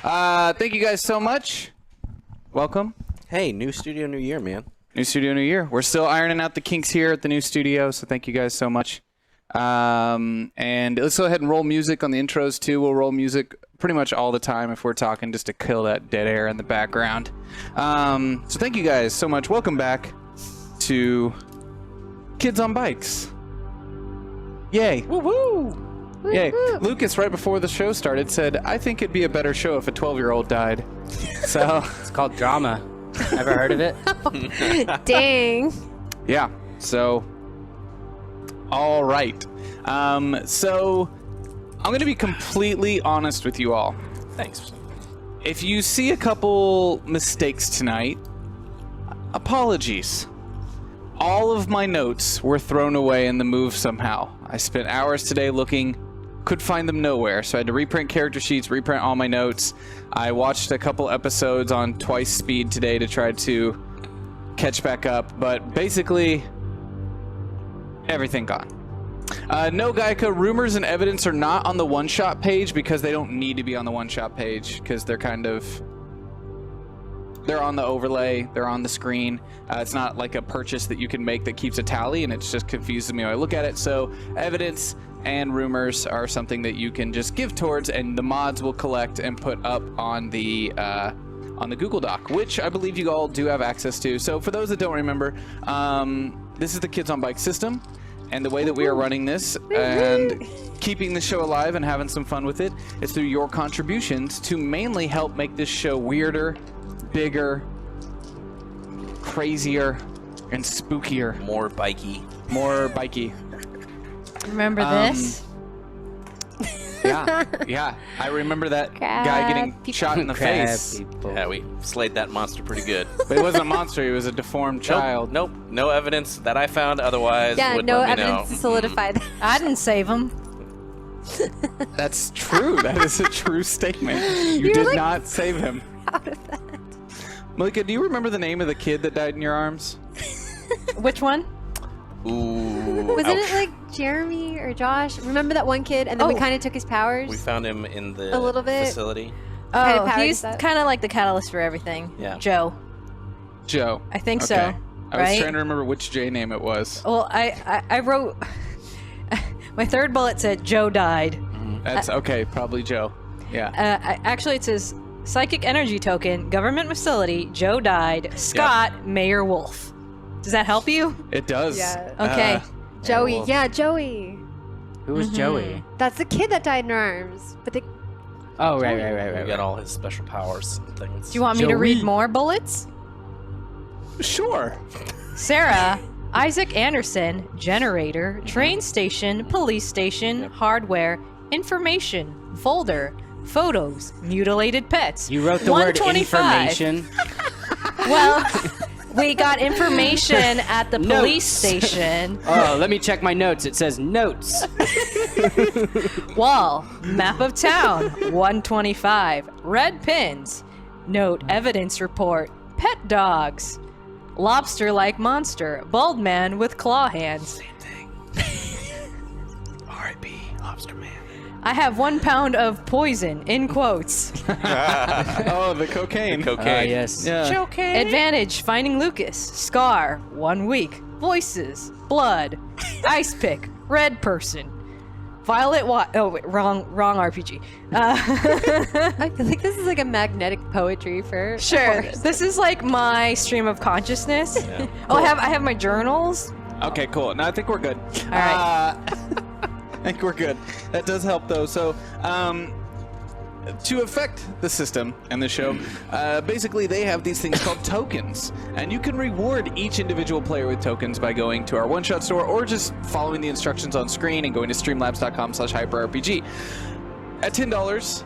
Thank you guys so much. Welcome. Hey, new studio, new year, man. New studio, new year. We're still ironing out the kinks here at the new studio, so thank you guys so much. And let's go ahead and roll music on the intros too. We'll roll music pretty much all the time if we're talking, just to kill that dead air in the background. So thank you guys so much. Welcome back to Kids on Bikes. Yay. Woo-hoo! Yay. Lucas, right before the show started, said, I think it'd be a better show if a 12-year-old died. So It's called drama. Ever heard of it? Dang. yeah, so all right. So I'm going to be completely honest with you all. Thanks. If you see a couple mistakes tonight, apologies. All of my notes were thrown away in the move somehow. I spent hours today looking, could find them nowhere, so I had to reprint character sheets, reprint all my notes. I watched a couple episodes on twice speed today to try to catch back up, but basically, everything gone. No, Gaica, rumors and evidence are not on the one-shot page because they don't need to be on the one-shot page because they're kind of... They're on the overlay, they're on the screen. It's not like a purchase that you can make that keeps a tally, and it just confuses me when I look at it. So evidence and rumors are something that you can just give towards, and the mods will collect and put up on the Google Doc, which I believe you all do have access to. So for those that don't remember, this is the Kids on Bike system, and the way that we are running this and keeping the show alive and having some fun with it is through your contributions to mainly help make this show weirder, bigger, crazier, and spookier. More bikey. More bikey. Remember this? Yeah. I remember that guy getting shot in the face. Yeah, we slayed that monster pretty good. But it wasn't a monster, he was a deformed child. Nope. No evidence that I found otherwise would no let me evidence know. to solidify that. I didn't save him. That's true. That is a true statement. You You're did like not save him. Out of that. Malika, do you remember the name of the kid that died in your arms? Which one? Ooh, Wasn't ouch. it like Jeremy or Josh? Remember that one kid, and then we kind of took his powers? We found him in the A little bit. facility. Kind of Oh, powered he's that. kind of like the catalyst for everything. Yeah. Joe. Joe. I think Okay. so. I was Right? trying to remember which J name it was. Well, I wrote... My third bullet said Joe died. That's okay, probably Joe. Yeah. Actually, it says psychic energy token, government facility, Joe died, Scott, Mayor Wolf. Does that help you? It does. Yeah. Okay. Joey. Wolf. Yeah, Joey. Who was Joey? That's the kid that died in our arms. But they... Oh, right. We got all his special powers and things. Do you want me to Joey. read more bullets? Sure. Sarah, Isaac Anderson, generator, train station, police station, hardware, information, folder, photos, mutilated pets. You wrote the word 125. information. Well, we got information at the police Notes. station. Oh, let me check my notes. It says notes. Wall, map of town, 125. Red pins. Note, evidence report, pet dogs. Lobster-like monster, bald man with claw hands. R.I.P. Lobster Man. I have 1 pound of poison, in quotes. Oh, the cocaine. Cocaine. Yes. Yeah. Advantage, finding Lucas. Scar, 1 week. Voices, blood. Ice pick, red person. Violet oh wait, wrong RPG. I feel like this is like a magnetic poetry for... Sure, this is like my stream of consciousness. Yeah. Oh, I have my journals. Okay, cool. No, I think we're good. All right. I think we're good. That does help, though. So, to affect the system and the show, basically they have these things called tokens, and you can reward each individual player with tokens by going to our one-shot store or just following the instructions on screen and going to streamlabs.com/hyperrpg. At $10,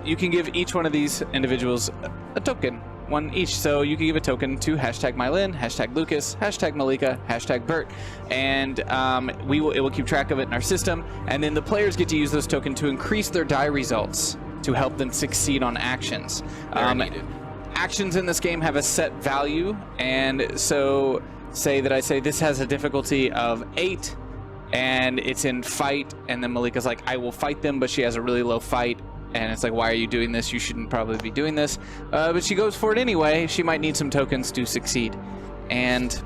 you can give each one of these individuals a token. One each, so you can give a token to #Mylin, #Lucas, #Malika, #Bert, and it will keep track of it in our system, and then the players get to use those tokens to increase their die results to help them succeed on actions. Very needed. Actions in this game have a set value, and so say that I say this has a difficulty of 8, and it's in fight, and then Malika's like, I will fight them, but she has a really low fight, And it's like, why are you doing this? You shouldn't probably be doing this. But she goes for it anyway. She might need some tokens to succeed. And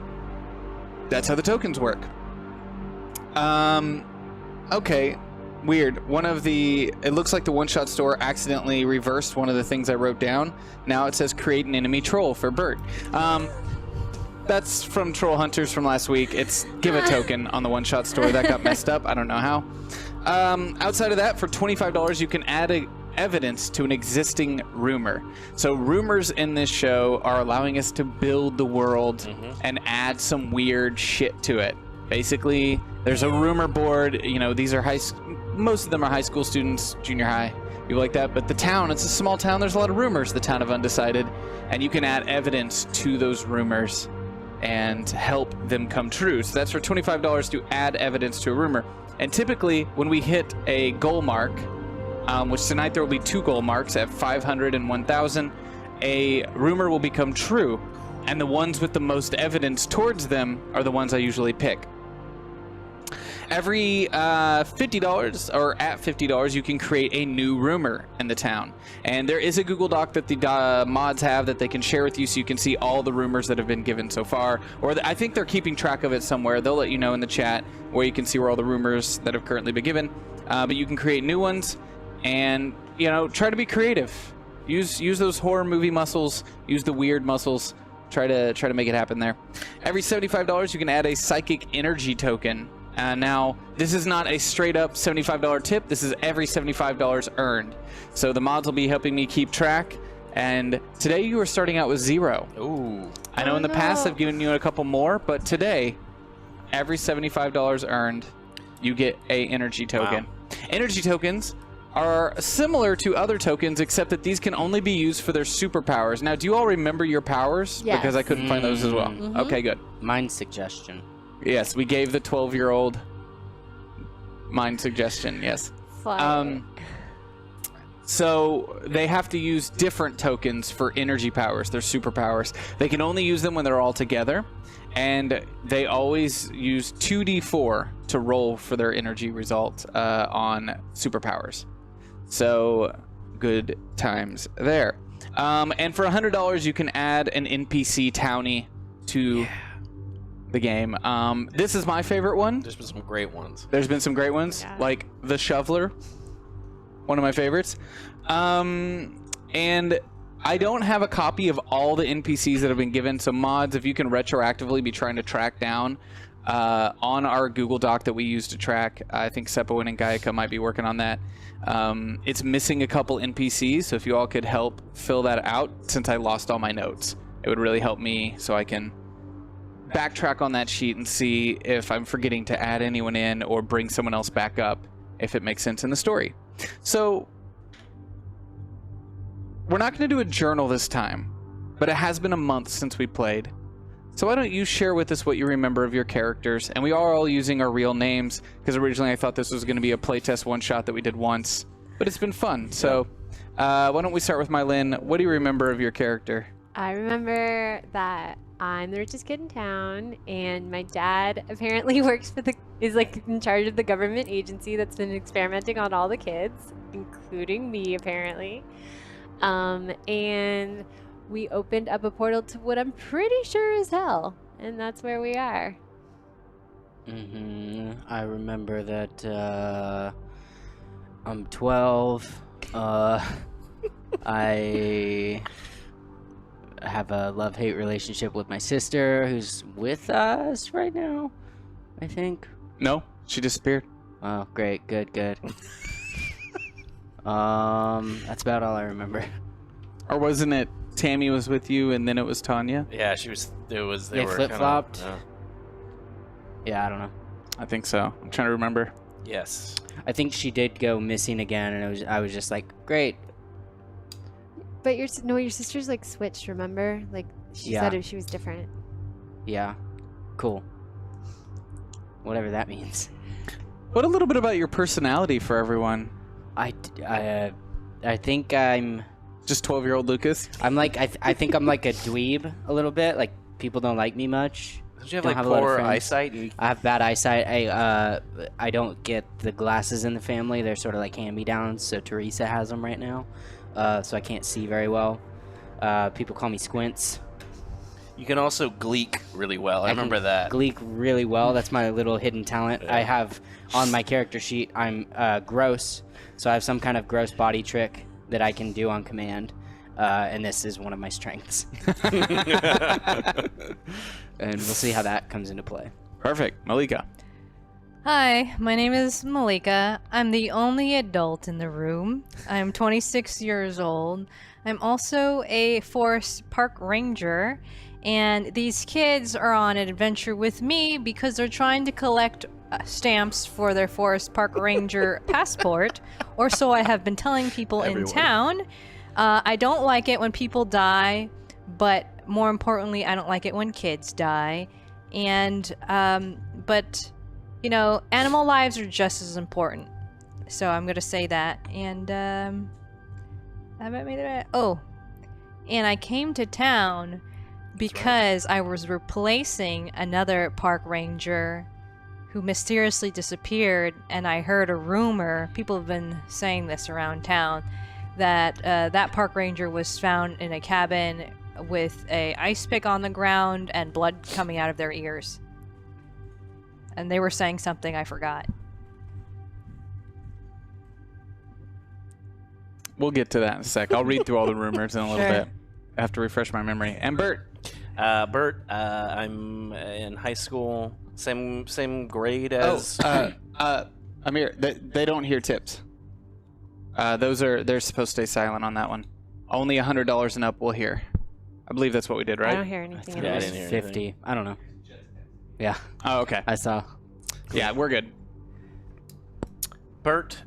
that's how the tokens work. Okay. Weird. It looks like the one-shot store accidentally reversed one of the things I wrote down. Now it says create an enemy troll for Bert. That's from Troll Hunters from last week. It's give a token on the one-shot store. That got messed up. I don't know how. Outside of that, for $25, you can add evidence to an existing rumor. So rumors in this show are allowing us to build the world and add some weird shit to it. Basically, there's a rumor board. You know, these are most of them are high school students, junior high, people like that. But the town, it's a small town. There's a lot of rumors, the town of Undecided. And you can add evidence to those rumors and help them come true. So that's for $25 to add evidence to a rumor. And typically, when we hit a goal mark, which tonight there will be 2 goal marks at 500 and 1,000, a rumor will become true. And the ones with the most evidence towards them are the ones I usually pick. Every $50 or at $50, you can create a new rumor in the town. And there is a Google Doc that the mods have that they can share with you so you can see all the rumors that have been given so far. Or I think they're keeping track of it somewhere. They'll let you know in the chat where you can see where all the rumors that have currently been given. But you can create new ones and, you know, try to be creative. Use those horror movie muscles. Use the weird muscles. Try to make it happen there. Every $75, you can add a psychic energy token. Now, this is not a straight up $75 tip. This is every $75 earned. So the mods will be helping me keep track. And today you are starting out with 0. Ooh. I know in the past I've given you a couple more, but today, every $75 earned, you get a energy token. Wow. Energy tokens are similar to other tokens, except that these can only be used for their superpowers. Now, do you all remember your powers? Yes. Because I couldn't find those as well. Okay, good. Mind suggestion. Yes, we gave the 12-year-old mind suggestion, yes. Fly. So they have to use different tokens for energy powers, their superpowers. They can only use them when they're all together, and they always use 2d4 to roll for their energy result on superpowers. So good times there. And for $100, you can add an NPC townie to the game. This is my favorite one. There's been some great ones. There's been some great ones, Yeah. like the Shoveler, one of my favorites. And I don't have a copy of all the NPCs that have been given, so mods, if you can retroactively be trying to track down on our Google Doc that we use to track, I think Sepowin and Gaiaka might be working on that. It's missing a couple NPCs, so if you all could help fill that out, since I lost all my notes, it would really help me so I can backtrack on that sheet and see if I'm forgetting to add anyone in or bring someone else back up if it makes sense in the story. So we're not going to do a journal this time, but it has been a month since we played. So why don't you share with us what you remember of your characters? And we are all using our real names, because originally I thought this was going to be a playtest one-shot that we did once, but it's been fun. So why don't we start with Mylin? What do you remember of your character? I remember that I'm the richest kid in town, and my dad apparently is like in charge of the government agency that's been experimenting on all the kids, including me apparently. And we opened up a portal to what I'm pretty sure is hell, and that's where we are. I remember that I'm 12. I have a love-hate relationship with my sister, who's with us right now, I think. No, she disappeared. Oh, great, good. That's about all I remember. Or wasn't it Tammy was with you and then it was Tanya? Yeah, she was. They were flip-flopped. Yeah, I don't know. I think so. I'm trying to remember. Yes. I think she did go missing again, and I was just like, great. But your sister's like switched, remember? Like she said she was different. Yeah, cool. Whatever that means. What a little bit about your personality for everyone. I think I'm Just 12-year-old Lucas? like I think I'm like a dweeb a little bit. Like people don't like me much, Don't you have Don't like have a lot of poor friends. eyesight? And you... I have bad eyesight. I don't get the glasses in the family. They're sort of like hand-me-downs. So Teresa has them right now, so I can't see very well. People call me Squints. You can also gleek really well. I remember can that. Gleek really well. That's my little hidden talent. Yeah. I have on my character sheet. I'm gross, so I have some kind of gross body trick that I can do on command, and this is one of my strengths. And we'll see how that comes into play. Perfect. Malika. Hi, my name is Malika. I'm the only adult in the room. I'm 26 years old. I'm also a forest park ranger, and these kids are on an adventure with me because they're trying to collect stamps for their forest park ranger passport, or so I have been telling people in town. I don't like it when people die, but more importantly, I don't like it when kids die. And, but, you know, animal lives are just as important. So I'm going to say that. And, oh, and I came to town because I was replacing another park ranger who mysteriously disappeared, and I heard a rumor, people have been saying this around town, that that park ranger was found in a cabin with a ice pick on the ground and blood coming out of their ears. And they were saying something I forgot. We'll get to that in a sec. I'll read through all the rumors in a little Sure. bit. I have to refresh my memory. And Bert. Bert, I'm in high school, same grade as... Amir, they don't hear tips. They're supposed to stay silent on that one. Only $100 and up will hear. I believe that's what we did, right? I don't hear anything. Yeah, I else. didn't hear 50. anything. I don't know. Yeah, Oh, okay. I saw. Yeah, we're good. Bert,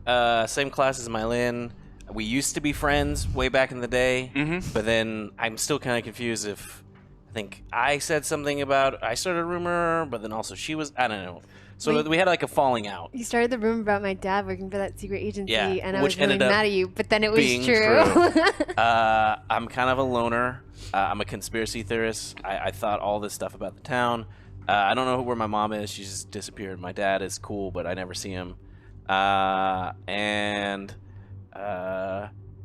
same class as Mylin. We used to be friends way back in the day, but then I'm still kind of confused if I think I said something about I started a rumor, but then also she was, I don't know. So Wait. we had like a falling out. You started the rumor about my dad working for that secret agency, Yeah, and I which was really ended up mad at you, but then it was being true. I'm kind of a loner. I'm a conspiracy theorist. I thought all this stuff about the town. I don't know where my mom is. She's just disappeared. My dad is cool, but I never see him. And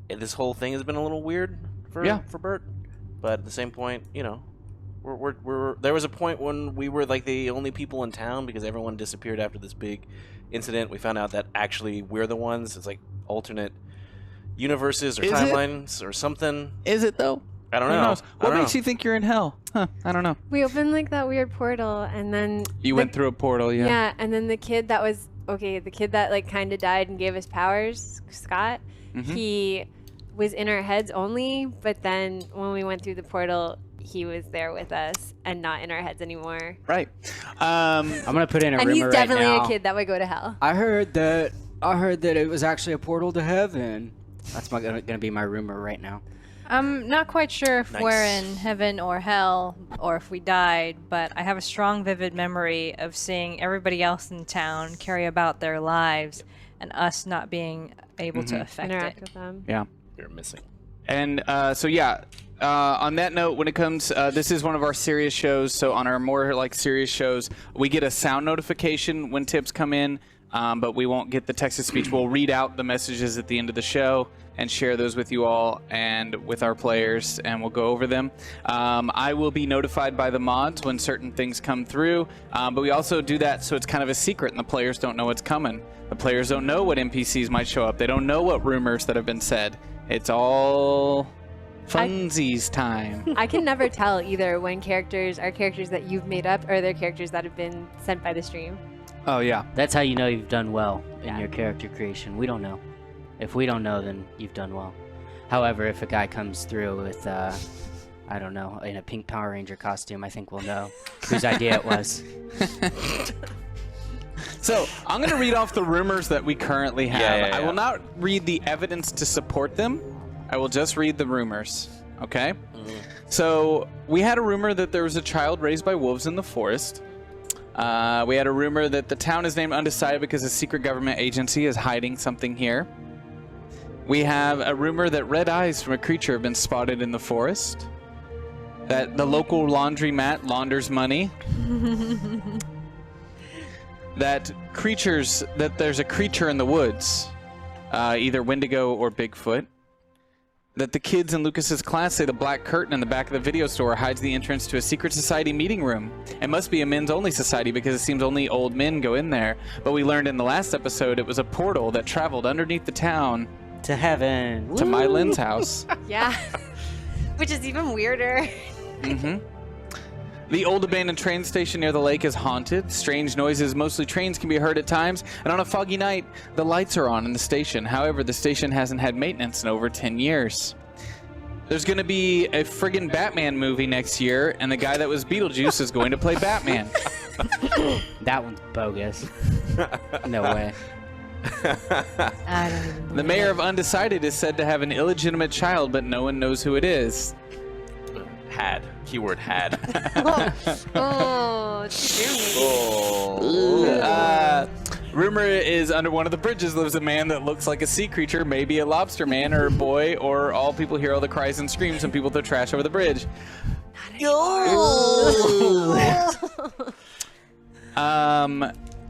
this whole thing has been a little weird for Bert. But at the same point, you know, we're there was a point when we were like the only people in town because everyone disappeared after this big incident. We found out that actually we're the ones. It's like alternate universes or Is it? timelines or something. Is it, though? I don't Who know. knows? What makes you think you're in hell? Huh, I don't know. We opened like that weird portal, and then You went through a portal, yeah. Yeah, and then the kid that was the kid that like kind of died and gave us powers, Scott. Mhm. He was in our heads only, but then when we went through the portal, he was there with us and not in our heads anymore. Right. I'm gonna put in a And rumor he's definitely right now. a kid that would go to hell. I heard that it was actually a portal to heaven. That's gonna be my rumor right now. I'm not quite sure if Nice. we're in heaven or hell or if we died, but I have a strong, vivid memory of seeing everybody else in town carry about their lives and us not being able to affect Interact it. with them. Yeah. You're missing. And so, yeah, on that note, when it comes, this is one of our serious shows. So on our more like serious shows, we get a sound notification when tips come in, but we won't get the text-to-speech. We'll read out the messages at the end of the show and share those with you all and with our players, and we'll go over them. I will be notified by the mods when certain things come through, but we also do that so it's kind of a secret and the players don't know what's coming. The players don't know what NPCs might show up. They don't know what rumors that have been said. It's all funsies time. I can never tell either when characters are characters that you've made up or they're characters that have been sent by the stream. Oh, yeah. That's how you know you've done well in Yeah. your character creation. We don't know. If we don't know, then you've done well. However, if a guy comes through with, I don't know, in a pink Power Ranger costume, I think we'll know whose idea it was. So I'm going to read off the rumors that we currently have. Yeah. I will not read the evidence to support them. I will just read the rumors. Okay? So we had a rumor that there was a child raised by wolves in the forest. We had a rumor that the town is named Undecided because a secret government agency is hiding something here. We have a rumor that red eyes from a creature have been spotted in the forest. that the local laundromat launders money. That there's a creature in the woods, either Wendigo or Bigfoot. That the kids in Lucas's class say the black curtain in the back of the video store hides the entrance to a secret society meeting room. It must be a men's-only society because it seems only old men go in there. But we learned in the last episode it was a portal that traveled underneath the town To heaven. to My Lynn's house. Yeah. Which is even weirder. Mm-hmm. The old abandoned train station near the lake is haunted. Strange noises, mostly trains, can be heard at times. And on a foggy night, the lights are on in the station. However, the station hasn't had maintenance in over 10 years. There's going to be a friggin' Batman movie next year, and the guy that was Beetlejuice is going to play Batman. That one's bogus. No way. I don't even The believe mayor it. of Undecided is said to have an illegitimate child, but no one knows who it is. Had. Keyword had. Oh, too Oh. Rumor is under one of the bridges lives a man that looks like a sea creature, maybe a lobster man or a boy, or all people hear all the cries and screams and people throw trash over the bridge.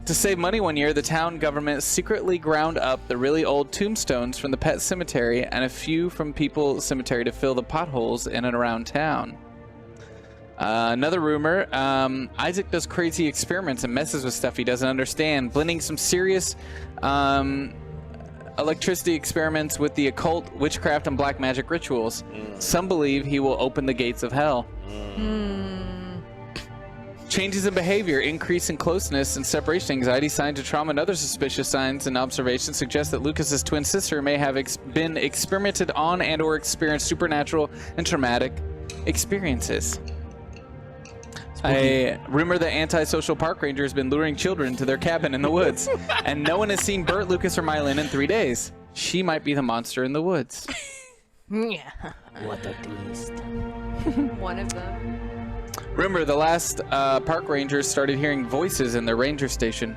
To save money one year, the town government secretly ground up the really old tombstones from the pet cemetery and a few from People's Cemetery to fill the potholes in and around town. Another rumor, Isaac does crazy experiments and messes with stuff he doesn't understand, blending some serious electricity experiments with the occult, witchcraft, and black magic rituals. Some believe he will open the gates of hell. Changes in behavior, increase in closeness and separation anxiety, signs of trauma, and other suspicious signs and observations suggest that Lucas's twin sister may have been experimented on and or experienced supernatural and traumatic experiences. A rumor that antisocial park ranger has been luring children to their cabin in the woods, and no one has seen Bert, Lucas, or Mylin in 3 days. She might be the monster in the woods. Yeah. What a twist. One of them. Remember, the last park rangers started hearing voices in their ranger station.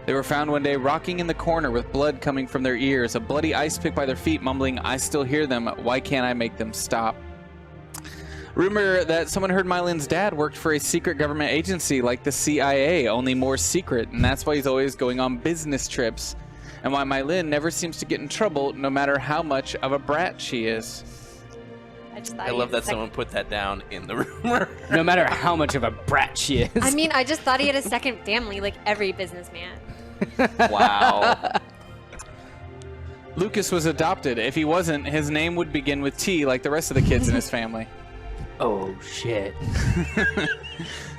They were found one day rocking in the corner with blood coming from their ears, a bloody ice pick by their feet, mumbling, "I still hear them. Why can't I make them stop?" Rumor that someone heard Mylin's dad worked for a secret government agency like the CIA, only more secret, and that's why he's always going on business trips, and why Mylin never seems to get in trouble no matter how much of a brat she is. I love that someone put that down in the rumor. No matter how much of a brat she is. I mean, I just thought he had a second family, like every businessman. Wow. Lucas was adopted. If he wasn't, his name would begin with T like the rest of the kids in his family. Oh, shit.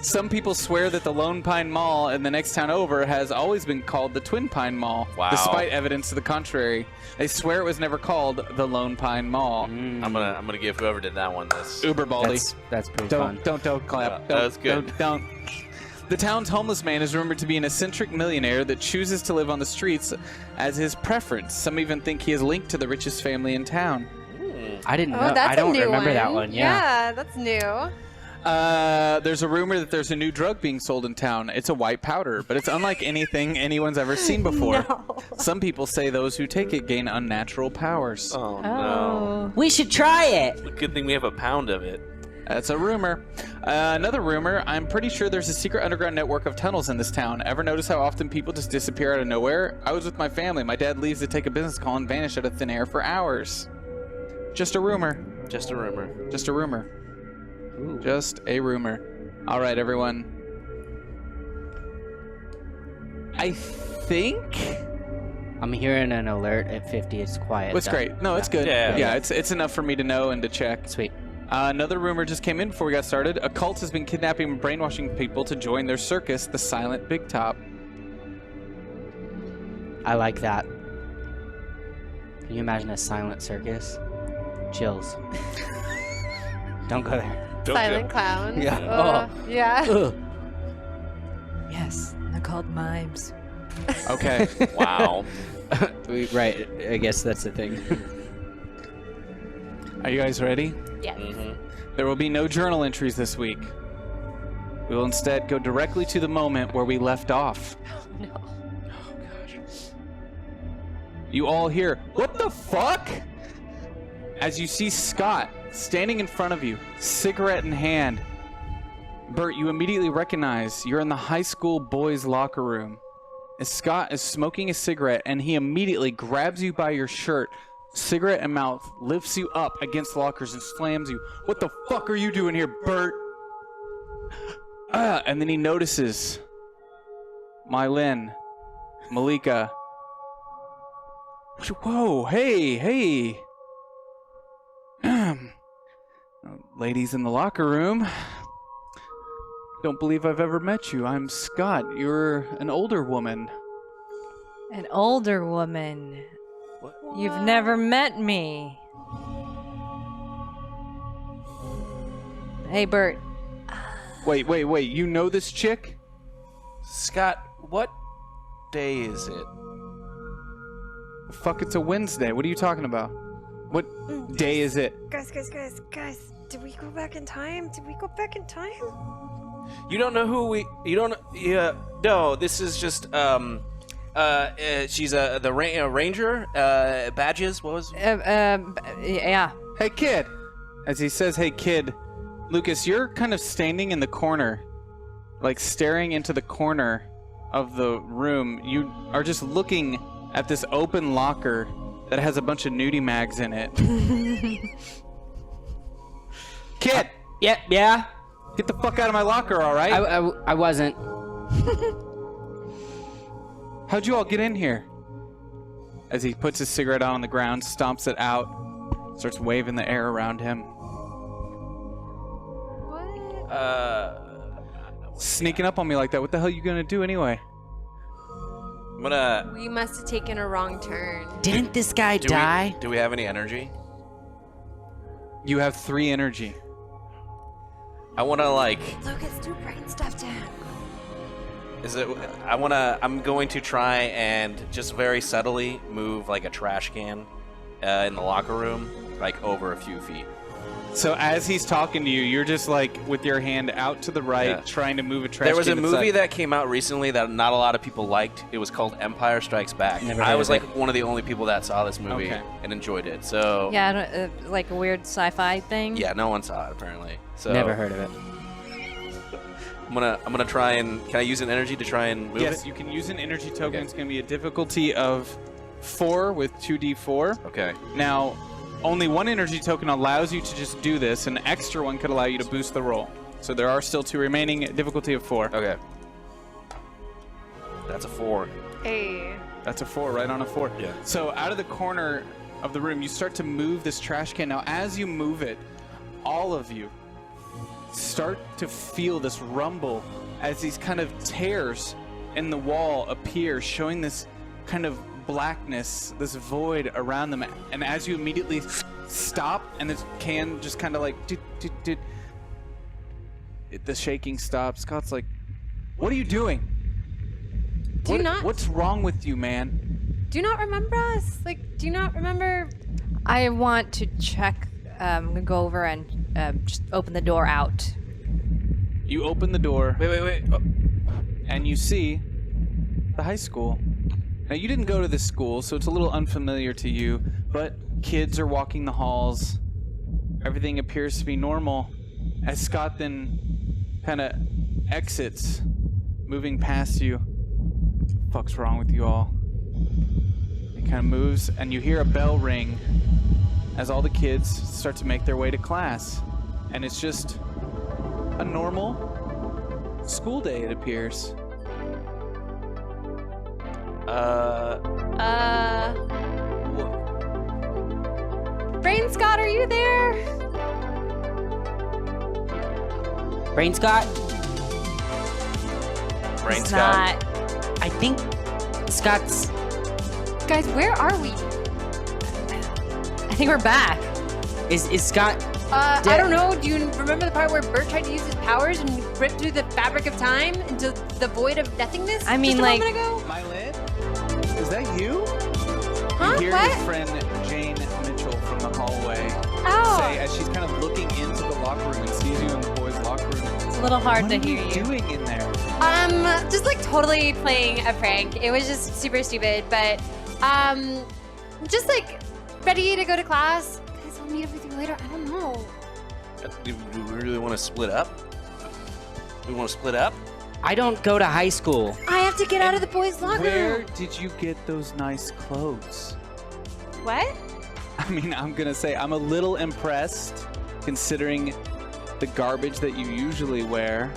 Some people swear that the Lone Pine Mall in the next town over has always been called the Twin Pine Mall, despite evidence to the contrary. They swear it was never called the Lone Pine Mall. I'm gonna give whoever did that one this. Uber Baldy. That's pretty fun. Don't clap. That was good. Don't. The town's homeless man is rumored to be an eccentric millionaire that chooses to live on the streets as his preference. Some even think he is linked to the richest family in town. I didn't know. Oh, that's I don't a new remember one. that one. Yeah, that's new. There's a rumor that there's a new drug being sold in town. It's a white powder, but it's unlike anything anyone's ever seen before. No. Some people say those who take it gain unnatural powers. Oh no. We should try it. Good thing we have a pound of it. That's a rumor. Another rumor, I'm pretty sure there's a secret underground network of tunnels in this town. Ever notice how often people just disappear out of nowhere? I was with my family. My dad leaves to take a business call and vanish out of thin air for hours. Just a rumor. Just a rumor. Just a rumor. Ooh. Just a rumor. All right, everyone. I think... I'm hearing an alert at 50. It's quiet. It's though. great. No, it's good. Yeah. It's enough for me to know and to check. Sweet. Another rumor just came in before we got started. A cult has been kidnapping and brainwashing people to join their circus, the Silent Big Top. I like that. Can you imagine a silent circus? Chills. Don't go there. Silent clowns. Yeah. Yeah. Ugh. Yes, they're called mimes. Okay. Wow. Right. I guess that's the thing. Are you guys ready? Yes. There will be no journal entries this week. We will instead go directly to the moment where we left off. No. You all hear, "What the fuck?" as you see Scott standing in front of you, cigarette in hand. Bert, you immediately recognize you're in the high school boys' locker room. As Scott is smoking a cigarette, and he immediately grabs you by your shirt, cigarette in mouth, lifts you up against lockers and slams you. What the fuck are you doing here, Bert? And then he notices Mylin, Malika. Whoa, hey. Ladies in the locker room. Don't believe I've ever met you. I'm Scott. You're an older woman. An older woman. What? You've never met me. Hey, Bert. Wait. You know this chick? Scott, what day is it? Fuck, it's a Wednesday. What are you talking about? What day is it? Guys. Did we go back in time? You don't know who we... You don't... Yeah, no, this is just... she's the ranger. Badges. What was? Yeah. Hey, kid. As he says, hey, kid, Lucas, you're kind of standing in the corner, like staring into the corner of the room. You are just looking at this open locker that has a bunch of nudie mags in it. Kid. Yeah. Get the fuck out of my locker, all right? I wasn't. How'd you all get in here? As he puts his cigarette out on the ground, stomps it out, starts waving the air around him. Sneaking up on me like that. What the hell are you gonna do anyway? I'm gonna... We must have taken a wrong turn. Didn't this guy die? Do we have any energy? You have 3 energy. I want to, like... Lucas, do brain stuff to him. I'm going to try and just very subtly move, like, a trash can in the locker room, like, over a few feet. So as he's talking to you, you're just like with your hand out to the right, trying to move a trash can. There was a movie that came out recently that not a lot of people liked. It was called Empire Strikes Back. I was like one of the only people that saw this movie and enjoyed it. So Yeah, like a weird sci-fi thing. yeah, no one saw it apparently. So Never heard of it. I'm gonna try and can I use an energy to try and move it? Yes, you can use an energy token. Okay. It's going to be a difficulty of 4 with 2d4. Okay. Now, only one energy token allows you to just do this. An extra one could allow you to boost the roll. So there are still 2 remaining. Difficulty of 4. Okay. That's a 4. Hey. That's a 4, right on a 4. Yeah. So out of the corner of the room, you start to move this trash can. Now, as you move it, all of you start to feel this rumble as these kind of tears in the wall appear, showing this kind of blackness, this void around them. And as you immediately stop, and this can just kind of like the shaking stops. Scott's like, "What are you doing? What's wrong with you, man? Do you not remember us? Like, do you not remember? I want to check. I'm gonna go over and just open the door out. You open the door. Wait. Oh. And you see the high school. Now, you didn't go to this school, so it's a little unfamiliar to you, but kids are walking the halls. Everything appears to be normal as Scott then kind of exits, moving past you. What the fuck's wrong with you all? He kind of moves, and you hear a bell ring as all the kids start to make their way to class. And it's just a normal school day, it appears. Brain Scott, are you there? Brain Scott? Brain It's Scott. not. I think Scott's... Guys, where are we? I think we're back. Is Scott... I don't know. Do you remember the part where Bert tried to use his powers and ripped through the fabric of time into the void of nothingness? I mean, just a like- moment ago? Mylin? Is that you? Huh? You hear What? your friend Jane Mitchell from the hallway Oh. say, as she's kind of looking into the locker room and sees you in the boys' locker room, It's a little hard what to are hear you. doing in there? Just like totally playing a prank. It was just super stupid, but just like ready to go to class. Guys, oh meet everything later. I don't know. Do we really want to split up? We want to split up? I don't go to high school. I have to get out of the boys' locker Where room. did you get those nice clothes? What? I mean, I'm gonna say I'm a little impressed considering the garbage that you usually wear.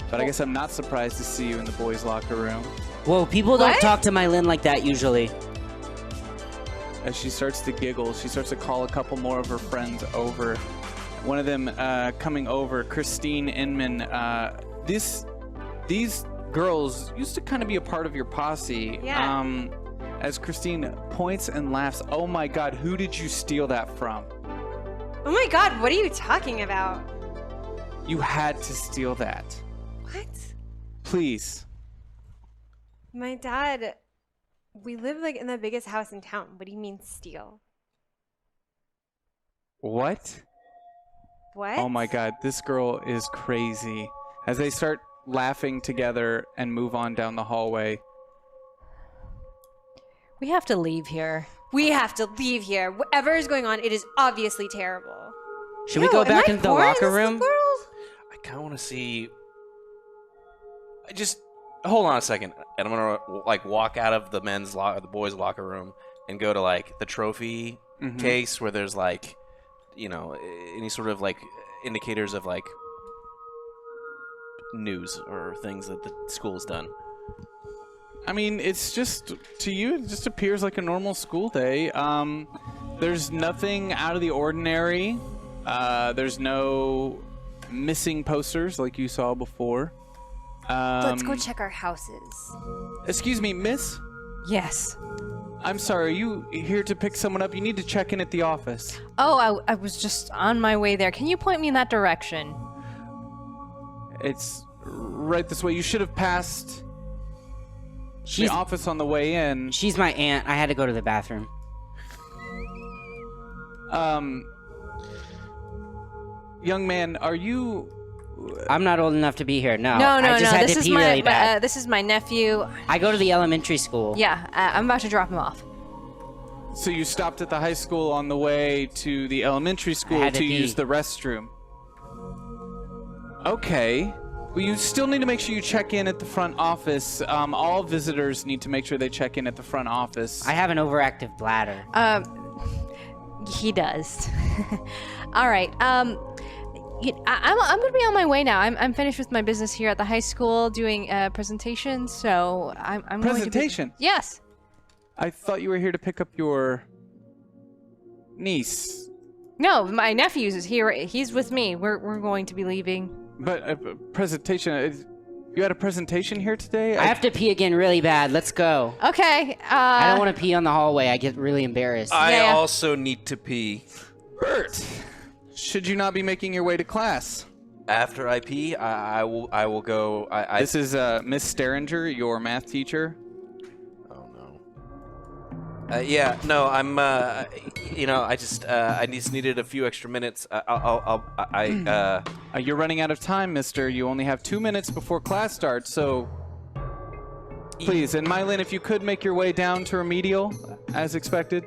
But I guess I'm not surprised to see you in the boys' locker room. Whoa, people don't What? talk to my Lynn like that usually. As she starts to giggle, she starts to call a couple more of her friends over. One of them coming over, Christine Inman. These girls used to kind of be a part of your posse. Yeah. As Christine points and laughs, oh my god, who did you steal that from? Oh my god, what are you talking about? You had to steal that. What? Please. My dad, we live like in the biggest house in town. What do you mean steal? What? What? Oh my god, this girl is crazy. As they start laughing together and move on down the hallway. We have to leave here. We have to leave here. Whatever is going on, it is obviously terrible. Should we go back into the locker room? I kind of want to see. Just hold on a second, and I'm gonna like walk out of the the boys' locker room and go to like the trophy case where there's like, you know, any sort of like indicators of like news or things that the school's done. I mean, it's just, to you, it just appears like a normal school day. There's nothing out of the ordinary. There's no missing posters like you saw before. Let's go check our houses. Excuse me, miss? Yes. I'm sorry, are you here to pick someone up? You need to check in at the office. Oh, I was just on my way there. Can you point me in that direction? It's right this way. You should have passed the office on the way in. She's my aunt. I had to go to the bathroom. Young man, are you... I'm not old enough to be here. No. No. I just had This to is pee really bad. this is my nephew. I go to the elementary school. Yeah, I'm about to drop him off. So you stopped at the high school on the way to the elementary school had to to pee. use the restroom. Okay. Well, you still need to make sure you check in at the front office. All visitors need to make sure they check in at the front office. I have an overactive bladder. He does. All right. I'm gonna be on my way now. I'm finished with my business here at the high school doing a presentation. So I'm Presentation? Going to be... Yes. I thought you were here to pick up your niece. No, my nephew's here. He's with me. We're going to be leaving. But a presentation. You had a presentation here today? I have to pee again really bad. Let's go. Okay. I don't want to pee on the hallway. I get really embarrassed. I Yeah. also need to pee. Bert, should you not be making your way to class? After I pee, I will go. This is Miss Steringer, your math teacher. Oh no. Yeah, no, I'm. You know, I just needed a few extra minutes. You're running out of time, mister. You only have 2 minutes before class starts, so please, and Mylin, if you could make your way down to remedial, as expected.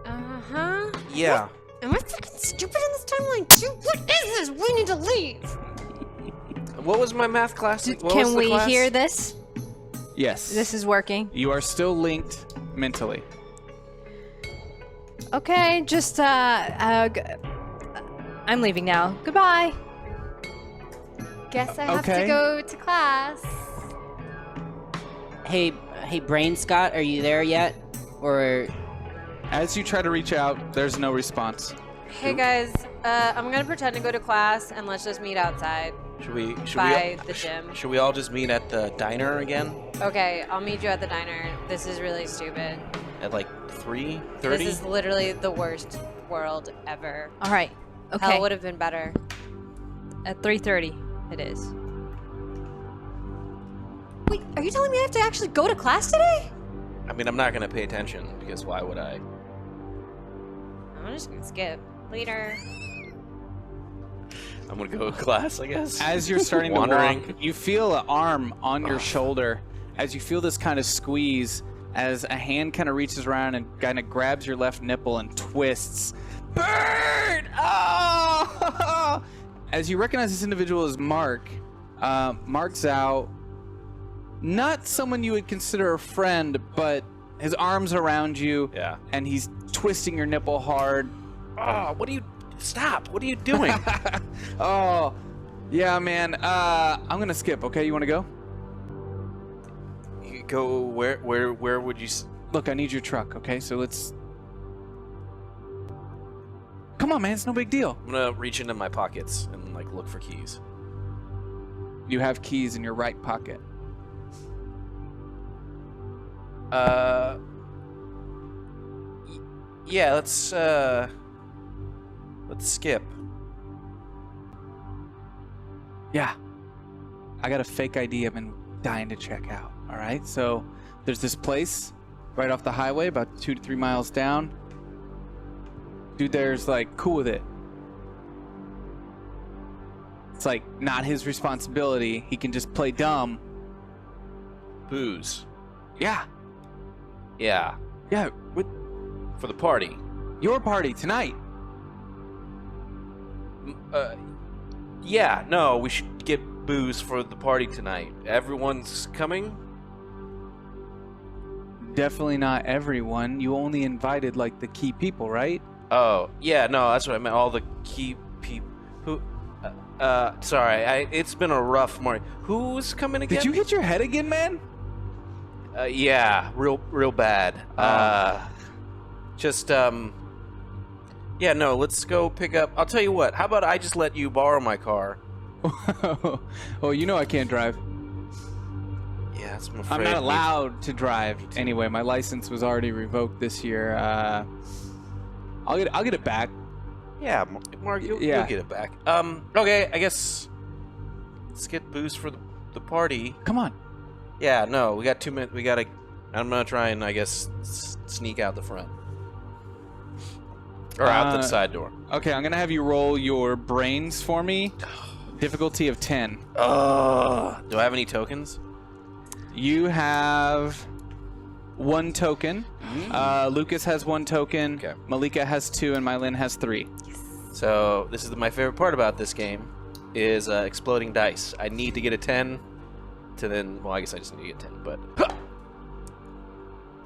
Uh-huh. Yeah. Am I fucking stupid in this timeline too? What is this? We need to leave. What was my math class? What was Can the we class? hear this? Yes. This is working. You are still linked mentally. Okay, just I'm leaving now. Goodbye. Guess I have Okay. to go to class. Hey, Brain Scott, are you there yet? Or As you try to reach out, there's no response. Hey guys, I'm gonna pretend to go to class and let's just meet outside by the gym. Should we all just meet at the diner again Okay, I'll meet you at the diner. This is really stupid. at like 3:30? This is literally the worst world ever. All right. Okay. Hell would have been better. At 3:30, it is. Wait, are you telling me I have to actually go to class today? I mean, I'm not gonna pay attention because why would I? I'm just gonna skip. Later. I'm gonna go to class, I guess. As you're starting to Wandering. walk, you feel an arm on your shoulder. As you feel this kind of squeeze, as a hand kind of reaches around and kind of grabs your left nipple and twists. Bird! Oh! As you recognize this individual as Mark, Mark's out. Not someone you would consider a friend, but his arms around you, and he's twisting your nipple hard. Oh, what are you... Stop! What are you doing? Oh, yeah, man. I'm gonna skip. Okay, you want to go? You go where would you? Look, I need your truck. Okay, so let's. Come on, man. It's no big deal. I'm gonna reach into my pockets and like look for keys. You have keys in your right pocket. Yeah. Let's skip. Yeah. I got a fake ID I've been dying to check out. All right. So there's this place right off the highway, about 2 to 3 miles down. Dude there's like cool with it. It's like not his responsibility. He can just play dumb. Booze. Yeah. Yeah. Yeah. For the party. Your party tonight. Yeah, no, we should get booze for the party tonight. Everyone's coming? Definitely not everyone. You only invited like the key people, right? Oh, yeah, no, that's what I meant. All the key people. Who? Sorry, it's been a rough morning. Who's coming again? Did you hit your head again, man? Yeah, real bad. Yeah, no, let's go pick up. I'll tell you what, how about I just let you borrow my car? Oh, you know I can't drive. Yeah, I'm afraid. I'm not allowed to drive anyway. My license was already revoked this year. I'll get it back. Yeah, Mark, you'll get it back. Okay, I guess let's get booze for the party. Come on. Yeah, no, we got 2 minutes. I'm gonna try and I guess sneak out the front. Or out the side door. Okay, I'm gonna have you roll your brains for me. Difficulty of 10. Do I have any tokens? You have 1 token. Lucas has 1 token. Okay. Malika has 2, and Mylin has 3. So this is my favorite part about this game, is exploding dice. I need to get a 10 to then. Well, I guess I just need to get 10. But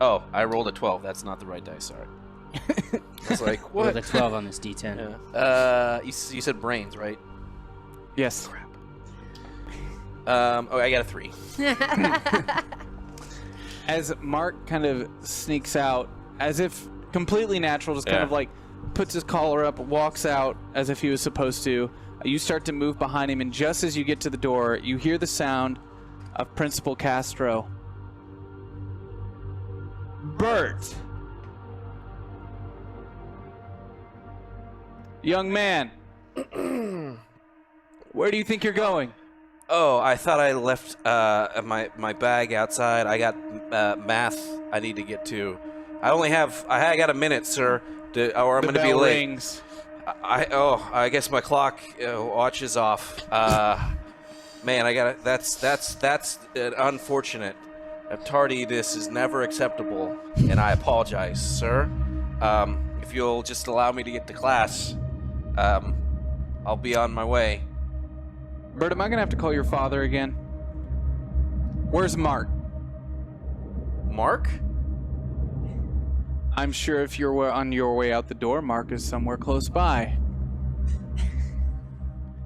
oh, I rolled a 12. That's not the right dice. Sorry. I was like, what? Roll the 12 on this D10. Yeah. You said brains, right? Yes. Crap. I got a 3. As Mark kind of sneaks out, as if completely natural, just kind of like puts his collar up, walks out as if he was supposed to. You start to move behind him, and just as you get to the door, you hear the sound of Principal Castro. Bert! Young man, where do you think you're going? Oh, I thought I left my bag outside. I got math I need to get to. I got a minute, sir, or I'm going to be late. Rings. I guess my clock watch is off. Man, that's unfortunate. Tardiness is never acceptable, and I apologize, sir. If you'll just allow me to get to class, I'll be on my way. Bert, am I going to have to call your father again? Where's Mark? Mark? I'm sure if you're on your way out the door, Mark is somewhere close by.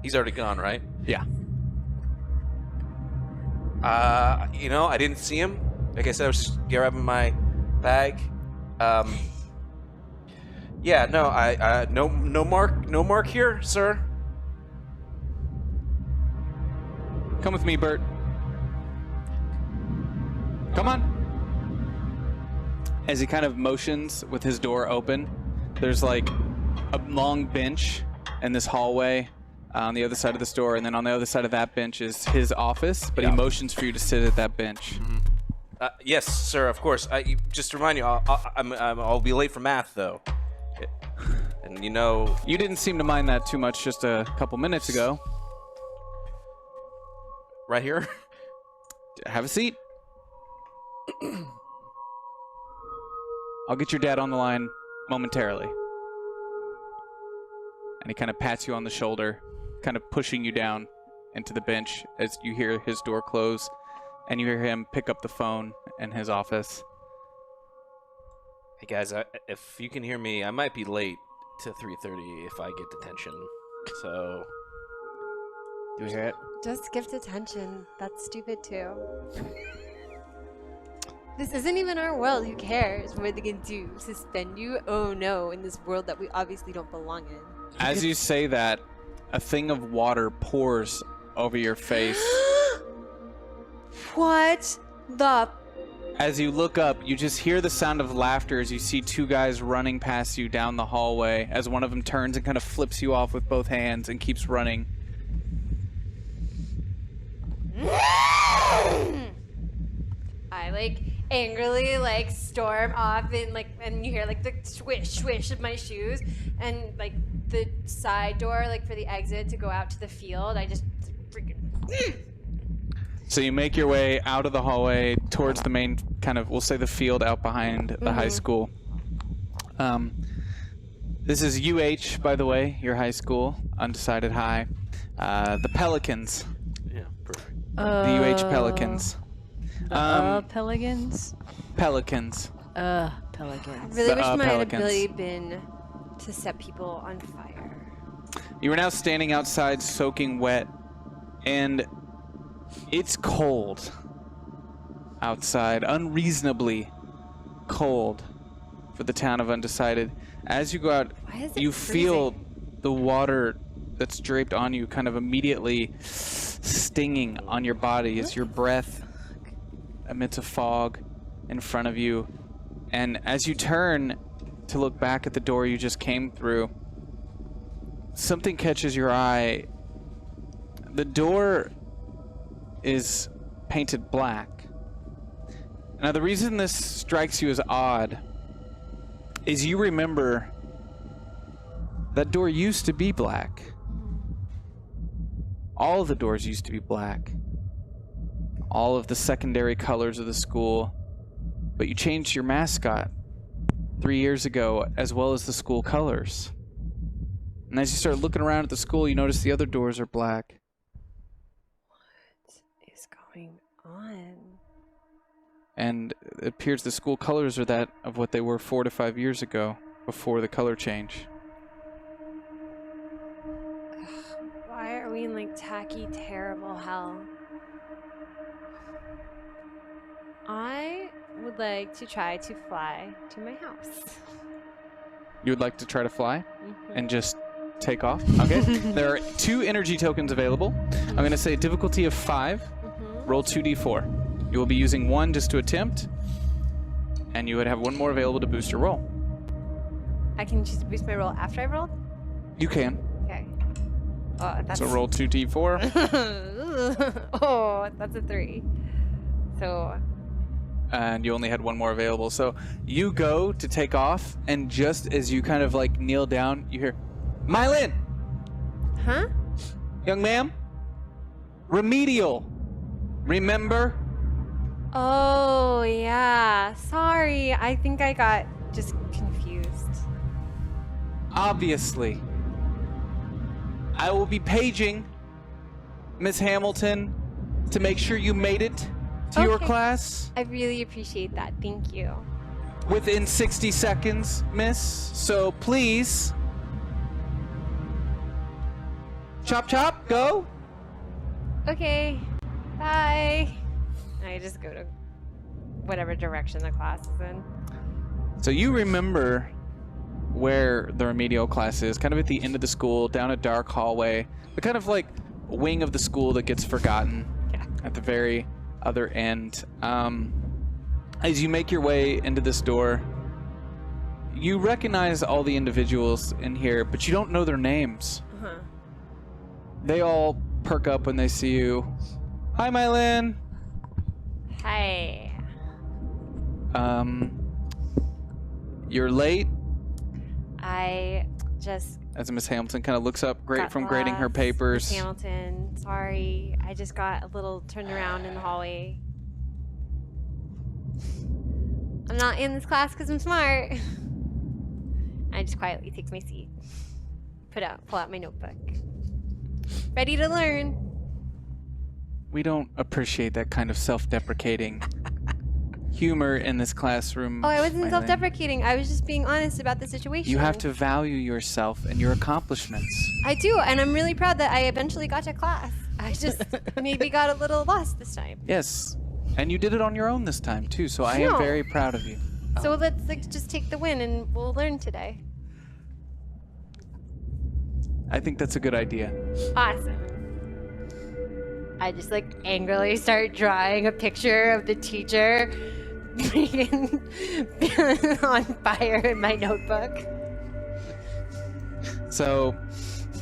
He's already gone, right? Yeah. I didn't see him. Like I said, I was just grabbing my bag. Yeah, no, no Mark here, sir. Come with me, Bert. Come on. As he kind of motions with his door open, there's like a long bench in this hallway on the other side of this door, and then on the other side of that bench is his office, but he motions for you to sit at that bench. Mm-hmm. Yes, sir, of course. Just to remind you, I'll be late for math, though. And You didn't seem to mind that too much just a couple minutes ago. Right here? Have a seat. I'll get your dad on the line momentarily. And he kind of pats you on the shoulder, kind of pushing you down into the bench as you hear his door close, and you hear him pick up the phone in his office. Hey guys, if you can hear me, I might be late to 3:30 if I get detention. So, do we hear it? Just give detention. That's stupid too. This isn't even our world. Who cares? What are they gonna do? Suspend you? Oh no, in this world that we obviously don't belong in. As you say that, a thing of water pours over your face. What the? As you look up, you just hear the sound of laughter as you see two guys running past you down the hallway, as one of them turns and kind of flips you off with both hands and keeps running. I like angrily like storm off and you hear like the swish swish of my shoes and like the side door like for the exit to go out to the field. I just freaking. So you make your way out of the hallway towards the main kind of, we'll say the field out behind the high school. This is UH, by the way, your high school, Undecided High. The Pelicans. Yeah, perfect. The UH Pelicans. Pelicans? Pelicans. Pelicans. I really The, wish my Pelicans. ability been to set people on fire. You are now standing outside soaking wet, and it's cold outside, unreasonably cold for the town of Undecided. As you go out, Why is it you feel freezing? the water that's draped on you kind of immediately stinging on your body as your breath emits a fog in front of you. And as you turn to look back at the door you just came through, something catches your eye. The door is painted black. Now, the reason this strikes you as odd is you remember that door used to be black. All of the doors used to be black. All of the secondary colors of the school. But you changed your mascot 3 years ago, as well as the school colors. And as you start looking around at the school, you notice the other doors are black. What is going on? And it appears the school colors are that of what they were 4 to 5 years ago, before the color change. Why are we in like tacky, terrible hell? I would like to try to fly to my house. You would like to try to fly and just take off? Okay. There are 2 energy tokens available. I'm going to say difficulty of 5. Roll 2d4. You will be using 1 just to attempt, and you would have 1 more available to boost your roll. I can choose to boost my roll after I've rolled? You can. Okay. Oh, that's So roll 2d4. oh, that's a 3. So And you only had 1 more available. So you go to take off, and just as you kind of like kneel down, you hear, Mylin! huh? Young ma'am? Remedial. Remember? Oh, yeah. Sorry. I think I got just confused. Obviously. I will be paging Miss Hamilton to make sure you made it to your Okay. class I really appreciate that. Thank you. within 60 seconds, miss. So please. Chop chop, go. Okay. Bye. I just go to whatever direction the class is in. So you remember where the remedial class is, kind of at the end of the school, down a dark hallway, the kind of like wing of the school that gets forgotten at the very other end. As you make your way into this door, you recognize all the individuals in here, but you don't know their names. Uh-huh. They all perk up when they see you. Hi, Mylin. Hi. You're late. I just As Miss Hamilton kind of looks up, got from grading her lost. papers. Miss Hamilton, sorry. I just got a little turned around in the hallway. I'm not in this class because I'm smart. I just quietly take my seat. Pull out my notebook. Ready to learn. We don't appreciate that kind of self-deprecating humor in this classroom. Oh, I wasn't Mylin. self-deprecating. I was just being honest about the situation. You have to value yourself and your accomplishments. I do, and I'm really proud that I eventually got to class. I just maybe got a little lost this time. Yes. And you did it on your own this time, too, so I am No. very proud of you. So let's just take the win and we'll learn today. I think that's a good idea. Awesome. I just angrily start drawing a picture of the teacher being on fire in my notebook. So,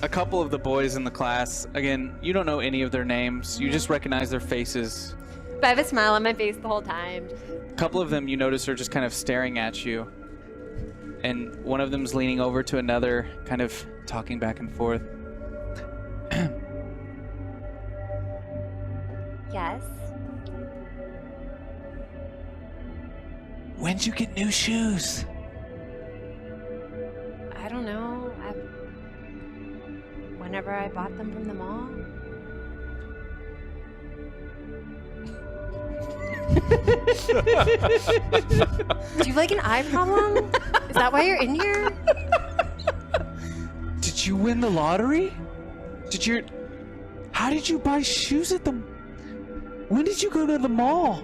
a couple of the boys in the class, again, you don't know any of their names. You just recognize their faces. But I have a smile on my face the whole time. A couple of them you notice are just kind of staring at you. And one of them's leaning over to another, kind of talking back and forth. Yes. When'd you get new shoes? I don't know. Whenever I bought them from the mall. Do you have an eye problem? Is that why you're in here? Did you win the lottery? How did you buy shoes at the... When did you go to the mall?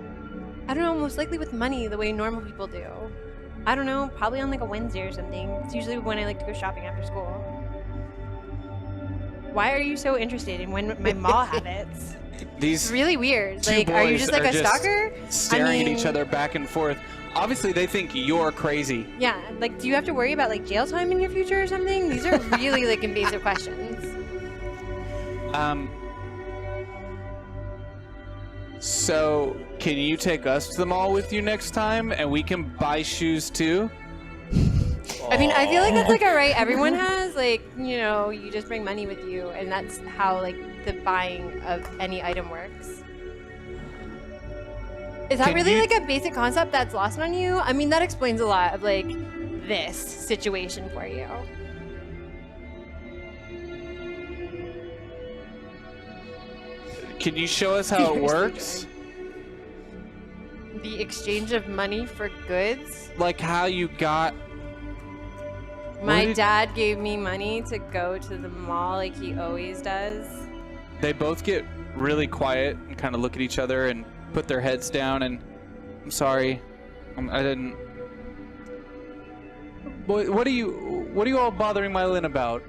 I don't know, most likely with money, the way normal people do. I don't know, probably on a Wednesday or something. It's usually when I like to go shopping after school. Why are you so interested in my mall habits? These It's really weird. two Are you boys just are a stalker? staring I mean- at each other back and forth. Obviously, they think you're crazy. Yeah, do you have to worry about jail time in your future or something? These are really invasive questions. So, can you take us to the mall with you next time, and we can buy shoes too? I mean, I feel like that's a right everyone has. You just bring money with you, and that's how the buying of any item works. Is that Can really you- a basic concept that's lost on you? I mean, that explains a lot of this situation for you. Can you show us how it You're so works? The exchange of money for goods. Like how you got... My did- dad gave me money to go to the mall like he always does. They both get really quiet and kind of look at each other and put their heads down and... I'm sorry. I didn't... Boy, what are you all bothering Mylin about?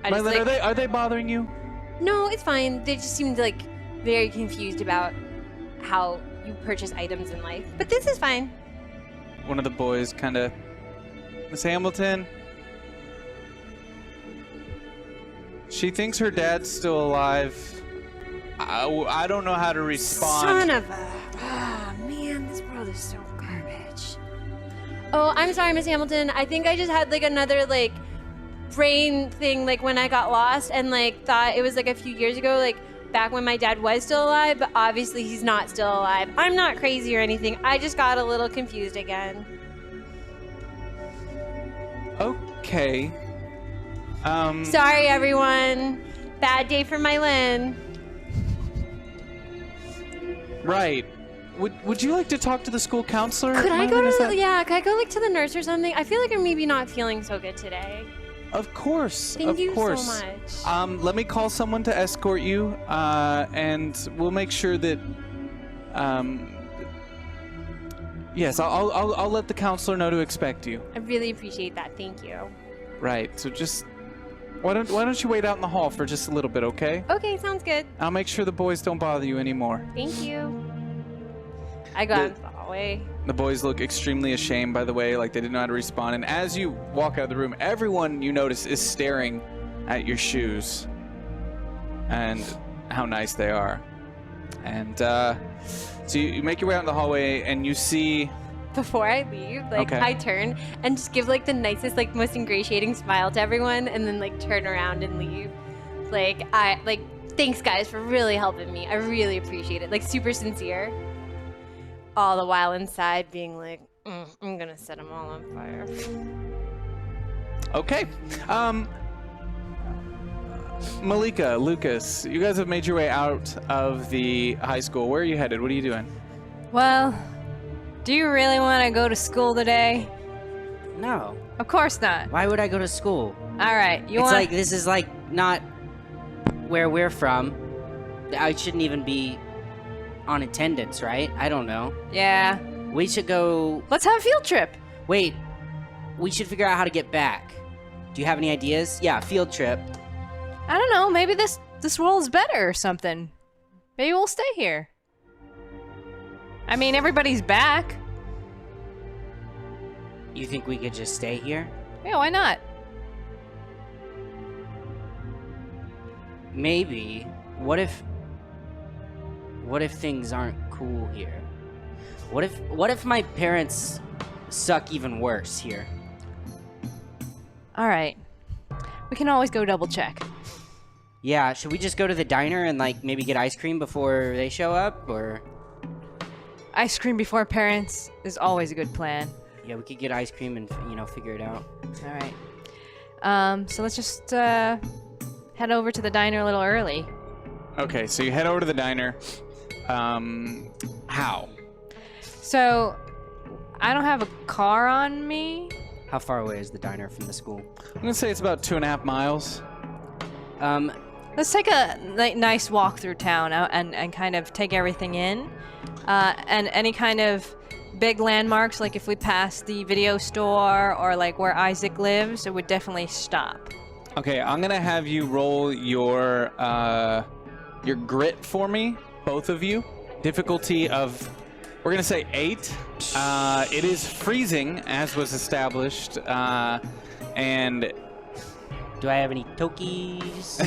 I just, Mylin, are they bothering you? No, it's fine. They just seemed very confused about how you purchase items in life. But this is fine. One of the boys kind of... Miss Hamilton? She thinks her dad's still alive. I don't know how to respond. Son of a... Ah, man, this world is so garbage. Oh, I'm sorry, Miss Hamilton. I think I just had another brain thing when I got lost and thought it was a few years ago, back when my dad was still alive, but obviously he's not still alive. I'm not crazy or anything. I just got a little confused again. Okay. Sorry, everyone. Bad day for Mylin. Right. Would you like to talk to the school counselor? Could I Mylin? go Is to that- could I go to the nurse or something? I feel like I'm maybe not feeling so good today. Of course. Thank of you course. so much. Let me call someone to escort you, and we'll make sure that. Yes, I'll let the counselor know to expect you. I really appreciate that. Thank you. Right. So just why don't you wait out in the hall for just a little bit, okay? Okay, sounds good. I'll make sure the boys don't bother you anymore. Thank you. I go out into the hallway. The boys look extremely ashamed, by the way, like they didn't know how to respond. And as you walk out of the room, everyone you notice is staring at your shoes and how nice they are. And so you make your way out in the hallway and you see... Before I leave, Okay. I turn and just give the nicest, most ingratiating smile to everyone, and then turn around and leave. Thanks guys for really helping me. I really appreciate it. Super sincere. all the while inside being like, I'm gonna set them all on fire. Okay. Malika, Lucas, you guys have made your way out of the high school. Where are you headed? What are you doing? Well, do you really want to go to school today? No. Of course not. Why would I go to school? All right, This is like not where we're from. I shouldn't even be on attendance, right? I don't know. Yeah. We should go. Let's have a field trip. Wait. We should figure out how to get back. Do you have any ideas? Yeah, field trip. I don't know. Maybe this world's better or something. Maybe we'll stay here. I mean, everybody's back. You think we could just stay here? Yeah, why not? Maybe. What if things aren't cool here? What if my parents suck even worse here? All right. We can always go double check. Yeah, should we just go to the diner and like maybe get ice cream before they show up, or? Ice cream before parents is always a good plan. Yeah, we could get ice cream and figure it out. All right. So let's just head over to the diner a little early. Okay, so you head over to the diner. How? So I don't have a car on me. How far away is the diner from the school? I'm gonna say it's about 2.5 miles. Let's take a nice walk through town and kind of take everything in. And any kind of big landmarks, like if we pass the video store or like where Isaac lives, it would definitely stop. Okay, I'm gonna have you roll your grit for me, both of you. Difficulty of, we're gonna say 8. It is freezing, as was established, and do I have any tokies?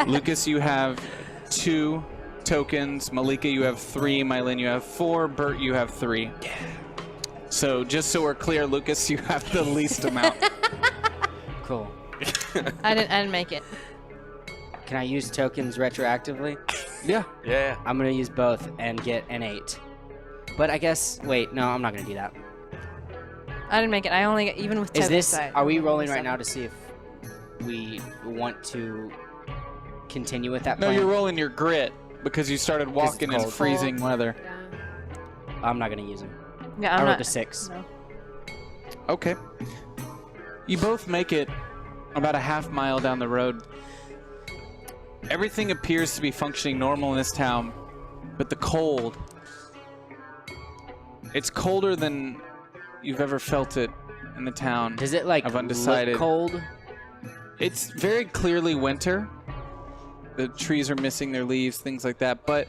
Lucas, you have 2 tokens. Malika, you have 3. Mylin, you have 4. Bert, you have 3. Yeah. So just so we're clear, Lucas, you have the least amount. Cool. I didn't make it. Can I use tokens retroactively? Yeah. Yeah. I'm gonna use both and get an 8. But I guess, wait, no, I'm not gonna do that. I didn't make it. I only, even with tokens. Are we rolling right now to see if we want to continue with that No, plan? you're rolling your grit because you started walking in cold. freezing weather. Yeah. I'm not gonna use them. Yeah, I rolled a 6. No. Okay. You both make it about a half mile down the road. Everything appears to be functioning normal in this town, but the cold. It's colder than you've ever felt it in the town. Does it like of Undecided. look cold? It's very clearly winter. The trees are missing their leaves, things like that, but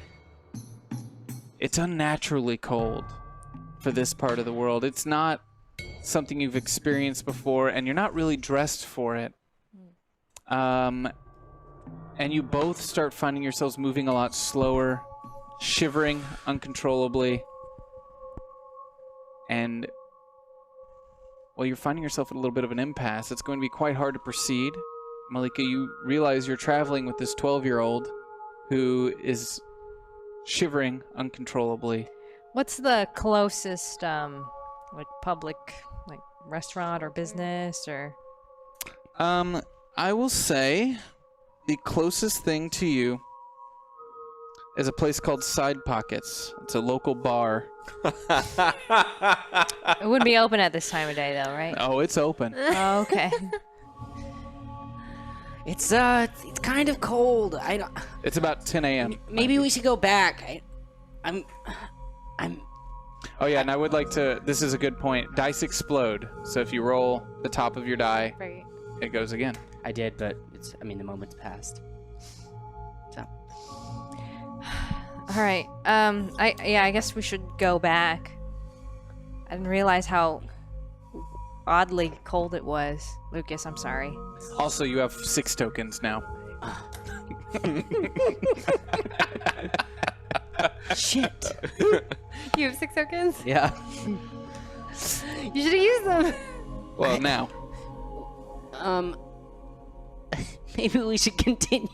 it's unnaturally cold for this part of the world. It's not something you've experienced before, and you're not really dressed for it. And you both start finding yourselves moving a lot slower, shivering uncontrollably, and well, you're finding yourself at a little bit of an impasse. It's going to be quite hard to proceed. Malika, you realize you're traveling with this 12-year-old who is shivering uncontrollably. What's the closest, like public, like restaurant or business or? I will say the closest thing to you is a place called Side Pockets. It's a local bar. It wouldn't be open at this time of day, though, right? Oh, it's open. Oh, okay. It's kind of cold. I don't. It's about 10 a.m. Maybe we should go back. I'm. Oh, yeah, and I would like to... This is a good point. Dice explode. So if you roll the top of your die, Right. it goes again. I did, but the moment's passed. So. All right. I guess we should go back. I didn't realize how oddly cold it was. Lucas, I'm sorry. Also, you have 6 tokens now. Shit. You have 6 tokens? Yeah. You should have used them. Well, now. Maybe we should continue.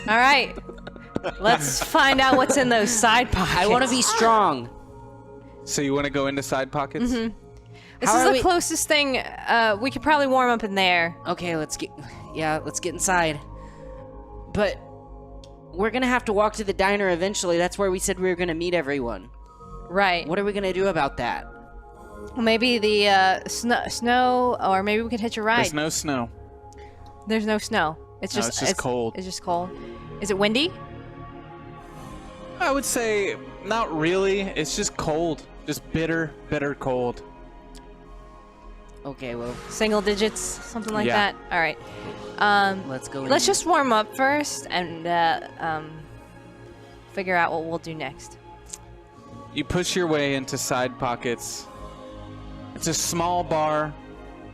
All right. Let's find out what's in those side pockets. I want to be strong. So you want to go into side pockets? Mm-hmm. This How is are the closest thing. We could probably warm up in there. Okay, let's get inside. But we're gonna have to walk to the diner eventually. That's where we said we were gonna meet everyone. Right. What are we gonna do about that? Maybe the snow, or maybe we could hitch a ride. There's no snow. There's no snow. It's No, just it's just cold. It's just cold. Is it windy? I would say not really. It's just cold. Just bitter cold. Okay, well, Single digits, something like Yeah. that. All right. let's go. Let's in. just warm up first and figure out what we'll do next. You push your way into side pockets. It's a small bar.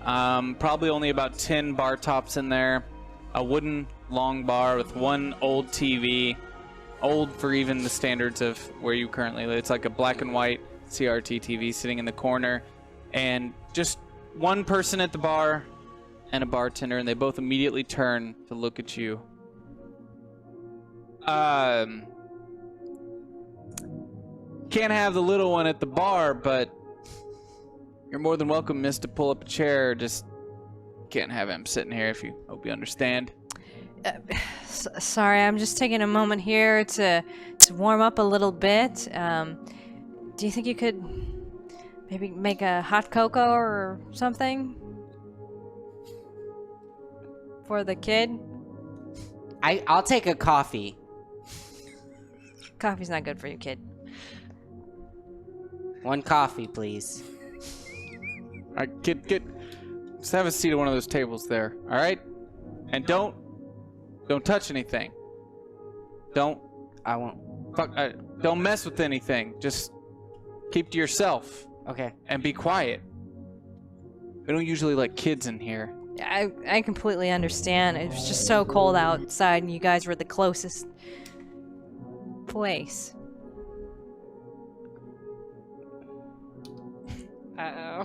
Probably only about 10 bar tops in there. A wooden long bar with one old TV. Old for even the standards of where you currently live. It's like a black and white CRT TV sitting in the corner. And just one person at the bar and a bartender, and they both immediately turn to look at you. Can't have the little one at the bar, but you're more than welcome, miss, to pull up a chair. Just can't have him sitting here if you hope you understand. Sorry, I'm just taking a moment here to warm up a little bit. Do you think you could maybe make a hot cocoa or something for the kid? I'll take a coffee. Coffee's not good for your kid. One coffee, please. All right, get. Just have a seat at one of those tables there. All right, and don't touch anything. I won't. Don't mess with anything. Just keep to yourself Okay. and be quiet. We don't usually let kids in here. I completely understand. It was just so cold outside, and you guys were the closest place. Uh-oh.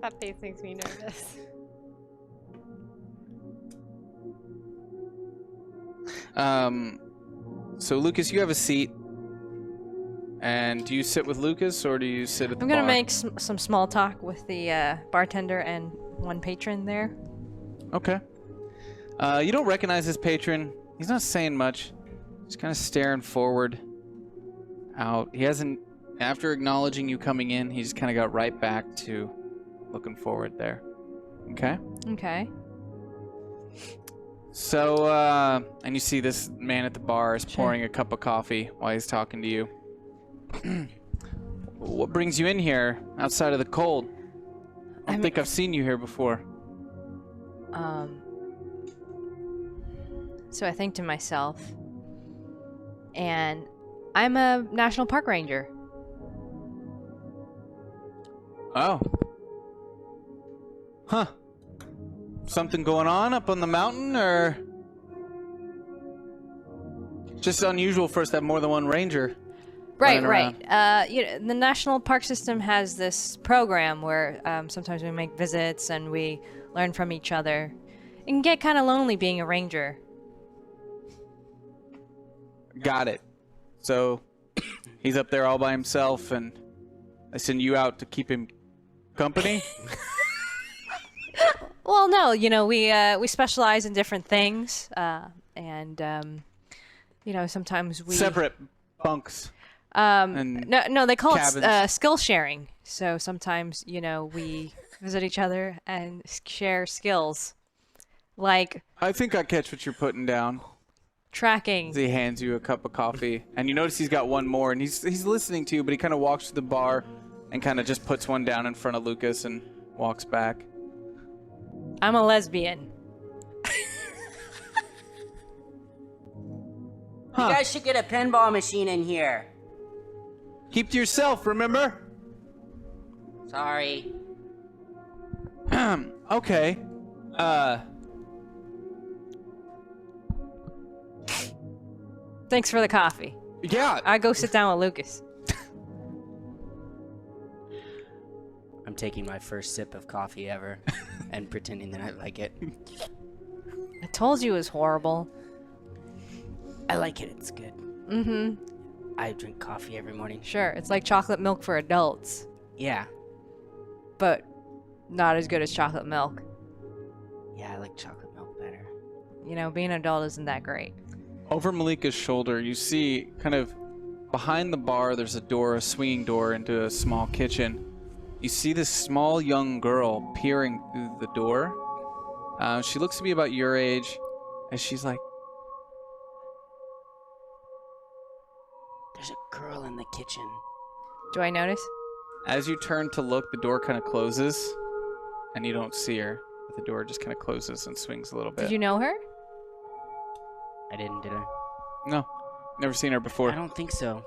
That face makes me nervous. So Lucas, you have a seat. And do you sit with Lucas or do you sit at the I'm gonna bar? make some small talk with the bartender and one patron there. Okay. You don't recognize this patron. He's not saying much. Just kind of staring forward out. He hasn't, after acknowledging you coming in, he just kind of got right back to looking forward there. Okay? Okay. So, and you see this man at the bar is pouring a cup of coffee while he's talking to you. What brings you in here outside of the cold? I don't think I've seen you here before. So I think to myself, and I'm a national park ranger. Oh. Huh. Something going on up on the mountain, or just unusual for us to have more than one ranger? Right, running right. You know, the national park system has this program where sometimes we make visits and we learn from each other. It can get kind of lonely being a ranger. Got it. So he's up there all by himself, and I send you out to keep him company? Well, no, you know, we specialize in different things, and you know, sometimes we Separate bunks. no, they call it cabins. skill sharing. So sometimes, you know, we visit each other and share skills, like I think I catch what you're putting down. tracking. He hands you a cup of coffee, and you notice he's got one more, and he's listening to you, but he kind of walks to the bar and kind of just puts one down in front of Lucas and walks back. I'm a lesbian. Huh. You guys should get a pinball machine in here. Keep to yourself, remember? Sorry. Okay. Thanks for the coffee. Yeah. I go sit down with Lucas. I'm taking my first sip of coffee ever and pretending that I like it. I told you it was horrible. I like it. It's good. Mm-hmm. I drink coffee every morning. Sure, it's like chocolate milk for adults, Yeah. but not as good as chocolate milk. Yeah, I like chocolate milk better. You know, being an adult isn't that great. Over Malika's shoulder, you see kind of behind the bar, there's a door, a swinging door into a small kitchen. You see this small young girl peering through the door. She looks to be about your age, and she's like, There's a girl in the kitchen. Do I notice? as you turn to look, the door kind of closes, and you don't see her. But the door just kind of closes and swings a little bit. Did you know her? I didn't, did I? No, never seen her before. I don't think so.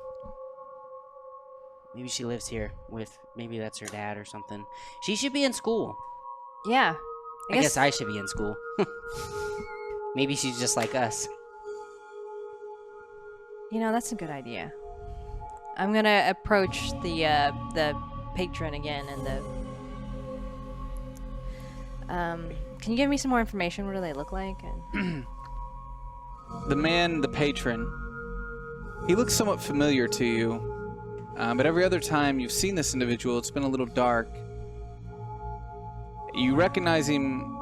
Maybe she lives here with, maybe that's her dad or something. She should be in school. Yeah. I guess I should be in school. Maybe she's just like us. You know, that's a good idea. I'm gonna approach the patron again and the. Can you give me some more information? What do they look like? And... The man, the patron, he looks somewhat familiar to you. But every other time you've seen this individual, it's been a little dark. You recognize him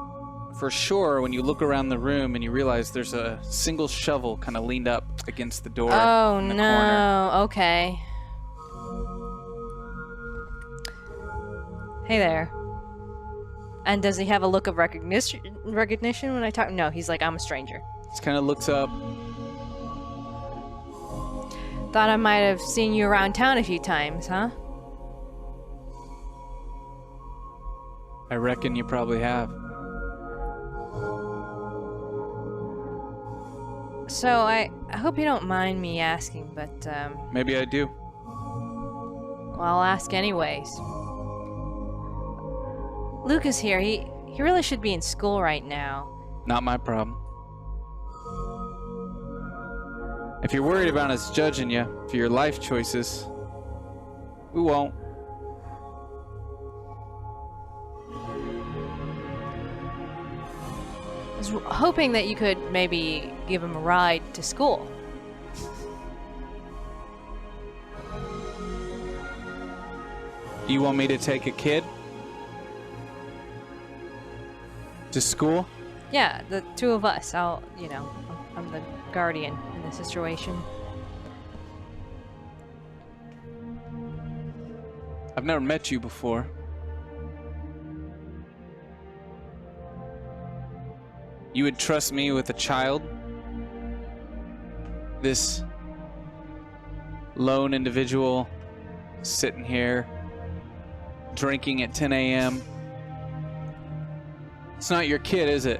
for sure when you look around the room and you realize there's a single shovel kind of leaned up against the door. Oh in the no! corner. Okay. Hey there. And does he have a look of recognition when I talk? No, he's like, I'm a stranger. Just kind of looks up. Thought I might have seen you around town a few times, huh? I reckon you probably have. So I hope you don't mind me asking, but Maybe I do. well, I'll ask anyways. Luke is here. He really should be in school right now. Not my problem. If you're worried about us judging you for your life choices, we won't. I was hoping that you could maybe give him a ride to school. You want me to take a kid to school? Yeah, the two of us. I'm the guardian in this situation. I've never met you before. You would trust me with a child? This lone individual sitting here drinking at 10 a.m. It's not your kid, is it?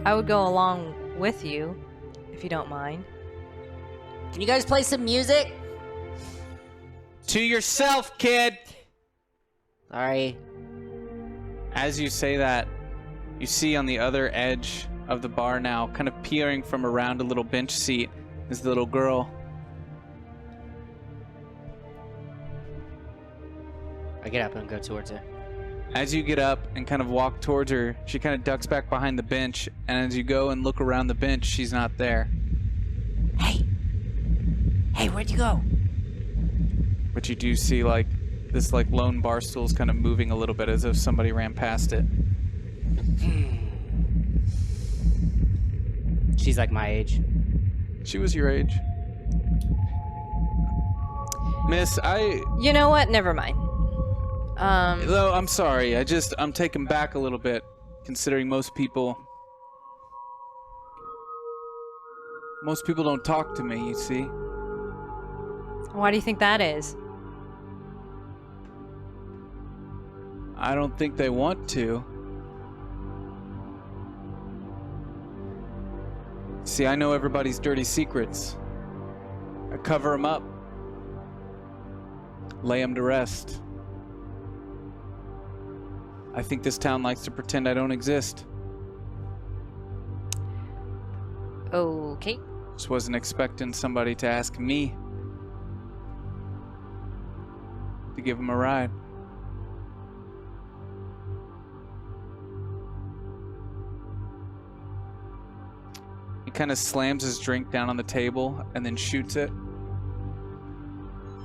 I would go along with you, if you don't mind. Can you guys play some music? To yourself, kid! Sorry. As you say that, you see on the other edge of the bar now, kind of peering from around a little bench seat, is the little girl. I get up and go towards her. As you get up and kind of walk towards her, she kind of ducks back behind the bench, and as you go and look around the bench, she's not there. Hey! Hey, where'd you go? But you do see, like, this, like, lone bar stool's kind of moving a little bit as if somebody ran past it. She's like my age. She was your age. Miss, You know what? Never mind. Though, I'm sorry. I'm taken back a little bit, considering most people don't talk to me, you see. Why do you think that is? I don't think they want to. See, I know everybody's dirty secrets. I cover them up. Lay them to rest. I think this town likes to pretend I don't exist. Okay. Just wasn't expecting somebody to ask me to give them a ride. kind of slams his drink down on the table and then shoots it.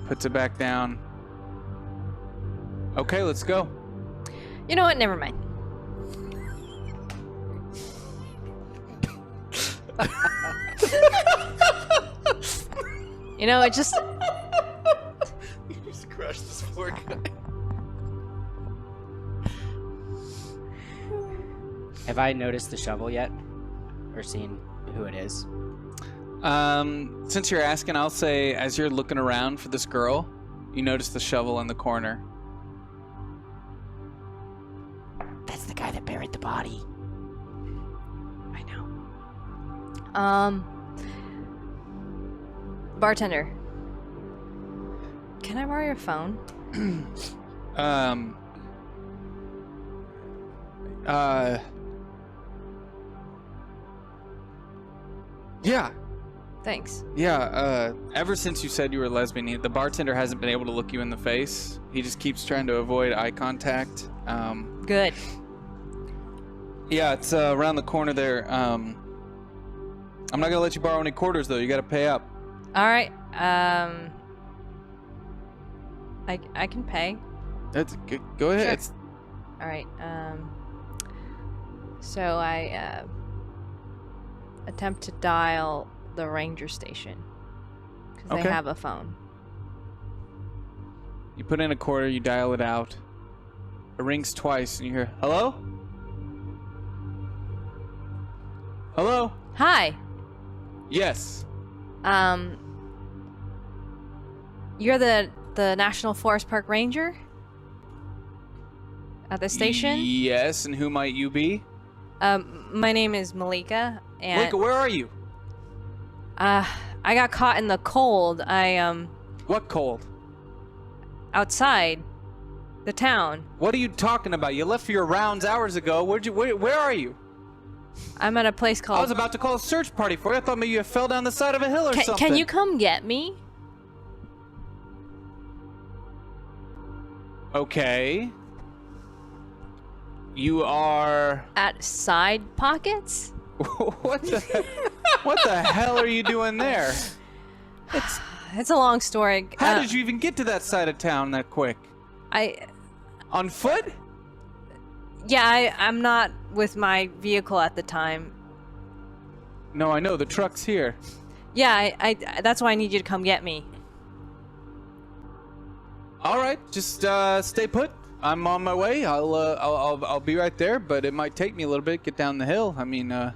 Puts it back down. Okay, let's go. You know what? Never mind. You know, it just... You just crushed this poor guy. Have I noticed the shovel yet? Or seen who it is? Since you're asking, I'll say as you're looking around for this girl, you notice the shovel in the corner. That's the guy that buried the body. I know. Bartender. Can I borrow your phone? Yeah. Thanks. Yeah, ever since you said you were lesbian, the bartender hasn't been able to look you in the face. He just keeps trying to avoid eye contact. Good. Yeah, it's around the corner there. I'm not gonna let you borrow any quarters, though. You gotta pay up. All right. I can pay. That's good. Go ahead. Sure. It's, All right. So I attempt to dial the ranger station because Okay. they have a phone. you put in a quarter, you dial it out. It rings twice, and you hear, "Hello? Hello? Hi. Yes. You're the National Forest Park Ranger at the station? Yes, and who might you be? My name is Malika, and Malika, where are you? I got caught in the cold. What cold? Outside the town. What are you talking about? You left for your rounds hours ago. Where are you? I'm at a place called... I was about to call a search party for you. I thought maybe you fell down the side of a hill or something. Can you come get me? Okay. You are... At Side Pockets? What the hell are you doing there? It's a long story. How did you even get to that side of town that quick? On foot? Yeah, I'm not with my vehicle at the time. No, I know. The truck's here. Yeah, I that's why I need you to come get me. All right, just stay put. I'm on my way. I'll be right there, but it might take me a little bit to get down the hill. I mean, I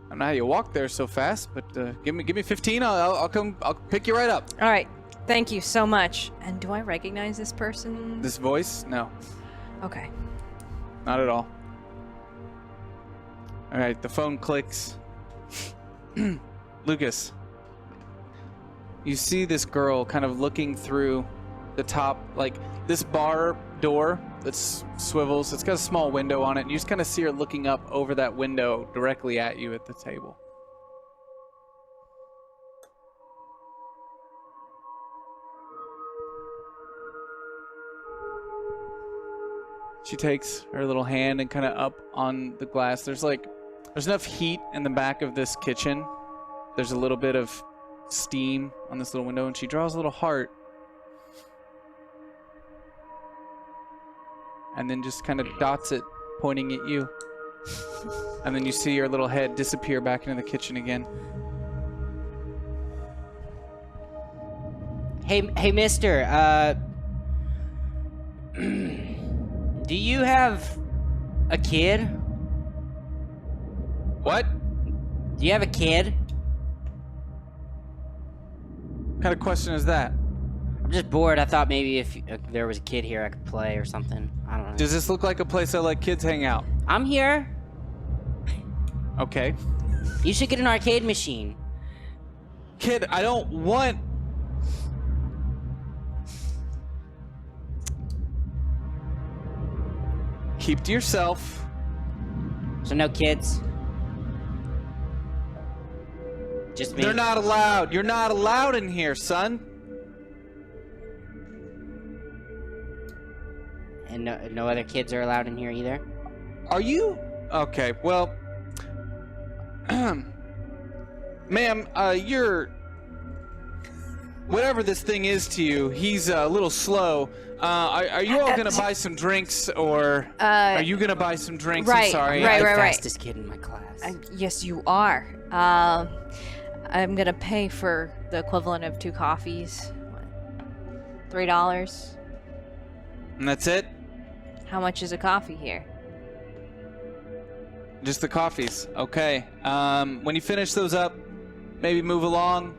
don't know how you walk there so fast, but give me 15. I'll come. I'll pick you right up. All right. Thank you so much. And do I recognize this person? This voice? No, Okay. not at all. All right, the phone clicks. Lucas, you see this girl kind of looking through the top, like this bar door that swivels. It's got a small window on it, and you just kind of see her looking up over that window directly at you at the table. She takes her little hand and kind of up on the glass. There's enough heat in the back of this kitchen. There's a little bit of steam on this little window, and she draws a little heart. And then just kind of dots it, pointing at you. And then you see your little head disappear back into the kitchen again. Hey, mister, do you have a kid? What? Do you have a kid? What kind of question is that? I'm just bored. I thought maybe if there was a kid here I could play or something. I don't know. Does this look like a place that let kids hang out? I'm here. Okay. You should get an arcade machine. Kid, I don't want... Keep to yourself. So no kids? Just me? They're not allowed. You're not allowed in here, son. And no other kids are allowed in here either? Are you? Okay, well... Ma'am, you're... Whatever this thing is to you, he's a little slow. Are you all gonna buy some drinks, or are you gonna buy some drinks? Right, I'm sorry. right. The fastest kid in my class. Yes, you are. I'm gonna pay for the equivalent of 2 coffees. What, $3? And that's it? How much is a coffee here? Just the coffees. Okay. When you finish those up, maybe move along.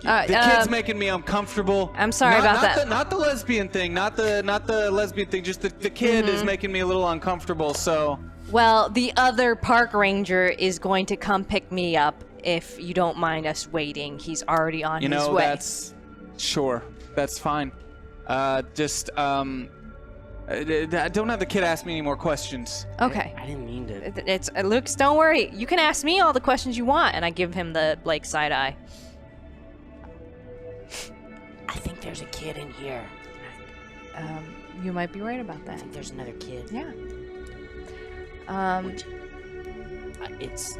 The kid's making me uncomfortable. I'm sorry about that. Not the lesbian thing. Not the lesbian thing. Just the kid is making me a little uncomfortable. So. Well, the other park ranger is going to come pick me up if you don't mind us waiting. He's already on his way. That's sure. That's fine. Don't have the kid ask me any more questions. Okay. I didn't mean to. It's Lucas, don't worry. You can ask me all the questions you want, and I give him the side eye. I think there's a kid in here. You might be right about I that. think there's another kid. Yeah. It's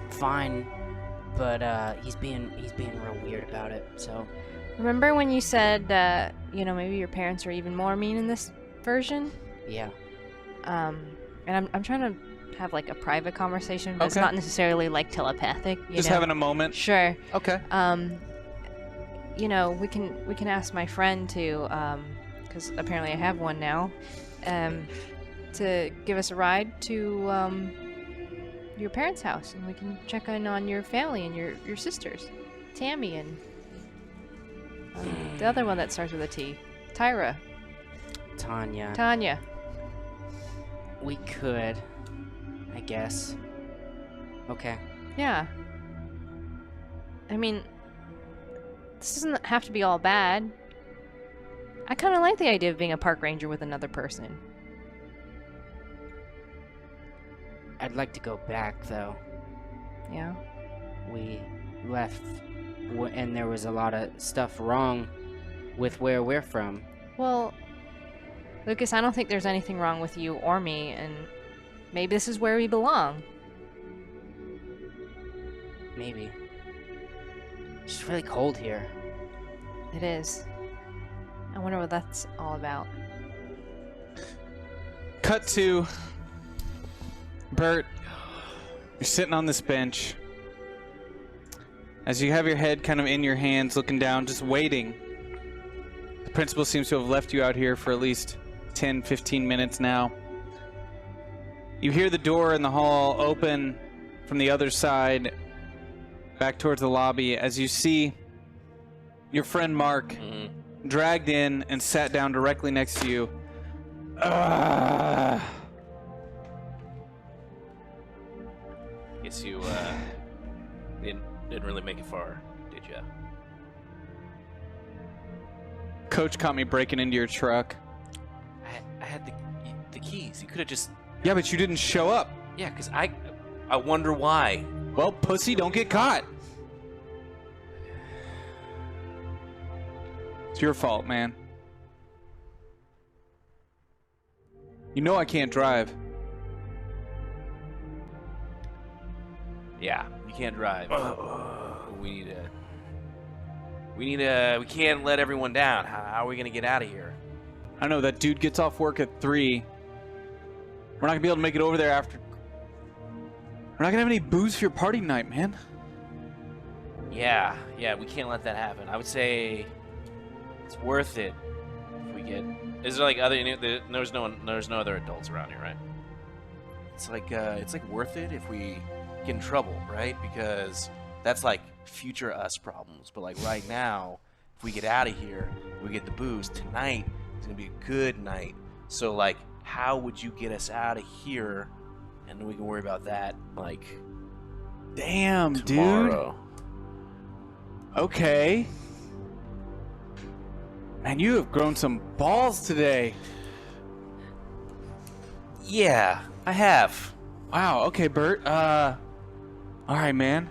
fine, but he's being real weird about it. So. Remember when you said, maybe your parents are even more mean in this version? Yeah. And I'm trying to have like a private conversation, but it's Okay. not necessarily like telepathic. Just having a moment. Sure. Okay. We can ask my friend to, because apparently I have one now, to give us a ride to your parents' house, and we can check in on your family and your sisters, Tammy and the other one that starts with a T, Tyra. Tanya. We could, I guess. Okay. Yeah. I mean, this doesn't have to be all bad. I kind of like the idea of being a park ranger with another person. I'd like to go back, though. Yeah? We left, and there was a lot of stuff wrong with where we're from. Well, Lucas, I don't think there's anything wrong with you or me, and maybe this is where we belong. Maybe. It's just really cold here. It is. I wonder what that's all about. Cut to Bert. You're sitting on this bench. As you have your head kind of in your hands, looking down, just waiting. The principal seems to have left you out here for at least 10, 15 minutes now. You hear the door in the hall open from the other side, back towards the lobby, as you see your friend Mark dragged in and sat down directly next to you. Guess you didn't really make it far, did ya? Coach caught me breaking into your truck. I had the keys. You could have just... Yeah, but you didn't show up. Yeah, because I wonder why. Well, pussy, don't get caught. It's your fault, man. You know I can't drive. Yeah, you can't drive. We can't let everyone down. How are we gonna get out of here? I know that dude gets off work at 3. We're not gonna be able to make it over there after. We're not gonna have any booze for your party night, man. Yeah, we can't let that happen. I would say it's worth it if we get. Is there like other? There's no other adults around here, right? It's like worth it if we get in trouble, right? Because that's like future us problems. But like right now, if we get out of here, we get the booze tonight. It's gonna be a good night. So like, how would you get us out of here? And then we can worry about that like Damn, tomorrow. Dude. Okay. Man, you have grown some balls today. Yeah, I have. Wow, okay, Bert. All right, man.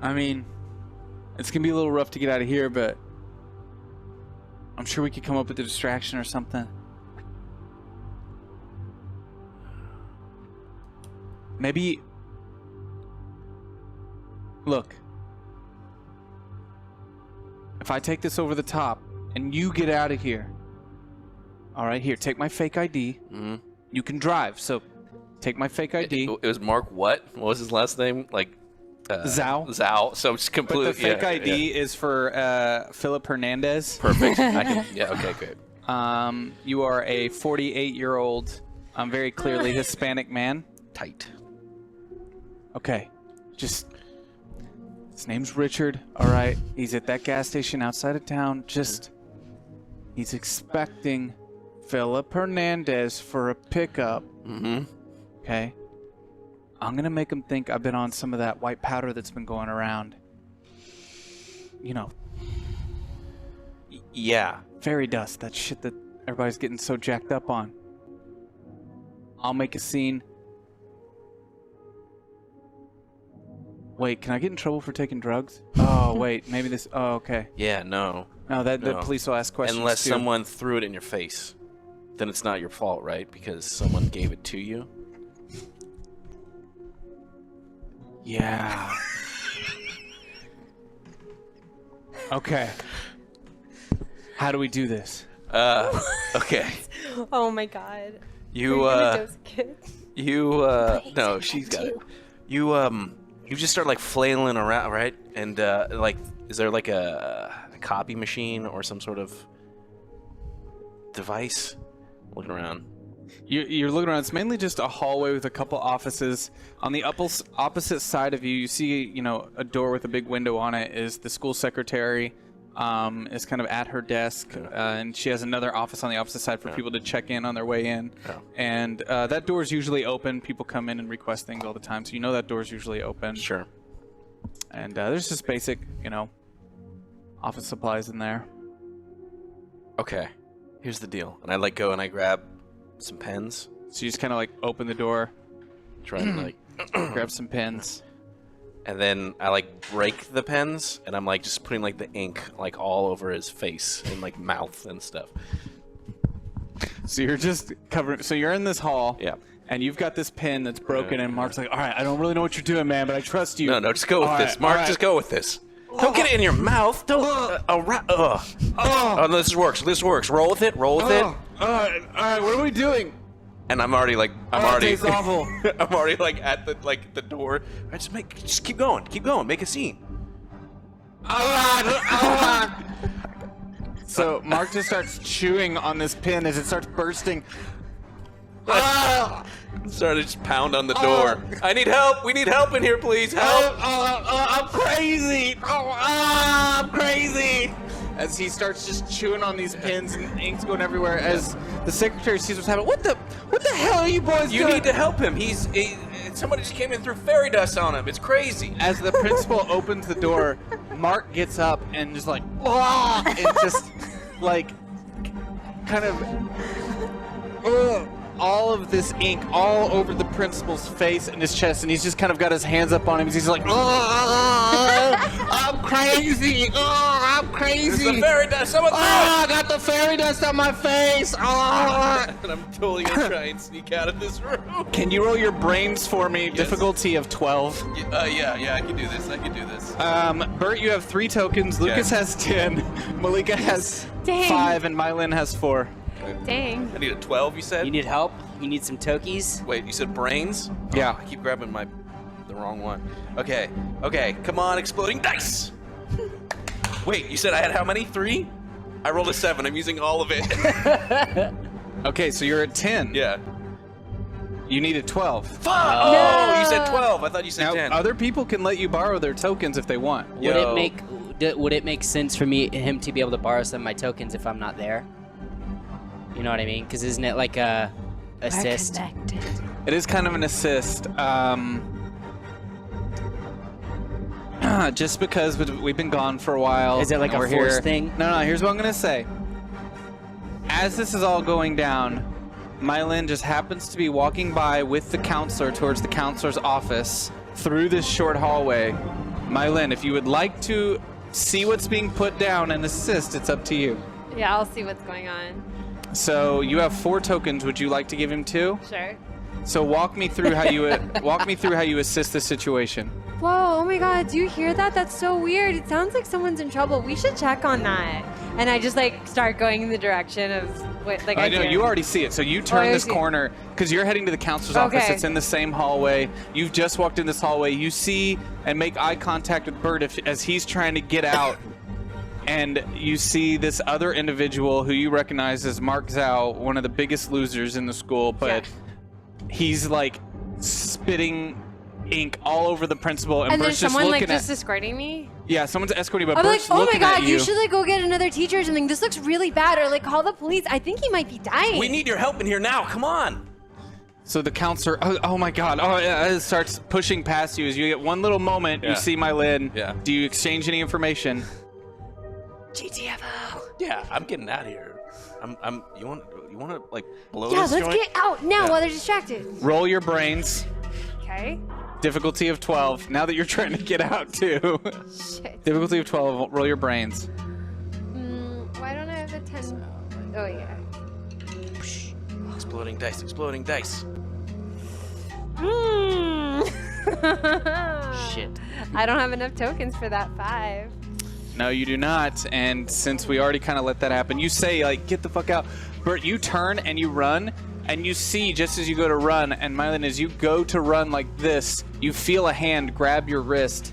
I mean, it's gonna be a little rough to get out of here, but I'm sure we could come up with a distraction or something. Maybe... Look. If I take this over the top and you get out of here. All right, here, take my fake ID. Mm-hmm. You can drive, so take my fake ID. It was Mark what? What was his last name? Like... Zhao. Zhao. So it's completely... But the fake ID is for Philip Hernandez. Perfect. Okay, good. You are a 48-year-old, very clearly Hispanic man. Tight. Okay, just... His name's Richard, all right? He's at that gas station outside of town. Just... He's expecting Philip Hernandez for a pickup. Mm-hmm. Okay? I'm going to make him think I've been on some of that white powder that's been going around. You know. Yeah. Fairy dust, that shit that everybody's getting so jacked up on. I'll make a scene. Wait, can I get in trouble for taking drugs? Oh, wait, maybe this... Oh, okay. Yeah, no. No, the police will ask questions Unless too. someone threw it in your face. Then it's not your fault, right? Because someone gave it to you. Yeah. Okay. How do we do this? Okay. Oh my god. You, no, she's got it. You just start, like, flailing around, right? And, like, is there, like, a copy machine or some sort of device? Looking around. You're looking around. It's mainly just a hallway with a couple offices. On the opposite side of you, you see, you know, a door with a big window on it is the school secretary. Is kind of at her desk, and she has another office on the opposite side for people to check in on their way in. And that door is usually open. People come in and request things all the time, so you know that door is usually open. Sure. And there's just basic, you know, office supplies in there. Okay. Here's the deal. And I, like, go and I grab some pens. So you just kind of, like, open the door, Try and, like... grab some pens. And then I, like, break the pens, and I'm, like, just putting, like, the ink, like, all over his face and, like, mouth and stuff. So you're just covering... So you're in this hall. Yeah. And you've got this pen that's broken, and Mark's like, all right, I don't really know what you're doing, man, but I trust you. No, just go with this. Mark, just go with this. Don't get it in your mouth. Don't... Oh, no, this works. This works. Roll with it. Roll with it. All right, what are we doing? And I'm already, like... It tastes awful. I'm already, like, at the, like, the door. I just keep going. Keep going. Make a scene. So Mark just starts chewing on this pin as it starts bursting. Started to pound on the door. I need help. We need help in here, please. Help. I'm crazy. I'm crazy. As he starts just chewing on these pins and ink's going everywhere. As the secretary sees what's happening. What the hell are you boys doing? You need to help him. Somebody just came in and threw fairy dust on him. It's crazy. As the principal opens the door, Mark gets up and just like, and just like, kind of, all of this ink all over the principal's face and his chest, and he's just kind of got his hands up on him. He's like, I'm crazy. I'm crazy. It's the fairy dust. Someone threw it. I got the fairy dust on my face. And I'm totally gonna try and sneak out of this room. Can you roll your brains for me? Yes. Difficulty of 12. Yeah, I can do this. Bert, you have 3 tokens. Lucas has 10. Malika has 5, and Mylin has 4. Dang. I need a 12, you said? You need help? You need some tokies? Wait, you said brains? Yeah. Oh, I keep grabbing the wrong one. Okay, come on, exploding dice! Wait, you said I had how many? 3? I rolled a 7. I'm using all of it. Okay, so you're at 10. Yeah. You need a 12. Fuck! Oh, you said 12. I thought you said Now, 10. other people can let you borrow their tokens if they want. Would it make sense for him to be able to borrow some of my tokens if I'm not there? You know what I mean? Because isn't it like a assist? It is kind of an assist. Just because we've been gone for a while. Is it like a force thing? No, here's what I'm going to say. As this is all going down, Mylin just happens to be walking by with the counselor towards the counselor's office through this short hallway. Mylin, if you would like to see what's being put down and assist, it's up to you. Yeah, I'll see what's going on. So you have 4 tokens. Would you like to give him 2? Sure. So walk me through how you assist the situation. Whoa, oh my god, do you hear that? That's so weird. It sounds like someone's in trouble. We should check on that. And I just like start going in the direction of what like I know, you already see it. So you turn this corner because you're heading to the counselor's office. It's in the same hallway. You've just walked in this hallway. You see and make eye contact with Bert as he's trying to get out. And you see this other individual who you recognize as Mark Zhao, one of the biggest losers in the school, but he's like spitting ink all over the principal, and Bert's just looking like just escorting me. Yeah, someone's escorting, but I'm Bert's like, oh my looking god, at you. you should like go get another teacher or something. This looks really bad, or like call the police. I think he might be dying. We need your help in here now. Come on. So the counselor, oh my god, it starts pushing past you as you get one little moment. You see Mylin. Yeah. Do you exchange any information? GTFO. Yeah, I'm getting out of here. You want to like blow Yeah, this let's joint? get out now while they're distracted. Roll your brains. Okay. Difficulty of 12. Now that you're trying to get out too. Shit. Difficulty of 12. Roll your brains. Why don't I have a 10? Oh yeah. Exploding dice. Exploding dice. Shit. I don't have enough tokens for that 5. No, you do not. And since we already kind of let that happen, you say, like, get the fuck out. Bert, you turn and you run, and you see just as you go to run, and Mylin, as you go to run like this, you feel a hand grab your wrist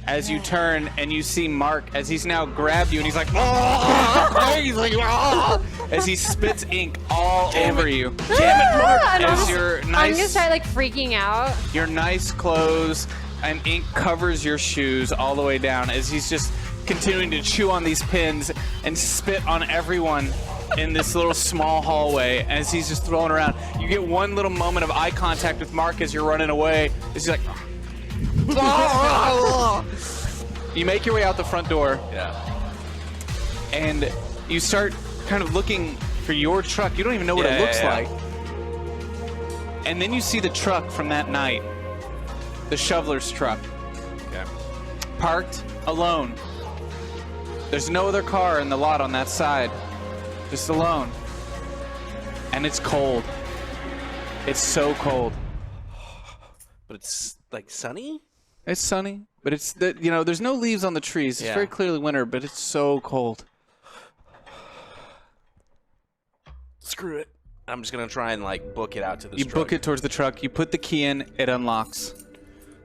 as you turn, and you see Mark as he's now grabbed you, and he's like, oh! He's like, oh! As he spits ink all over you. Damn it, Mark! As your I'm nice, gonna start like freaking out. your nice clothes and ink covers your shoes all the way down as he's just continuing to chew on these pins and spit on everyone in this little small hallway as he's just throwing around. You get one little moment of eye contact with Mark as you're running away. He's like, you make your way out the front door. Yeah. And you start kind of looking for your truck. You don't even know what it looks like. And then you see the truck from that night, the shoveler's truck, parked alone. There's no other car in the lot on that side, just alone. And it's cold. It's so cold. But it's like sunny? It's sunny, but it's there's no leaves on the trees. It's very clearly winter, but it's so cold. Screw it. I'm just gonna try and like book it out to this You truck. book it towards the truck. You put the key in. It unlocks.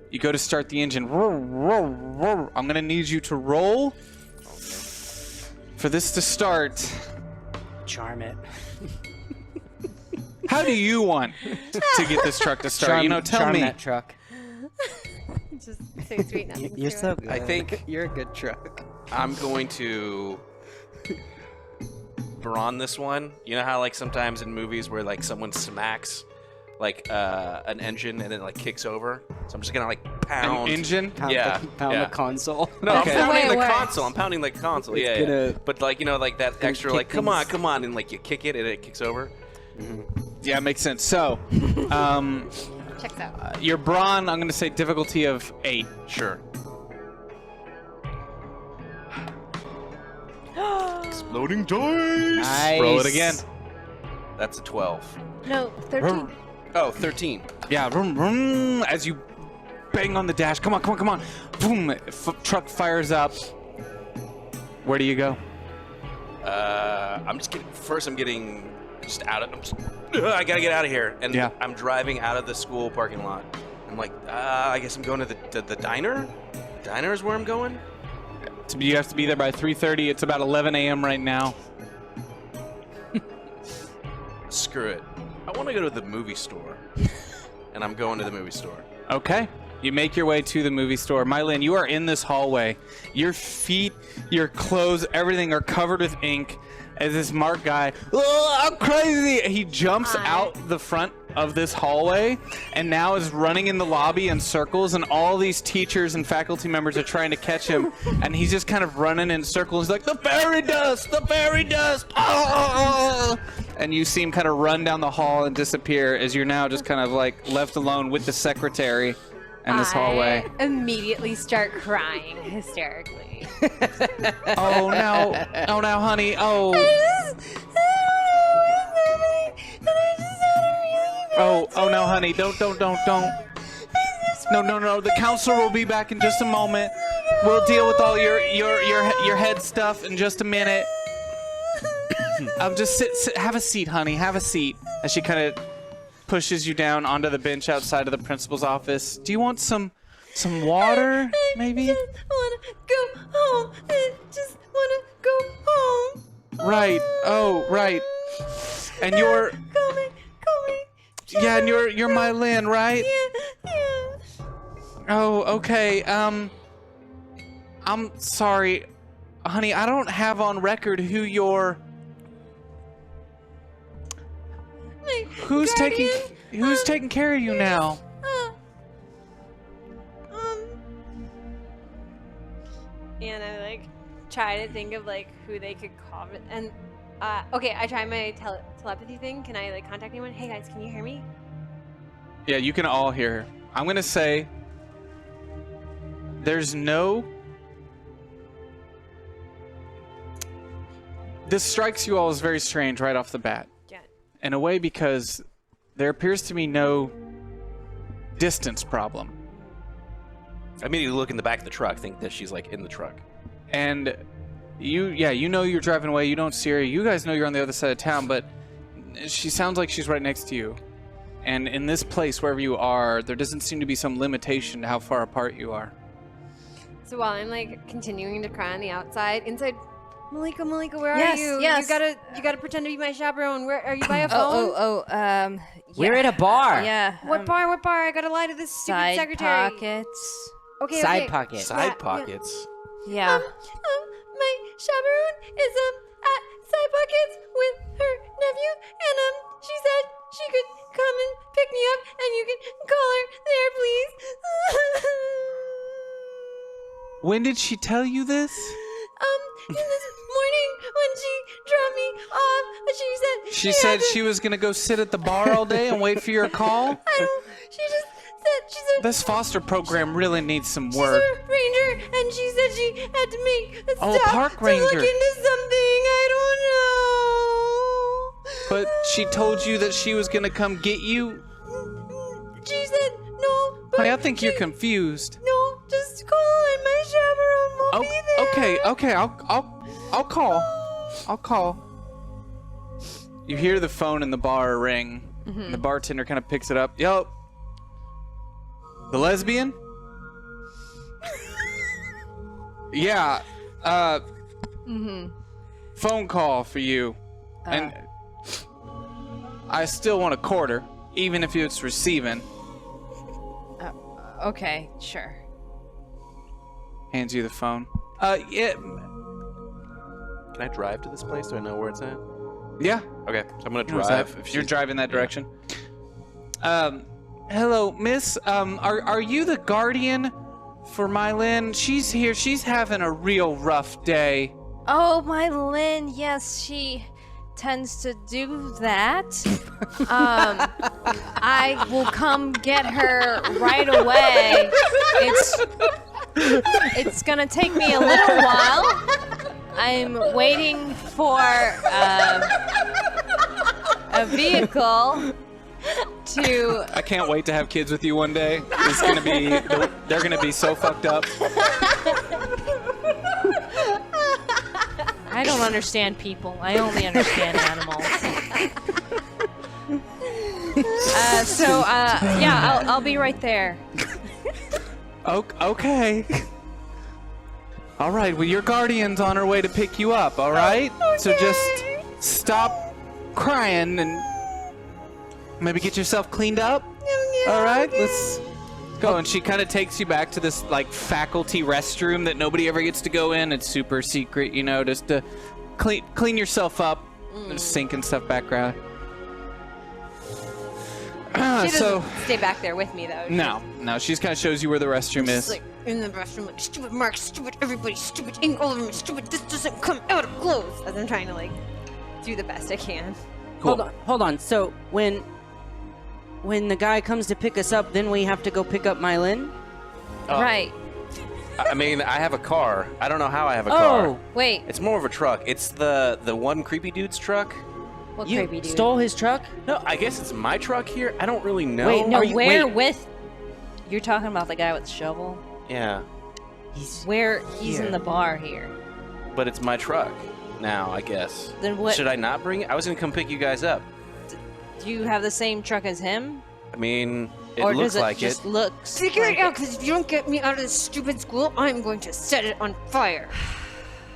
You go to start the engine. I'm gonna need you to roll for this to start. Charm it. How do you want to get this truck to start? Tell charm me. that truck. Just so sweet. Nothing You're to so it. good. I think you're a good truck. I'm going to brawn this one. You know how like sometimes in movies where like someone smacks like an engine and it like kicks over? So I'm just gonna like pound. An engine? Pound Yeah. the console. No, Okay. I'm That's the way pounding it the works. console. I'm pounding the console. It's Yeah. gonna- But like like that extra kick like come things. on, and like you kick it and it kicks over. Yeah, makes sense. So, Checks out. your brawn, I'm going to say difficulty of 8. Sure. Exploding dice. Nice. Roll it again. That's a 12. No, 13. Oh, 13. Yeah, vroom, vroom, as you bang on the dash. Come on. Boom, truck fires up. Where do you go? I'm getting just out of. I gotta get out of here, and I'm driving out of the school parking lot. I'm like, I guess I'm going to the diner. Diner is where I'm going. You have to be there by 3:30. It's about 11 a.m. right now. Screw it. I want to go to the movie store, and I'm going to the movie store. Okay. You make your way to the movie store. Mylin, you are in this hallway. Your feet, your clothes, everything are covered with ink. As this Mark guy, oh, I'm crazy. He jumps out the front of this hallway and now is running in the lobby in circles, and all these teachers and faculty members are trying to catch him, and he's just kind of running in circles. He's like, the fairy dust, the fairy dust. Oh! And you see him kind of run down the hall and disappear as you're now just kind of like left alone with the secretary in this hallway. I immediately start crying hysterically. Oh no, honey. Oh, Oh no, honey, don't. No. The counselor will be back in just a moment. We'll deal with all your head stuff in just a minute. Just sit. Have a seat, honey. Have a seat. As she kind of pushes you down onto the bench outside of the principal's office. Do you want some water, maybe? I just want to go home. I just want to go home. Right. Oh, right. And you're... Call me. Yeah, and you're Mylin, right? Yeah. Oh, okay. I'm sorry. Honey, I don't have on record who you're... Who's taking care of you now? And I like try to think of like who they could call it. And okay, I try my telepathy thing. Can I like contact anyone? Hey guys, can you hear me? Yeah, you can all hear her. I'm gonna say there's no... This strikes you all as very strange right off the bat. Yeah. In a way, because there appears to be no distance problem. I immediately look in the back of the truck, think that she's like in the truck. And you know you're driving away, you don't see her. You guys know you're on the other side of town, but she sounds like she's right next to you. And in this place, wherever you are, there doesn't seem to be some limitation to how far apart you are. So while I'm like continuing to cry on the outside, inside, Malika, where are Yes, you? yes. You gotta pretend to be my chaperone. Where are you by a phone? Yeah. We're at a bar. Yeah. What bar? I gotta lie to this stupid Side secretary. pockets. Okay. Side okay. pocket. Side pockets. Yeah. My chaperone is at Side Pockets with her nephew, and she said she could come and pick me up, and you can call her there, please. When did she tell you this? This morning when she dropped me off, She said she was gonna go sit at the bar all day and wait for your call? She just said she's This foster program really needs some She's work. a ranger, and she said she had to make a Oh, a stop park to look ranger. into something. I don't know. But she told you that she was gonna come get you? She said no. But Honey, I think you're confused. No, just call and my chaperone will be there. Okay, I'll call. I'll call. You hear the phone in the bar ring. And the bartender kind of picks it up. Yo, the lesbian? Yeah. Phone call for you. And I still want a quarter, even if it's receiving. Okay, sure. Hands you the phone. Yeah. Can I drive to this place? Do I know where it's at? Yeah. Okay, so I'm gonna You know drive. that. You're driving that direction. Hello, miss. Are you the guardian for Mylin? She's here. She's having a real rough day. Oh, my Lynn, yes, she tends to do that. I will come get her right away. It's gonna take me a little while. I'm waiting for a vehicle to... I can't wait to have kids with you one day. It's gonna be, they're gonna be so fucked up. I don't understand people. I only understand animals. Yeah, I'll be right there. Okay. All right, well, your guardian's on her way to pick you up, all right? So just stop crying and maybe get yourself cleaned up. All right, let's go. And she kind of takes you back to this, like, faculty restroom that nobody ever gets to go in. It's super secret, you know, just to clean yourself up. Just sinking stuff back around. She doesn't stay back there with me, though. No, she just kind of shows you where the restroom is. Like in the restroom, like stupid Mark, stupid everybody, stupid ink all over me, stupid. This doesn't come out of clothes. As I'm trying to like do the best I can. Cool. Hold on. So when the guy comes to pick us up, then we have to go pick up Mylin? Right. I mean, I have a car. I don't know how I have a car. Wait. It's more of a truck. It's the one creepy dude's truck. What You creepy dude? stole his truck? No, I guess it's my truck here. I don't really know. Wait, No, Are you- where wait. with? You're talking about the guy with the shovel? Yeah, He's Where he's Here. in the bar here. but it's my truck now, I guess. Then what? Should I not bring it? I was gonna come pick you guys up. Do you have the same truck as him? I mean, it or looks does it like just it. looks Figure like it out, because if you don't get me out of this stupid school, I'm going to set it on fire.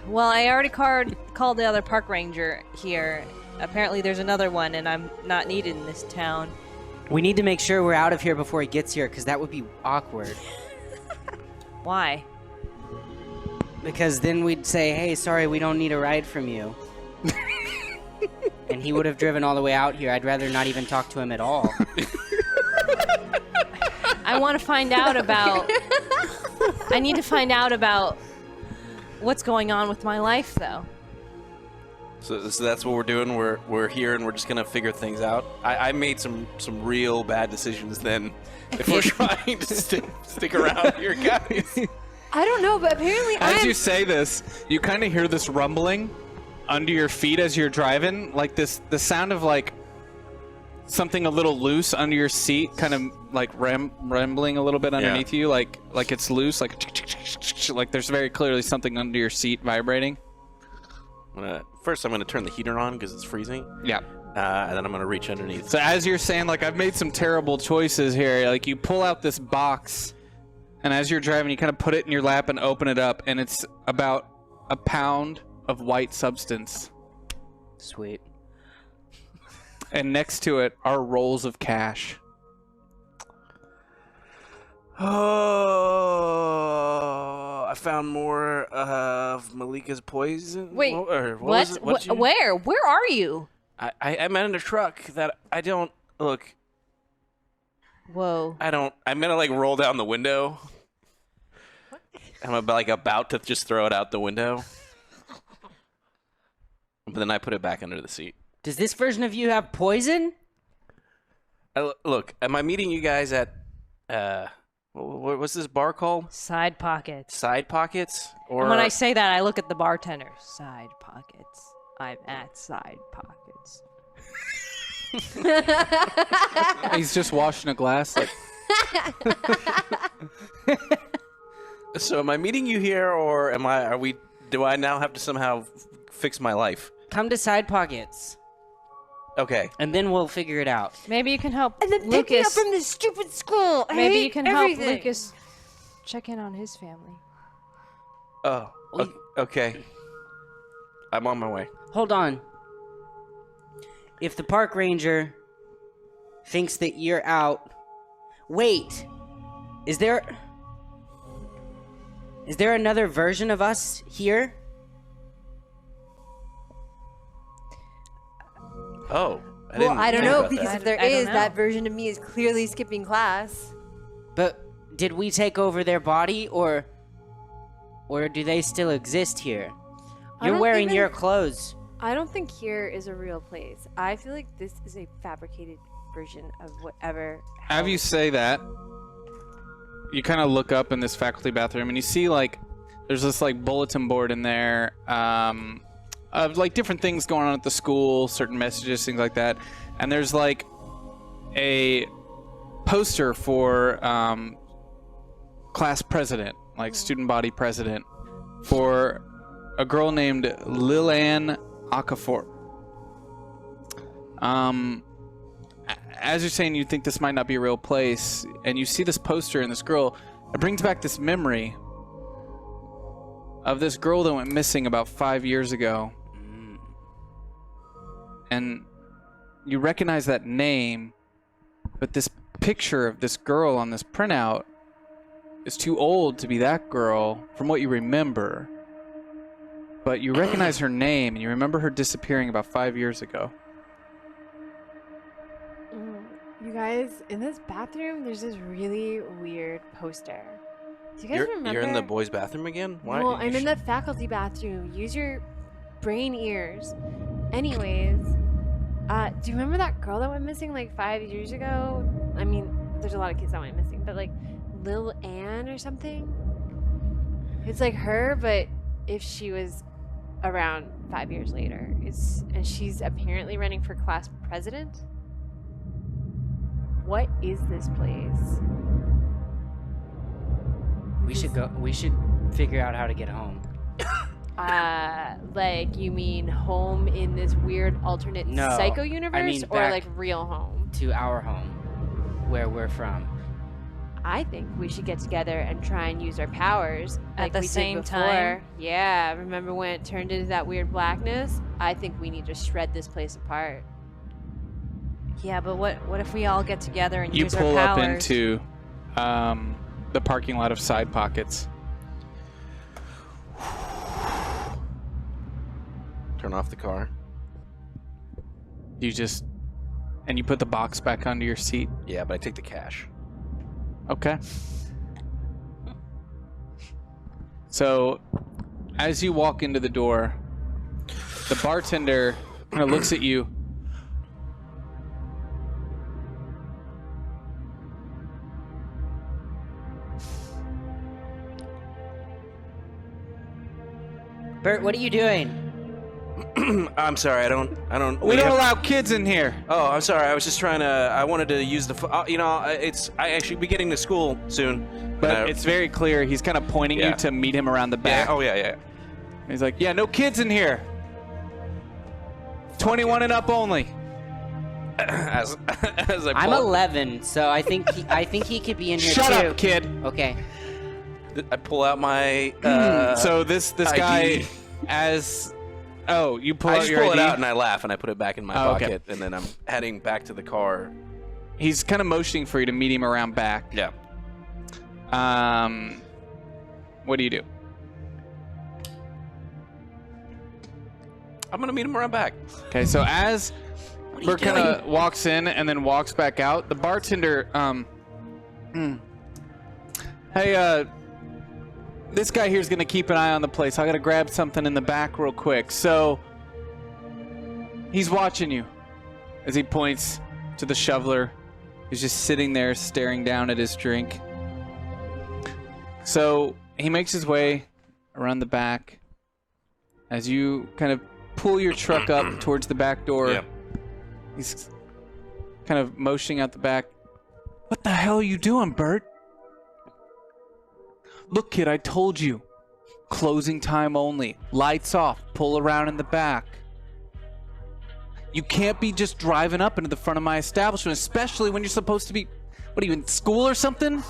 Well, I already called the other park ranger here. Apparently there's another one, and I'm not needed in this town. We need to make sure we're out of here before he gets here, because that would be awkward. Why? Because then we'd say, hey, sorry, we don't need a ride from you. And he would have driven all the way out here. I'd rather not even talk to him at all. I want to find out about... I need to find out about what's going on with my life, though. So that's what we're doing. We're here and we're just gonna figure things out. I made some real bad decisions then. If we're trying to stick around here, guys. I don't know, but apparently As you say this, you kind of hear this rumbling under your feet as you're driving, like the sound of like something a little loose under your seat, kind of like rambling a little bit underneath you, like it's loose, like there's very clearly something under your seat vibrating. First, I'm gonna turn the heater on because it's freezing. Yeah. And then I'm gonna reach underneath. So as you're saying, like, I've made some terrible choices here. Like, you pull out this box, and as you're driving, you kind of put it in your lap and open it up, and it's about a pound of white substance. Sweet. And next to it are rolls of cash. Oh, I found more of Malika's poison. Wait, What? what? Where? Where are you? I'm in a truck that I don't look. Whoa. I'm gonna like roll down the window. I'm about to just throw it out the window. But then I put it back under the seat. Does this version of you have poison? Look, am I meeting you guys at what's this bar called? Side pockets. Side Pockets? Or And when I say that, I look at the bartender. Side pockets. I'm at side pockets. He's just washing a glass. Like, So am I meeting you here, or do I now have to somehow fix my life? Come to Side Pockets, Okay. and then we'll figure it out. Maybe you can help And then pick me up Lucas. from this stupid school. I Maybe hate you can everything. help Lucas check in on his family. Oh, okay. I'm on my way. Hold on. If the park ranger thinks that you're out... Wait! Is there another version of us here? Oh. Well, I don't know, about because that. if there I don't is, know. that version of me is clearly skipping class. But did we take over their body, or do they still exist here? I You're don't wearing even- your clothes. I don't think here is a real place. I feel like this is a fabricated version of whatever. have you say that, you kind of look up in this faculty bathroom, and you see, like, there's this, like, bulletin board in there, of, like, different things going on at the school, certain messages, things like that. And there's, like, a poster for class president, like student body president, for a girl named Lillian Okafor. As you're saying, you think this might not be a real place, and you see this poster and this girl. It brings back this memory of this girl that went missing about 5 years ago. And you recognize that name, but this picture of this girl on this printout is too old to be that girl from what you remember. But you recognize her name, and you remember her disappearing about 5 years ago. You guys, in this bathroom, there's this really weird poster. Do you guys remember? You're in the boys' bathroom again? Why? Well, You I'm in the faculty bathroom. Use your brain ears. Anyways, do you remember that girl that went missing like 5 years ago? I mean, there's a lot of kids that went missing, but like Lil Ann or something? It's like her, but if she was around 5 years later. And she's apparently running for class president. What is this place? We should go. We should figure out how to get home. Like you mean home in this weird alternate No, psycho universe, I mean or back like real home? to our home, where we're from. I think we should get together and try and use our powers At like the we same did before. time? Yeah, remember when it turned into that weird blackness? I think we need to shred this place apart. Yeah, but what if we all get together and You use pull our up powers? into the parking lot of Side Pockets. Turn off the car. You put the box back onto your seat. Yeah, but I take the cash. Okay. So, as you walk into the door, the bartender kind of looks at you. Bert, what are you doing? I'm sorry. I don't. We don't allow kids in here. Oh, I'm sorry. I was just trying to. I wanted to use the. I actually be getting to school soon. But it's very clear he's kind of pointing Yeah. you to meet him around the Yeah. back. Oh yeah. He's like, yeah, no kids in here. 21 and up only. As I I'm pull, 11, so I think he could be in here Shut too. up, kid. Okay. I pull out my. So this ID. guy, you pull I out just your pull ID. it out and I laugh and I put it back in my Oh, okay. pocket and then I'm heading back to the car. He's kind of motioning for you to meet him around back. Yeah. What do you do? I'm gonna meet him around back. Okay, so as Bert kind of walks in and then walks back out, the bartender, hey, this guy here's gonna keep an eye on the place. I gotta grab something in the back real quick. So he's watching you as he points to the shoveler who's just sitting there staring down at his drink. So he makes his way around the back as you kind of pull your truck up towards the back door. Yeah. He's kind of motioning out the back. What the hell are you doing, Bert? Look, kid, I told you. Closing time only. Lights off. Pull around in the back. You can't be just driving up into the front of my establishment, especially when you're supposed to be, what are you, in school or something?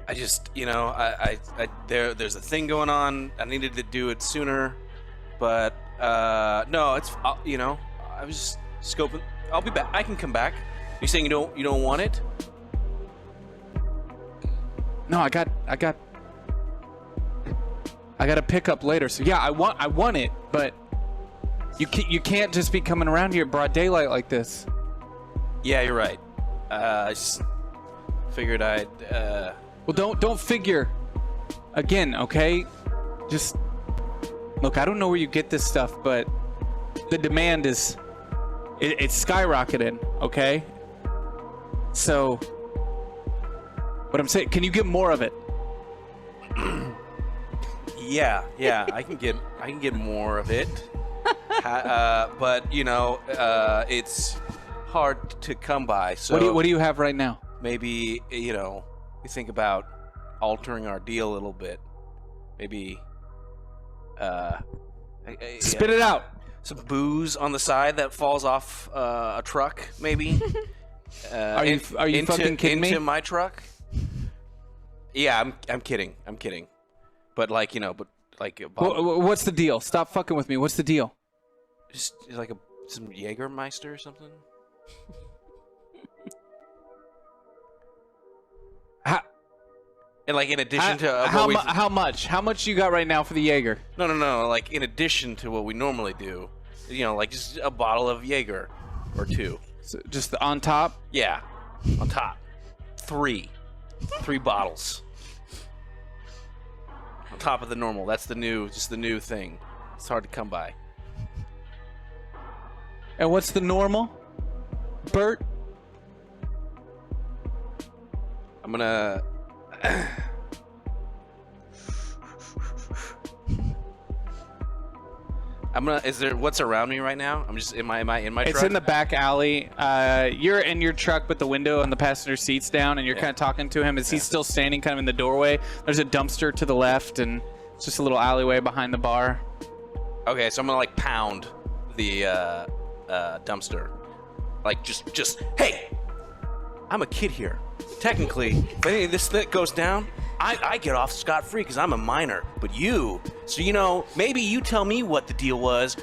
I just, there's a thing going on. I needed to do it sooner, but no, it's, I was just scoping. I'll be back. I can come back. You saying you don't want it? No, I got a pickup later. So yeah, I want it, but you can't just be coming around here broad daylight like this. Yeah, you're right. I just figured I'd. Well, don't figure again, okay? Just look. I don't know where you get this stuff, but the demand is it's skyrocketing, okay? So, what I'm saying, can you get more of it? Yeah, I can get more of it. But it's hard to come by. So What do you have right now? maybe we think about altering our deal a little bit. Maybe Spit it out. some booze on the side that falls off a truck, maybe. Are you fucking kidding me? Into my truck? Yeah, I'm kidding. But What's the deal? Stop fucking with me. What's the deal? just like some Jägermeister or something. And like in addition to How much? How much you got right now for the Jaeger? No. Like in addition to what we normally do, like just a bottle of Jaeger or two. So just on top? Yeah, on top, three bottles on top of the normal. That's the new thing. It's hard to come by. And what's the normal? Bert? I'm gonna. Is there what's around me right now? I'm just. Am I in my It's truck? in the back alley. You're in your truck, but the window and the passenger seat's down, and you're kind of talking to him. Is he still standing kind of in the doorway? There's a dumpster to the left, and it's just a little alleyway behind the bar. Okay, so I'm gonna like pound the dumpster, like just hey, I'm a kid here. Technically, if any of this thing goes down, I get off scot-free because I'm a minor. But you, so you know, maybe you tell me what the deal was,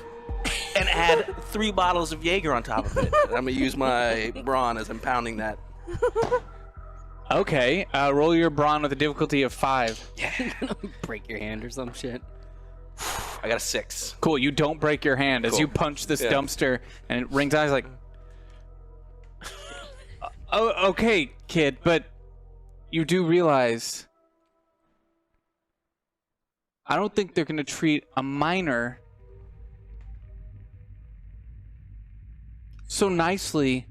and add 3 bottles of Jaeger on top of it. And I'm gonna use my brawn as I'm pounding that. Okay, roll your brawn with a difficulty of 5. Yeah, Break your hand or some shit. I got a 6. Cool. You don't break your hand as you punch this dumpster, and it rings out. He's like, "Oh, okay, kid, but you do realize I don't think they're gonna treat a minor so nicely,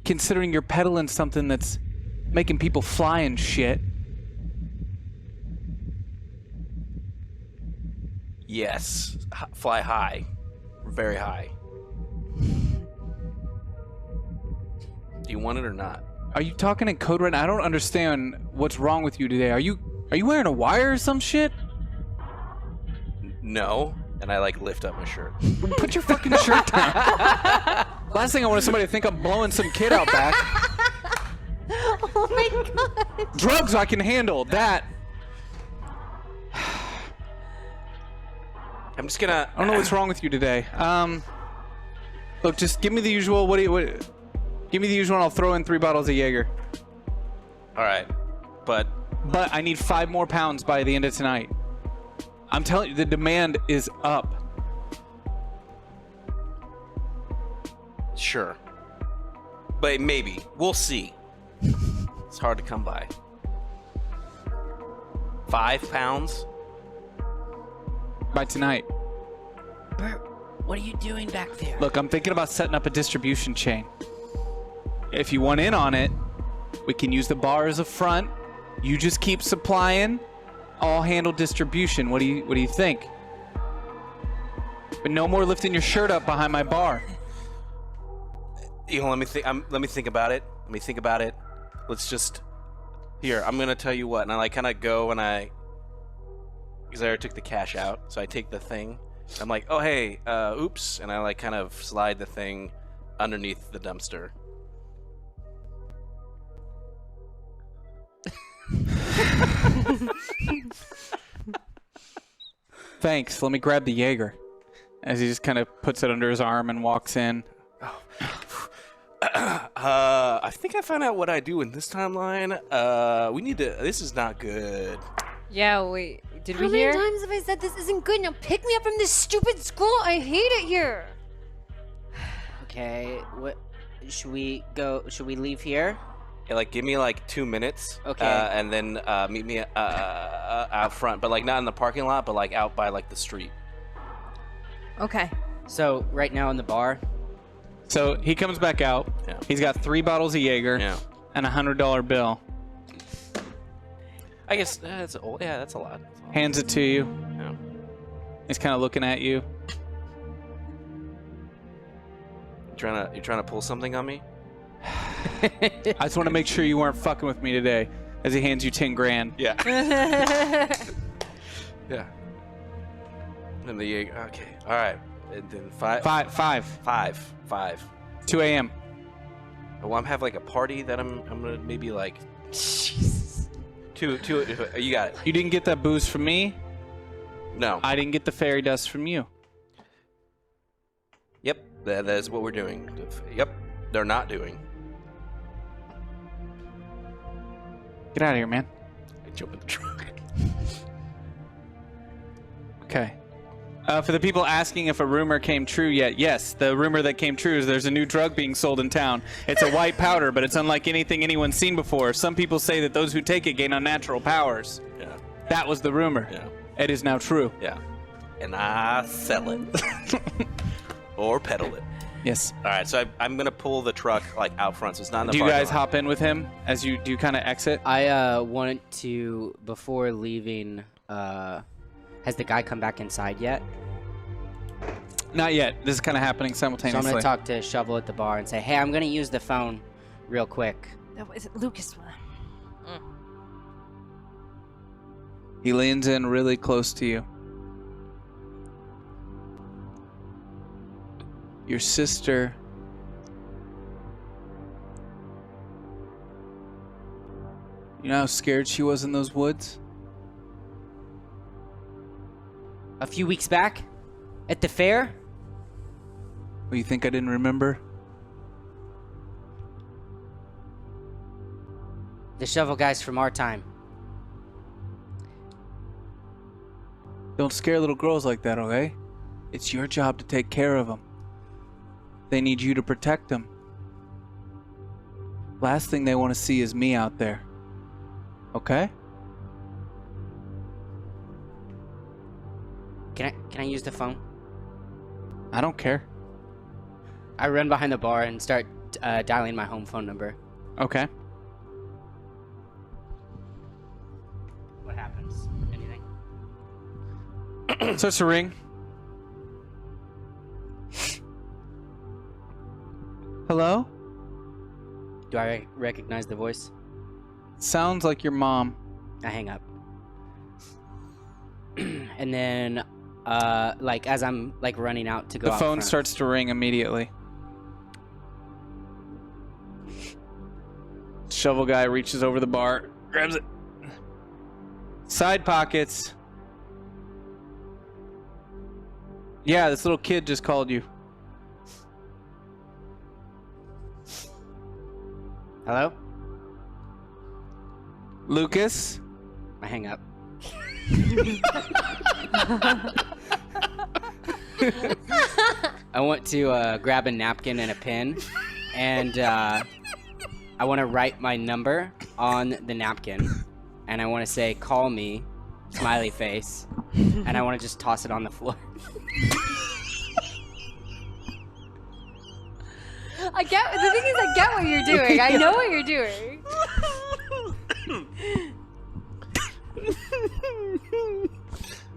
considering you're peddling something that's making people fly and shit." Yes, fly high, very high. Do you want it or not? Are you talking in code right now? I don't understand what's wrong with you today. Are you wearing a wire or some shit? No. And I like lift up my shirt. Put your fucking shirt down. Last thing I want is somebody to think I'm blowing some kid out back. Oh my god. Drugs I can handle. That. I'm just gonna. I don't know what's wrong with you today. Look, just give me the usual. Give me the usual, and I'll throw in 3 bottles of Jaeger. All right, but I need 5 more pounds by the end of tonight. I'm telling you, the demand is up. sure. But maybe we'll see. It's hard to come by. 5 pounds by tonight. Bert, what are you doing back there? Look, I'm thinking about setting up a distribution chain. If you want in on it, we can use the bar as a front. You just keep supplying. I'll handle distribution. What do you think? But no more lifting your shirt up behind my bar. You know, let me think. Let me think about it. Let me think about it. Let's just. Here, I'm gonna tell you what, and I like kind of go and because I already took the cash out, so I take the thing. I'm like, oh hey, oops, and I like kind of slide the thing underneath the dumpster. Thanks. Let me grab the Jaeger. As he just kind of puts it under his arm and walks in. I think I found out what I do in this timeline. We need to. This is not good. Yeah, wait. Did How we many hear? times have I said this isn't good? Now pick me up from this stupid school. I hate it here. Okay, what should we go? Should we leave here? Yeah, like give me like 2 minutes. Okay. And then meet me out front, but like not in the parking lot, but like out by like the street. Okay. So right now in the bar. So he comes back out. Yeah. He's got 3 bottles of Jaeger and a $100 bill. I guess that's a lot. That's a lot. Hands it to you. Yeah. He's kind of looking at you. You're trying to pull something on me? I just want to make sure you weren't fucking with me today. As he hands you 10 grand. Yeah. Yeah. And the okay. All right. And then 5. 2 a.m. Well, I'm having like a party that I'm gonna maybe like. Jesus. Two. You got it. You didn't get that booze from me. No. I didn't get the fairy dust from you. Yep. That is what we're doing. Yep. They're not doing. Get out of here, man. I jump in the truck. Okay. For the people asking if a rumor came true yet, yes, the rumor that came true is there's a new drug being sold in town. It's a white powder, but it's unlike anything anyone's seen before. Some people say that those who take it gain unnatural powers. Yeah. That was the rumor. Yeah. It is now true. Yeah. And I sell it. Or peddle it. Yes. All right, so I'm gonna pull the truck like out front, so it's not in the. Do you parking guys lot. hop in with him as you do kind of exit? I wanted to before leaving. Has the guy come back inside yet? Not yet. This is kind of happening So I'm simultaneously. gonna talk to Shovel at the bar and say, "Hey, I'm gonna use the phone, real quick." Is it Lucas? He leans in really close to you. Your sister... You know how scared she was in those woods? A few weeks back, at the fair. Well, you think I didn't remember? The Shovel guys from our time. Don't scare little girls like that, okay? It's your job to take care of them. They need you to protect them. Last thing they want to see is me out there. Okay? Can I use the phone? I don't care. I run behind the bar and start dialing my home phone number. Okay. What happens? Anything? Starts to ring. Hello? Do I recognize the voice? Sounds like your mom. I hang up. And then, like, as I'm, like, running out to go The out phone front, starts to ring immediately. Shovel guy reaches over the bar, grabs it. Side pockets. Yeah, this little kid just called you. Hello? Lucas? I hang up. I want to grab a napkin and a pen, and I want to write my number on the napkin, and I want to say, "Call me," smiley face, and I want to just toss it on the floor. The thing is, I get what you're doing. I know what you're doing.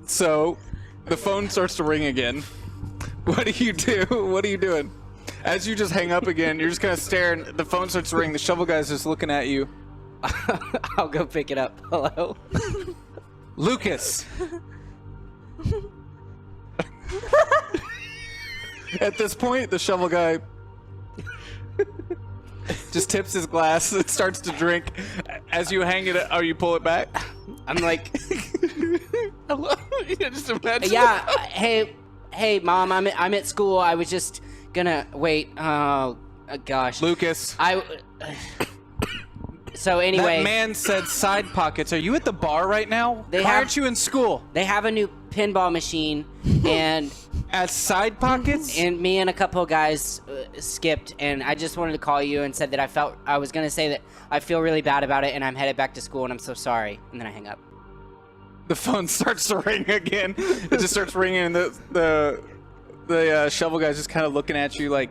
So, the phone starts to ring again. What do you do? What are you doing? As you just hang up again, you're just kind of staring. The phone starts to ring. The shovel guy's just looking at you. I'll go pick it up. Hello? Lucas! At this point, the shovel guy just tips his glass and starts to drink. As you hang it, or you pull it back. I'm like, Hello? Just imagine. yeah, hey, Mom, I'm at school. I was just gonna wait. Oh, gosh. Lucas. So anyway, That man said side pockets. Are you at the bar right now? They Why have- aren't you in school? they have a new pinball machine, and At side pockets? me and a couple of guys skipped, and I just wanted to call you and said that I was gonna say that I feel really bad about it, and I'm headed back to school, and I'm so sorry. And then I hang up. The phone starts to ring again. It just starts ringing, and the shovel guy's just kind of looking at you like,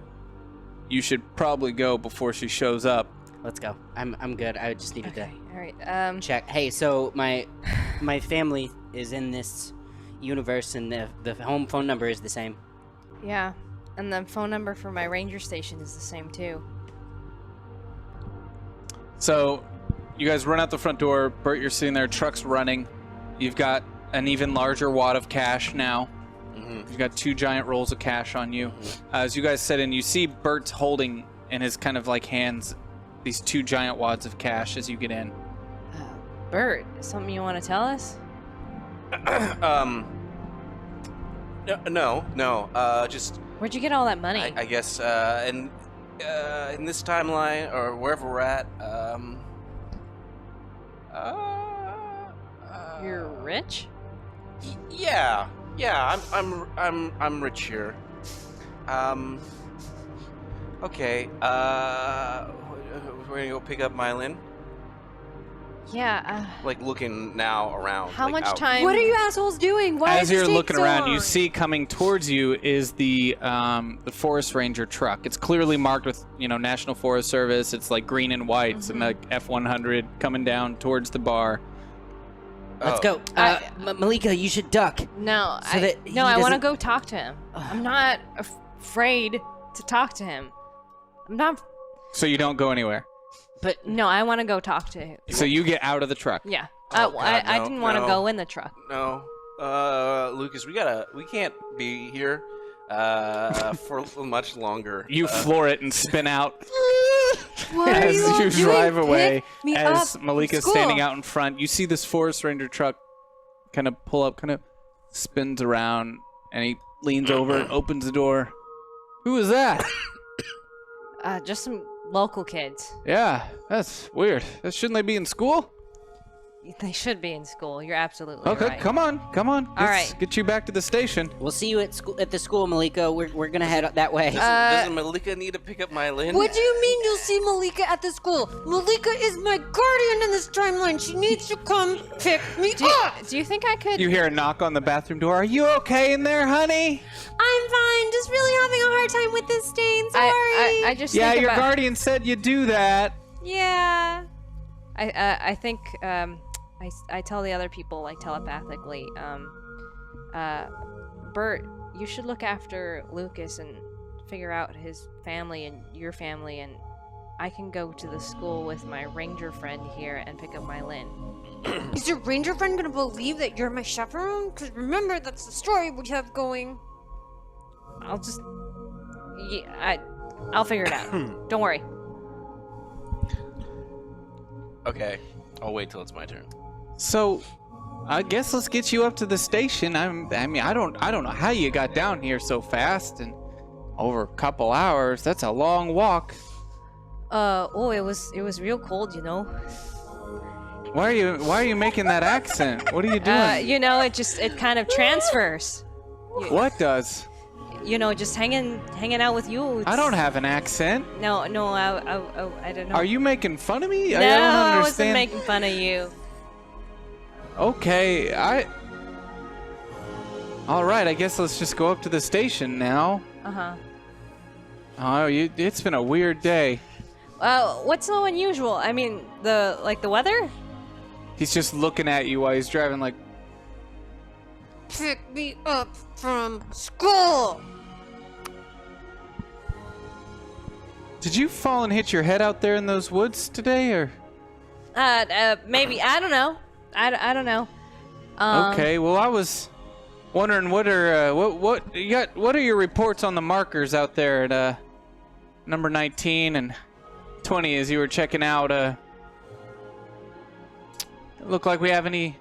you should probably go before she shows up. Let's go. I'm good. I just needed Okay, all right. to check. Hey, so my family is in this universe, and the home phone number is the same. Yeah, and the phone number for my ranger station is the same too. So, you guys run out the front door. Bert, you're sitting there. Truck's running. You've got an even larger wad of cash now. You've got 2 giant rolls of cash on you. As you guys sit in, you see Bert's holding in his kind of like hands these 2 giant wads of cash as you get in. Bert, is something you want to tell us? No. Just Where'd you get all that money? I guess in this timeline or wherever we're at, You're rich? Yeah. I'm rich here. Okay. We're gonna go pick up Mylin. Yeah. Like looking now around. How like, much out. time? What are you assholes doing? Why As does you're it take looking so around, long? you see coming towards you is the forest ranger truck. It's clearly marked with, National Forest Service. It's like green and white. It's in like F100 coming down towards the bar. Let's go. Malika, you should duck. No, So that he I want to doesn't- go talk to him. I'm not afraid to talk to him. I'm not. So you don't go anywhere. But No, I want to go talk to him. So you get out of the truck. Yeah. Oh, God, I no, didn't want to no. go in the truck. No. Lucas, we can't be here for much longer. You floor it and spin out What are as you all you doing? drive away. Pick me As up Malika's from standing school. out in front, you see this forest ranger truck kind of pull up, kind of spins around, and he leans over and opens the door. Who is that? Just some local kids. Yeah, that's weird. Shouldn't they be in school? They should be in school. You're absolutely Okay, right. come on. All right. Get you back to the station. we'll see you at the school, Malika. We're gonna head that way. Doesn't Malika need to pick up my Lynn? What do you mean you'll see Malika at the school? Malika is my guardian in this timeline. She needs to come pick me up. Do you think I could? You hear a knock on the bathroom door. Are you okay in there, honey? I'm fine. Just really having a hard time with this stain. Sorry. I just Yeah, think your about, guardian said you do that. Yeah. I think I tell the other people like telepathically. Bert, you should look after Lucas and figure out his family and your family, and I can go to the school with my ranger friend here and pick up my Lynn. Is your ranger friend gonna believe that you're my chaperone? Because remember, that's the story we have going. I'll figure it out. Don't worry. Okay, I'll wait till it's my turn. So, I guess let's get you up to the station. I don't know how you got down here so fast and over a couple hours. That's a long walk. It was real cold, you know. Why are you making that accent? What are you doing? It kind of transfers. What does? Just hanging out with you. I don't have an accent. No, I don't know. Are you making fun of me? No, I don't I wasn't understand. making fun of you. Okay, all right, I guess let's just go up to the station now. Uh-huh. Oh, it's been a weird day. What's so unusual? I mean, the weather? He's just looking at you while he's driving like, Pick me up from school. did you fall and hit your head out there in those woods today, or? Maybe. I don't know. I don't know. Okay, well, I was wondering what are your reports on the markers out there at number 19 and 20 as you were checking out? Look like we have any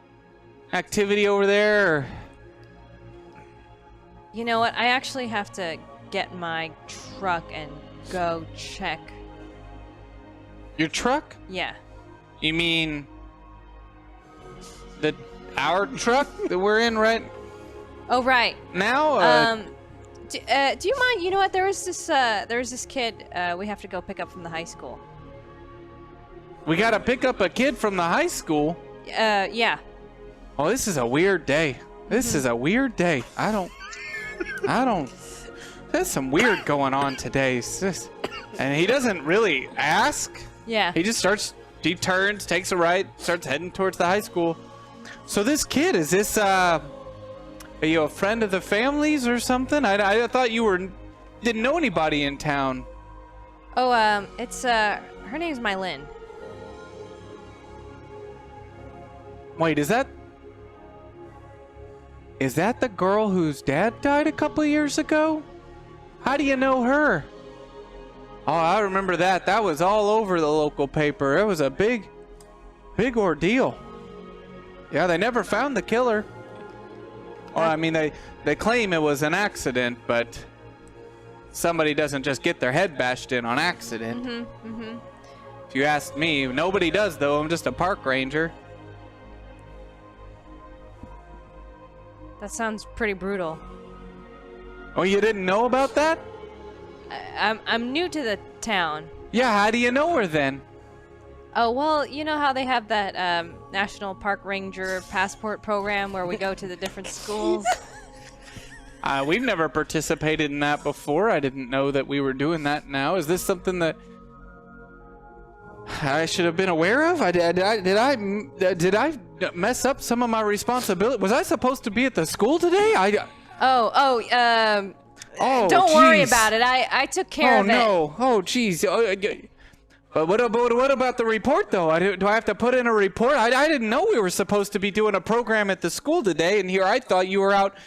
activity over there? Or? You know what? I actually have to get my truck and go check. Your truck? Yeah. You mean our truck that we're in right Oh, right. now? Do you mind? You know what? There was this kid we have to go pick up from the high school. We gotta pick up a kid from the high school. Yeah. Oh, this is a weird day. This is a weird day. I don't. There's some weird going on today. And he doesn't really ask. Yeah. He just he turns, takes a right, starts heading towards the high school. So this kid, is this, are you a friend of the family's or something? I thought you didn't know anybody in town. Oh, it's, her name's Mylin. Wait, is that the girl whose dad died a couple of years ago? How do you know her? Oh, I remember that. That was all over the local paper. It was a big ordeal. Yeah, they never found the killer. Or, I mean, they claim it was an accident, but somebody doesn't just get their head bashed in on accident. If you ask me, nobody does, though. I'm just a park ranger. That sounds pretty brutal. Oh, you didn't know about that? I'm new to the town. Yeah, how do you know her then? Oh, well, you know how they have that National Park Ranger Passport program where we go to the different schools? We've never participated in that before. I didn't know that we were doing that now. Is this something that I should have been aware of? Did I mess up some of my responsibility? Was I supposed to be at the school today? Don't worry geez. about it. I took care of it. Oh, no. Oh, geez. But what about the report, though? Do I have to put in a report? I didn't know we were supposed to be doing a program at the school today, and here I thought you were out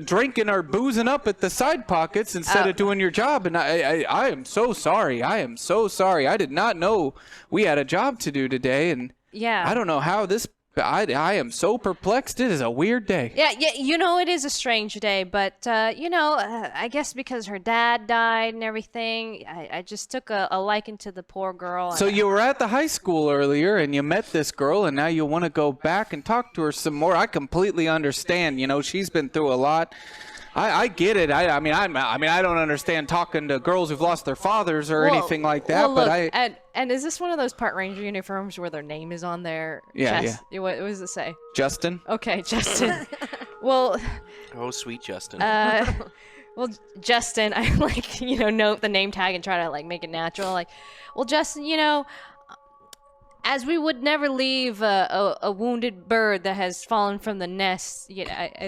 drinking or boozing up at the side pockets instead of doing your job. And I am so sorry. I am so sorry. I did not know we had a job to do today, and Yeah. I don't know how this... I am so perplexed. It is a weird day. Yeah, it is a strange day, but, I guess because her dad died and everything, I just took a liking to the poor girl. So you were at the high school earlier, and you met this girl, and now you want to go back and talk to her some more. I completely understand. She's been through a lot. I get it. I mean, I don't understand talking to girls who've lost their fathers or anything like that. Well, but look, and is this one of those park ranger uniforms where their name is on their chest? Yeah. What does it say? Justin. Okay, Justin. Well. Oh, sweet Justin. Well, Justin, I note the name tag and try to make it natural. Well, Justin, as we would never leave a wounded bird that has fallen from the nest, I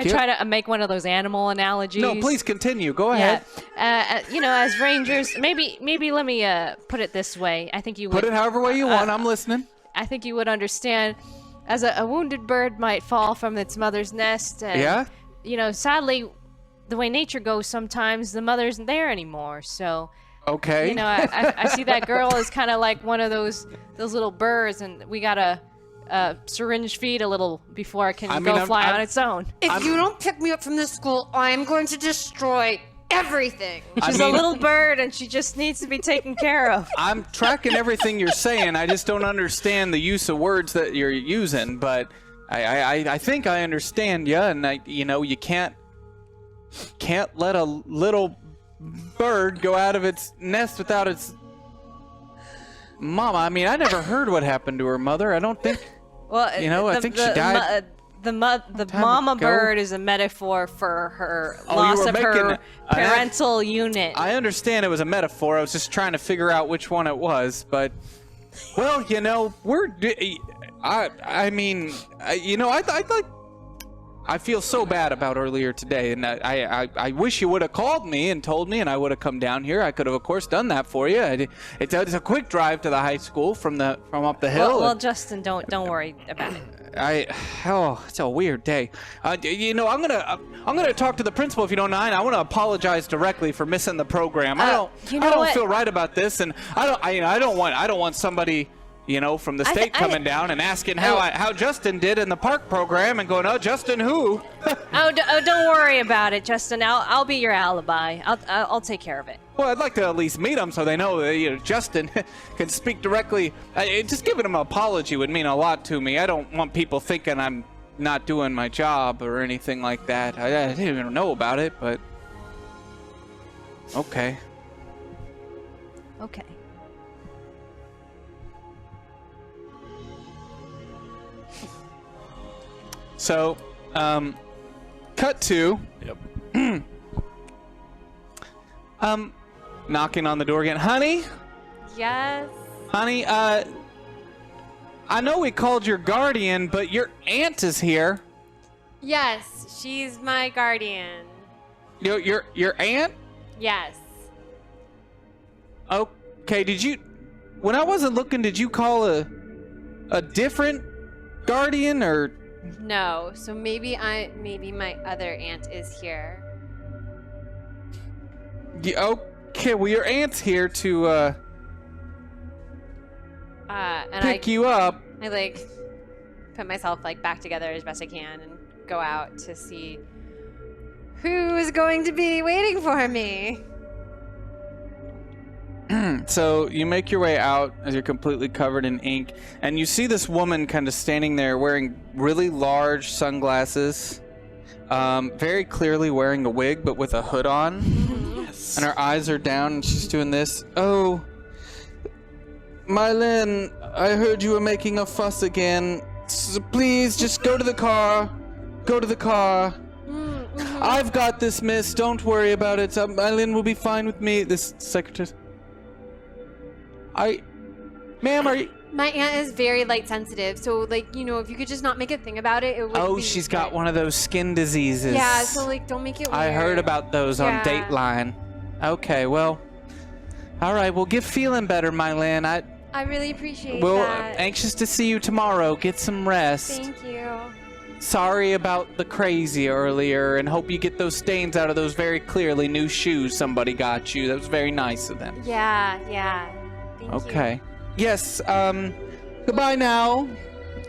try to make one of those animal analogies. No, please continue. Go ahead. As rangers, maybe let me put it this way. I think you would put it however way you want. I'm listening. I think you would understand, as a wounded bird might fall from its mother's nest. And, sadly, the way nature goes, sometimes the mother isn't there anymore. So. Okay. I see that girl as kind of like one of those little birds, and we gotta syringe feed a little before it can fly on its own. If you don't pick me up from this school, I'm going to destroy everything. She's a little bird, and she just needs to be taken care of. I'm tracking everything you're saying. I just don't understand the use of words that you're using, but I think I understand you, and you can't let a little bird go out of its nest without its mama. I mean, I never heard what happened to her mother. I don't think. Well, I think she died. The mama bird is a metaphor for her loss of her parental unit. I understand it was a metaphor. I was just trying to figure out which one it was. But, well, I feel so bad about earlier today, and I wish you would have called me and told me, and I would have come down here. I could have, of course, done that for you. It's a quick drive to the high school from up the hill. Well, Justin, don't worry about it. It's a weird day. I'm gonna talk to the principal if you don't mind. I want to apologize directly for missing the program. I don't feel right about this, and I don't want somebody. From the state coming down and asking how Justin did in the park program and going, oh, Justin who? Don't worry about it, Justin. I'll be your alibi. I'll take care of it. Well, I'd like to at least meet him so they know that Justin can speak directly. Just giving him an apology would mean a lot to me. I don't want people thinking I'm not doing my job or anything like that. I didn't even know about it, but okay. Okay. So, cut to. Yep. Knocking on the door again. Honey? Yes? Honey, I know we called your guardian, but your aunt is here. Yes, she's my guardian. Your aunt? Yes. Okay, when I wasn't looking, did you call a different guardian or? No, so maybe my other aunt is here. Yeah, okay, well your aunt's here to and pick you up. I put myself back together as best I can and go out to see who is going to be waiting for me. So you make your way out as you're completely covered in ink, and you see this woman kind of standing there wearing really large sunglasses, very clearly wearing a wig but with a hood on. Yes. And her eyes are down and she's doing this. Oh, Mylin, I heard you were making a fuss again. So please just go to the car. Go to the car. I've got this, miss. Don't worry about it. Mylin will be fine with me. This secretary. Ma'am, My aunt is very light sensitive, so like, you know, if you could just not make a thing about it, it would Oh, be she's good. got one of those skin diseases. Yeah, so like, don't make it weird. I heard about those on Dateline. Okay, well, all right. Well, get feeling better, Mylin. I really appreciate Well, that. anxious to see you tomorrow. Get some rest. Thank you. Sorry about the crazy earlier, and hope you get those stains out of those very clearly new shoes somebody got you. That was very nice of them. Yeah. Thank you. Okay. Yes, goodbye now.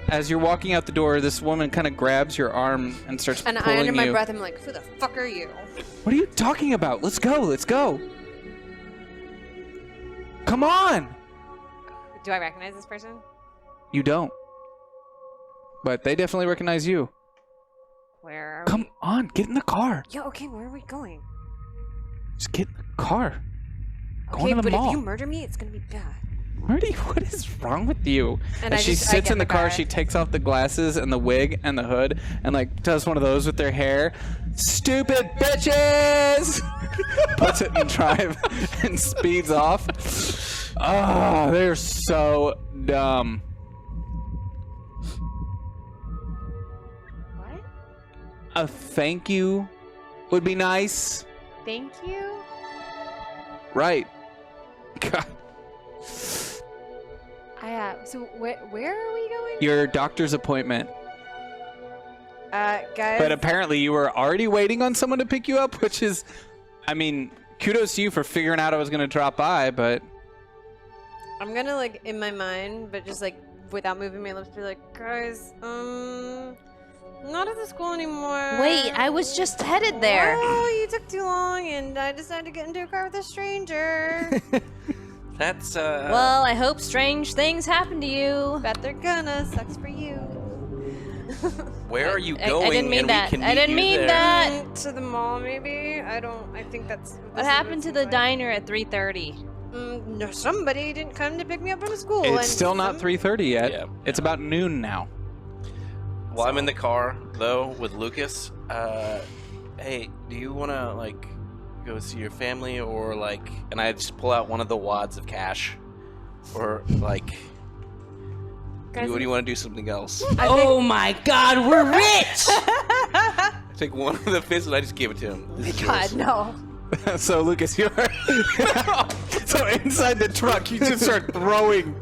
As you're walking out the door, this woman kind of grabs your arm and starts And pulling I, under my you. breath, I'm like, who the fuck are you? What are you talking about? Let's go. Come on! Do I recognize this person? You don't. But they definitely recognize you. Where are Come on, get in the car. we? Yeah, okay, where are we going? Just get in the car. Okay, Going to the but mall. if you murder me, it's gonna be bad. Marty, what is wrong with you? And As I she just- I sits get in the in the car, car. she takes off the glasses and the wig and the hood and like does one of those with their hair. Stupid bitches! Puts it in drive and speeds off. Oh, they're so dumb. What? A thank you would be nice. Thank you? Right. God. So where are we going? Your doctor's appointment. Guys. But apparently you were already waiting on someone to pick you up, which is, I mean, kudos to you for figuring out I was going to drop by, but... I'm gonna, like, in my mind, but just, like, without moving my lips, be like, guys, not at the school anymore. Wait, I was just headed there. Oh, you took too long, and I decided to get into a car with a stranger. That's Well, I hope strange things happen to you. Bet they're gonna. Sucks for you. where are you I going? didn't mean and that. We can I meet didn't you mean there? that. To the mall, maybe? I think that's... What happened to the diner at 3:30? No, somebody didn't come to pick me up from school. It's and still not 3:30 yet. Yeah. It's about noon now. Well, I'm in the car though with Lucas. Hey, do you want to like go see your family or like? And I just pull out one of the wads of cash, or like, Guys, what do you want to do something else? Oh my God, we're rich! I take one of the fists and I just give it to him. This is yours. God, no. So, Lucas, you're... So inside the truck, you just start throwing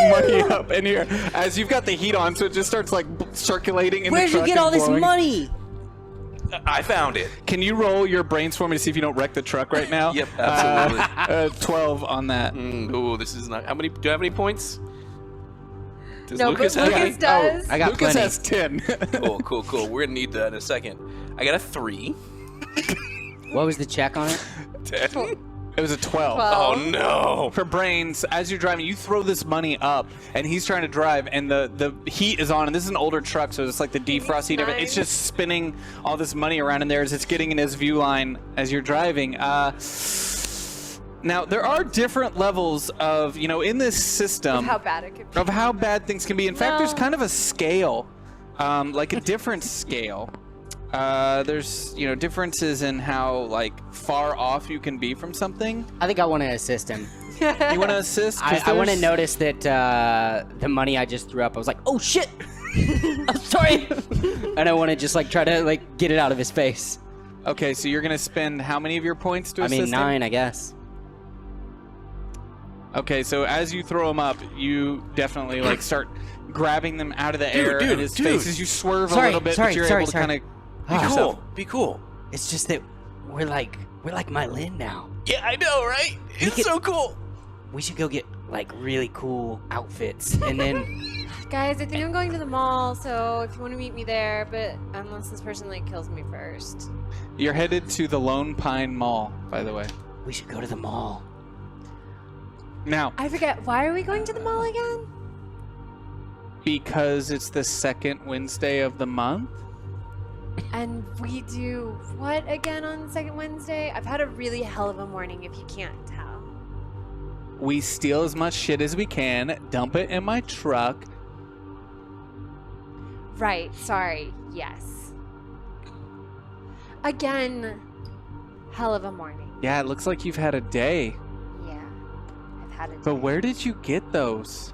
money up in here. As you've got the heat on, so it just starts, like, circulating in Where'd the truck you get all and this blowing. money? I found it. Can you roll your brains for me to see if you don't wreck the truck right now? Yep, absolutely. 12 on that. Ooh, this is not. How many? Do I have any points? Does No, Lucas but have Lucas any? does. I got Lucas plenty. has 10. Cool. We're gonna need that in a second. I got a 3. What was the check on it? 10. It was a 12. Oh no! For brains, as you're driving, you throw this money up, and he's trying to drive, and the heat is on, and this is an older truck, so it's like the defrost heat. It's just spinning all this money around in there as it's getting in his view line as you're driving. Now, there are different levels of, in this system, How bad it could be. of how bad things can be. In fact, there's No. kind of a scale, like a different scale. There's, differences in how, like, far off you can be from something. I think I want to assist him. You want to assist? 'Cause I want to there's- notice that the money I just threw up, I was like, oh shit! I'm sorry! And I want to just like try to like get it out of his face. Okay, so you're going to spend how many of your points to assist him? 9, I guess. Okay, so as you throw them up, you definitely like start grabbing them out of the air in his face as you swerve a little bit, but you're able to kind of Be cool. It's just that we're like my Lynn now. Yeah, I know, right? It's could- so cool. We should go get like really cool outfits, and then Guys, I think I'm going to the mall, so if you want to meet me there, but unless this person, like, kills me first. You're headed to the Lone Pine Mall, by the way. we should go to the mall. Now, I forget, why are we going to the mall again? because it's the second Wednesday of the month, And we do what again on the second Wednesday? I've had a really hell of a morning, if you can't tell. we steal as much shit as we can, dump it in my truck. Right, sorry, yes. Again, hell of a morning. Yeah, it looks like you've had a day. Yeah, I've had a But day. where did you get those?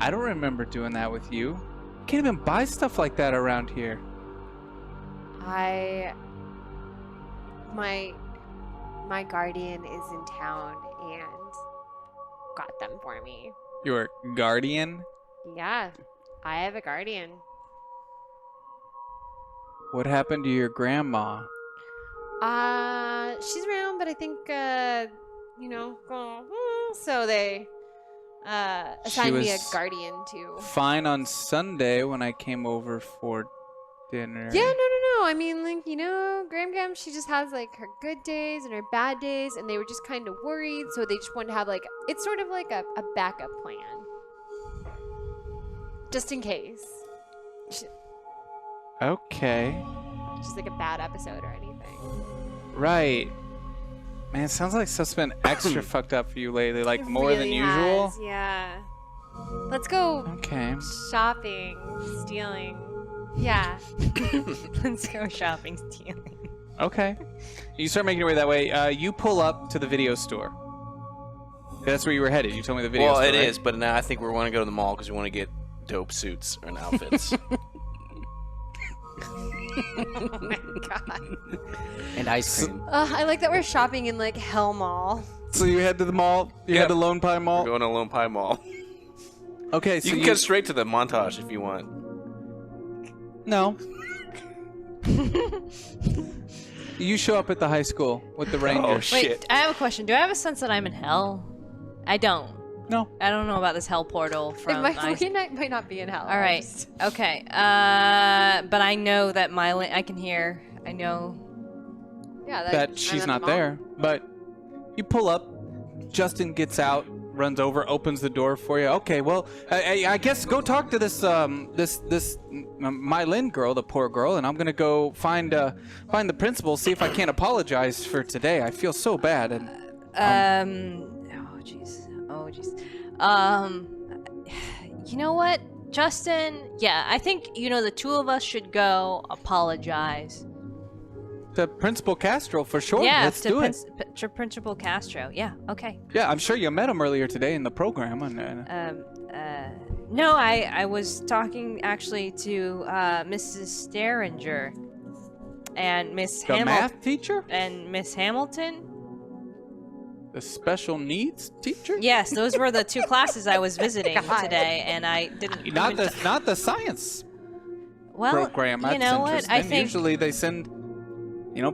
I don't remember doing that with you. You can't even buy stuff like that around here. My guardian is in town and got them for me. Your guardian? Yeah, I have a guardian. What happened to your grandma? She's around, but I think, so they assigned me a guardian too. Fine on Sunday when I came over for dinner. Yeah, no. I mean, Gram, she just has like her good days and her bad days, and they were just kind of worried, so they just wanted to have like, it's sort of like a backup plan. Just in case. Okay. Just like a bad episode or anything. Right. Man, it sounds like stuff's been extra fucked up for you lately, like It more than really usual. has, yeah. Let's go Okay. shopping, stealing. Yeah. Let's go shopping, stealing. Okay. You start making your way that way. You pull up to the video store. That's where you were headed. You told me the video store. Well, it right? is, but now I think we want to go to the mall because we want to get dope suits and outfits. Oh my god. And ice cream. I like that we're shopping in like Hell Mall. So you head to the mall? You Yep. head to Lone Pine Mall? We're going to Lone Pine Mall. Okay, so You can get straight to the montage if you want. No. You show up at the high school with the Rangers. Oh, shit. Wait, I have a question. Do I have a sense that I'm in hell? I don't. No. I don't know about this hell portal from. We might not be in hell. All right. Okay. But I know that I can hear. I know. Yeah, That I'm she's at not the mall. there. But you pull up. Justin gets out, runs over, opens the door for you. Okay, well, I guess go talk to this Mylin girl, the poor girl, and I'm gonna go find the principal, see if I can't apologize for today. I feel so bad. And Oh jeez. You know what, Justin? Yeah, I think the two of us should go apologize. to Principal Castro for sure. Yeah, Let's do it. to Principal Castro. Yeah. Okay. Yeah, I'm sure you met him earlier today in the program. No, I was talking actually to Mrs. Sterringer and Miss The math teacher? and Miss Hamilton. The special needs teacher? Yes, those were the two classes I was visiting today, and I didn't. Not the science well, program. That's you know what? interesting. I think Usually they send,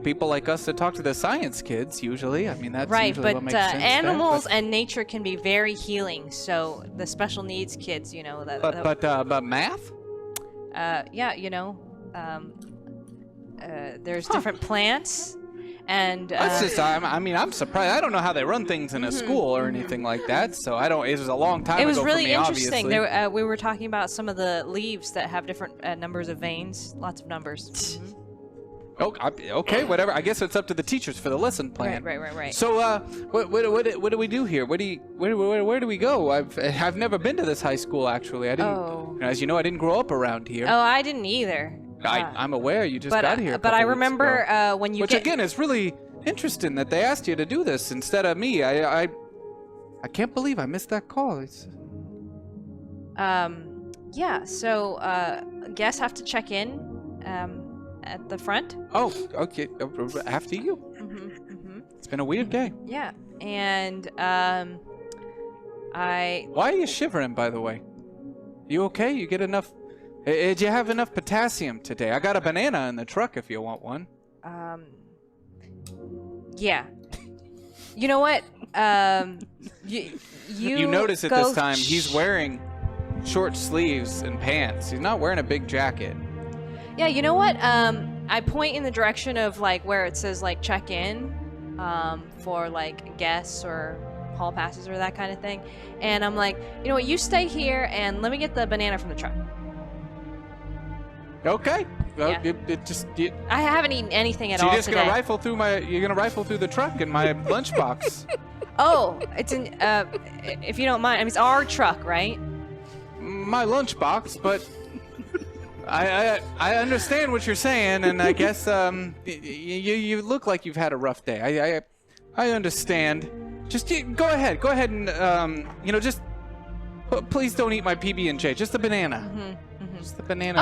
people like us to talk to the science kids. Usually, I mean that's right, usually but what makes sense. there, animals but- and nature can be very healing. So the special needs kids, But math? there's different plants, and That's just. I'm surprised. I don't know how they run things in a school or anything like that. So I don't. It was a long time it was ago really for me, interesting. obviously. We were talking about some of the leaves that have different numbers of veins, lots of numbers. Oh, okay, whatever. I guess it's up to the teachers for the lesson plan. Right. So, what do we do here? Where do we go? I've never been to this high school actually. I didn't. Oh. As you know, I didn't grow up around here. Oh, I didn't either. I'm aware you just but got here. but I remember when you Which get again is really interesting that they asked you to do this instead of me. I can't believe I missed that call. yeah. So guests have to check in at the front. Oh, okay. After you. It's been a weird day. Yeah, and Why are you shivering, by the way? You okay? You get enough? Did you have enough potassium today? I got a banana in the truck if you want one. Yeah. You know what? You notice at go this time he's wearing short sleeves and pants. He's not wearing a big jacket. Yeah, you know what? I point in the direction of like where it says like check in for like guests or hall passes or that kind of thing. And I'm like, you know what? You stay here and let me get the banana from the truck. Okay. Well, Yeah. I haven't eaten anything at so all you're just today. you're gonna rifle through the truck in my lunchbox. Oh, it's in. If you don't mind, I mean, it's our truck, right? My lunchbox, but I understand what you're saying, and I guess you look like you've had a rough day. I understand. Just go ahead and just Please don't eat my PB&J. Just the banana. Just the banana.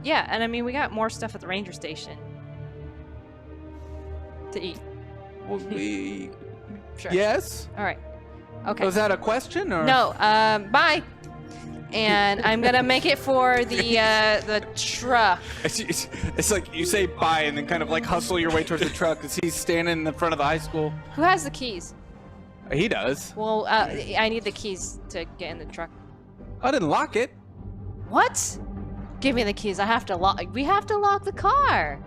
Yeah, and I mean, we got more stuff at the ranger station to eat. Well, Sure. yes? All right. Okay. Was that a question or? No, bye. And I'm gonna make it for the truck. It's like you say bye and then kind of like hustle your way towards the truck because he's standing in the front of the high school. Who has the keys? He does. Well, I need the keys to get in the truck. I didn't lock it. What? Give me the keys. I have to lock. We have to lock the car.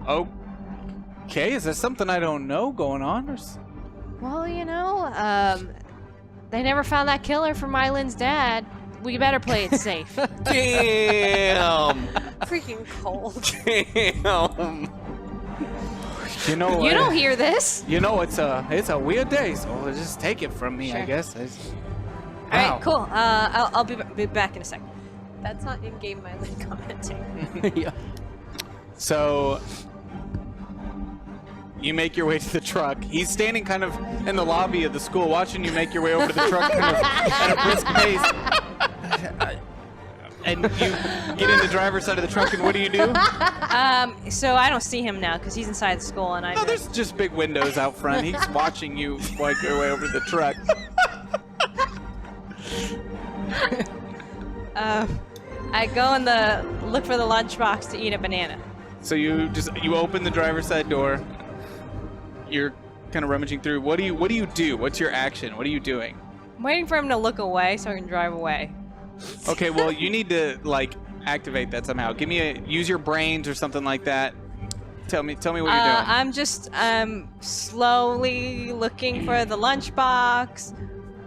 Okay, is there something I don't know going on? Or... Well, you know, they never found that killer for Mylin's dad. We better play it safe. Damn. Freaking cold. Damn. You know, You don't hear this. You know, it's a weird day, so just take it from me, I Sure. guess. All Wow. right, cool. I'll be back in a second. That's not in-game Mylan commenting. Yeah. So you make your way to the truck. He's standing kind of in the lobby of the school, watching you make your way over to the truck kind of at a brisk pace. And you get in the driver's side of the truck, and what do you do? So I don't see him now because he's inside the school, and I. No, there's just big windows out front. He's watching you make your way over to the truck. I go in the look for the lunchbox to eat a banana. So you open the driver's side door. You're kind of rummaging through. What do you do? What's your action? What are you doing? I'm waiting for him to look away so I can drive away. Okay, well, you need to like activate that somehow. Use your brains or something like that. Tell me what you're doing. I'm just slowly looking for the lunchbox,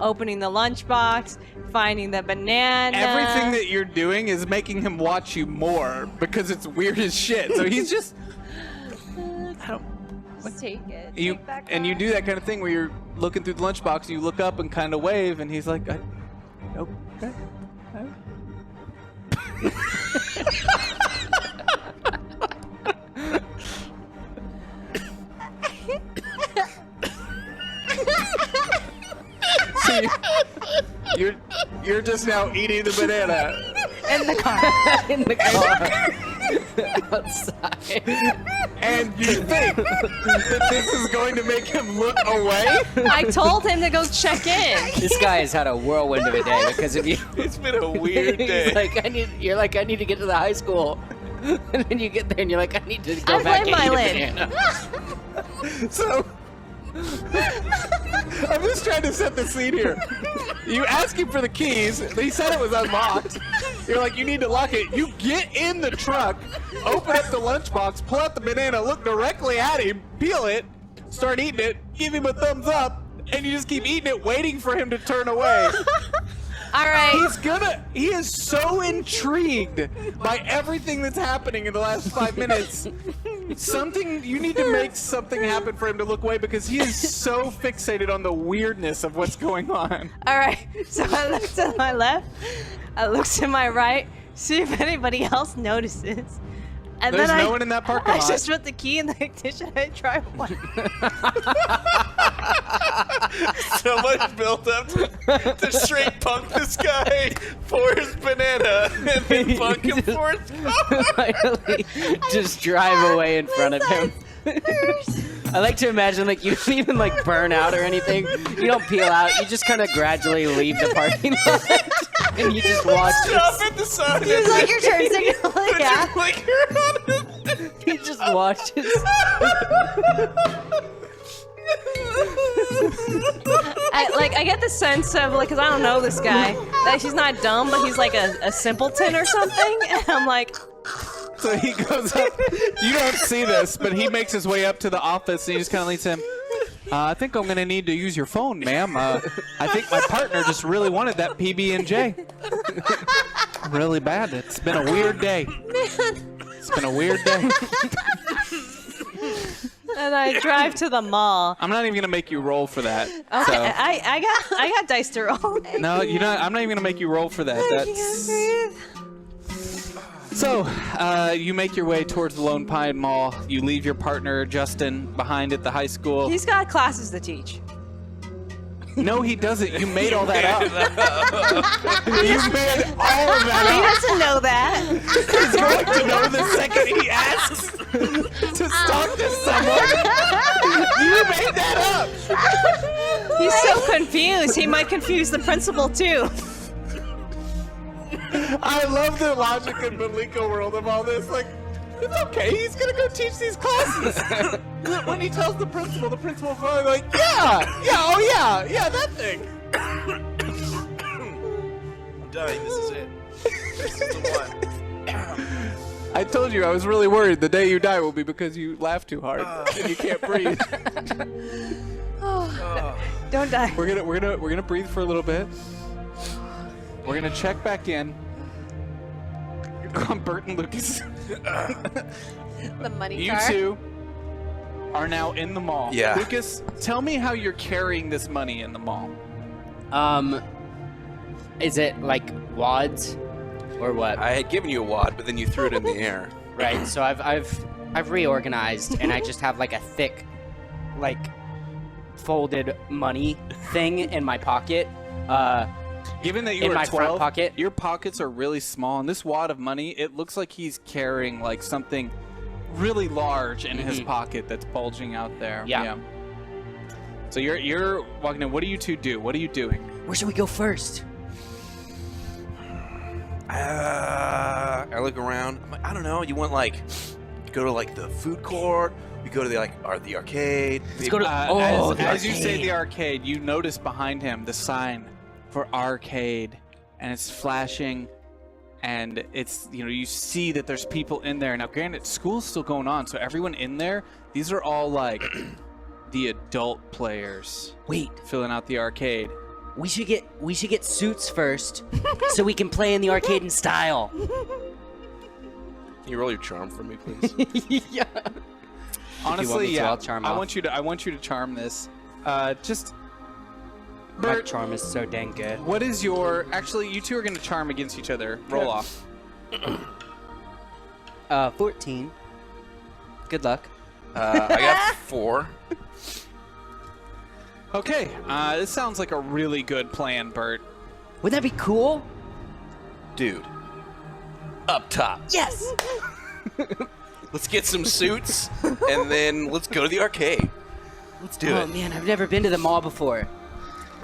opening the lunchbox, finding the banana. Everything that you're doing is making him watch you more because it's weird as shit. So he's just Just take it. you Take that and you car. do that kind of thing where you're looking through the lunchbox and you look up and kind of wave and he's like, okay. So you're just now eating the banana. in the car. In the car. Outside. And you think that this is going to make him look away? I told him to go check in. This guy has had a whirlwind of a day because of you. It's been a weird day. He's like, you're like, I need to get to the high school. And then you get there and you're like, I need to go I back blame and eat a Mylan. banana. So, I'm just trying to set the scene here. You ask him for the keys. He said it was unlocked. You're like, you need to lock it. You get in the truck, open up the lunchbox, pull out the banana, look directly at him, peel it, start eating it, give him a thumbs up, and you just keep eating it, waiting for him to turn away. All right. He is so intrigued by everything that's happening in the last 5 minutes. You need to make something happen for him to look away because he is so fixated on the weirdness of what's going on. All right. So I look to my left. I look to my right. See if anybody else notices. And There's then no one in that parking I lot. just put the key in the ignition and I drive away. So much built up to straight punk this guy for his banana and then punk him for his car. Finally, just drive away in front of him. I like to imagine like you don't even like burn out or anything. You don't peel out. You just kind of gradually leave the parking lot and you just watch. Stop at the sign. It's like your turn signal. Put Yeah. your clicker on it. You just watches. I get the sense of like, cause I don't know this guy, that he's not dumb, but he's like a simpleton or something. And I'm like, So he goes up. You don't see this, but he makes his way up to the office and he just kind of leads him. I think I'm going to need to use your phone, ma'am. I think my partner just really wanted that PB&J. Really bad. It's been a weird day. It's been a weird day. and I drive to the mall. I'm not even going to make you roll for that. Okay, So. I got dice to roll. No, you're not. I'm not even going to make you roll for that. I can't breathe. So, you make your way towards the Lone Pine Mall. You leave your partner, Justin, behind at the high school. He's got classes to teach. No, he doesn't. You made all that up. You made all of that He up. doesn't know that. He's going to know the second he asks to talk to someone. You made that up. He's so confused. He might confuse the principal too. I love the logic in Malika world of all this. Like, it's okay. He's gonna go teach these classes. When he tells the principal will probably be like, yeah, that thing. I'm dying. This is it. This is the one. I told you I was really worried. The day you die will be because you laugh too hard and you can't breathe. Don't die. We're gonna breathe for a little bit. We're gonna check back in. Bert and Lucas. The money You car. two are now in the mall. Yeah. Lucas, tell me how you're carrying this money in the mall. Is it like wads or what? I had given you a wad, but then you threw it in the air. Right. So I've reorganized, and I just have like a thick, like folded money thing in my pocket. Given that you In are my 12, front pocket? your pockets are really small, and this wad of money, it looks like he's carrying like something really large in his pocket that's bulging out there. Yeah. So you're walking in. What do you two do? What are you doing? Where should we go first? I look around. I'm like, I don't know. You want like go to like the food court? We go to the the arcade. Let's go to. As you say the arcade, you notice behind him the sign for arcade, and it's flashing, and it's, you see that there's people in there. Now granted, school's still going on, so everyone in there, these are all like the adult players Wait, filling out the arcade. we should get suits first, so we can play in the arcade in style. Can you roll your charm for me, please? Yeah. Honestly, me to, I'll charm I off. want you to charm this. Just My Bert, charm is so dang good. what is your? Actually, you two are going to charm against each other. Roll off. 14. Good luck. I got 4. Okay, this sounds like a really good plan, Bert. Wouldn't that be cool? Dude. Up top. Yes. Let's get some suits, and then let's go to the arcade. Let's do Oh it. man, I've never been to the mall before.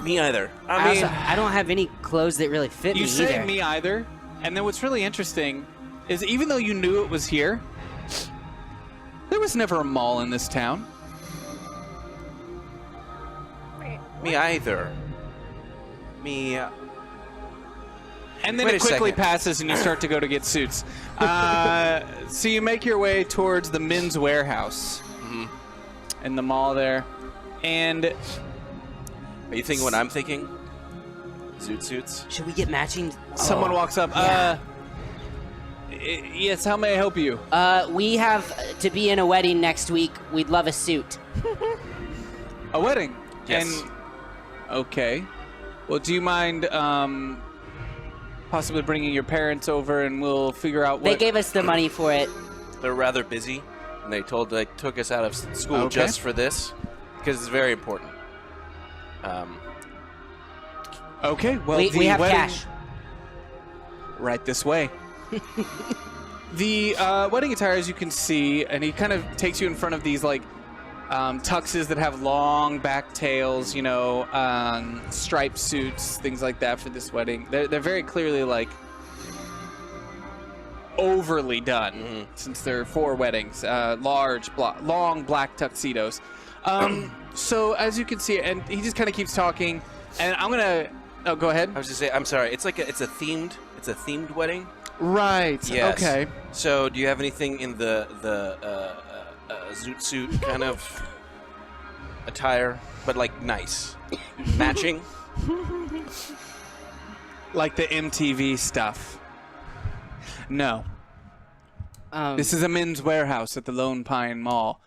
Me either. I don't have any clothes that really fit You me say either. me either, and then what's really interesting is even though you knew it was here, there was never a mall in this town. Me either. Me. And then Wait it a quickly second. passes, and you start to go to get suits. So you make your way towards the men's warehouse in the mall there, and Are you thinking what I'm thinking? Zoot suits? Should we get matching? someone walks up. yeah. Yes, how may I help you? We have to be in a wedding next week. We'd love a suit. A wedding. Yes. And okay. Well, do you mind possibly bringing your parents over, and we'll figure out what? They gave us the money for it. They're rather busy, and they took us out of school Okay. just for this because it's very important. Okay. Well, we the have wedding, cash. Right this way. The wedding attire, as you can see, and he kind of takes you in front of these like tuxes that have long back tails, striped suits, things like that for this wedding. They're very clearly like overly done since they're 4 weddings. Long black tuxedos. So as you can see, and he just kind of keeps talking, and I'm gonna. Oh, go ahead. I was just saying, I'm sorry. It's a themed wedding. Right. Yes. Okay. So, do you have anything in the zoot suit kind of attire, but like nice, matching? Like the MTV stuff. No. This is a men's warehouse at the Lone Pine Mall.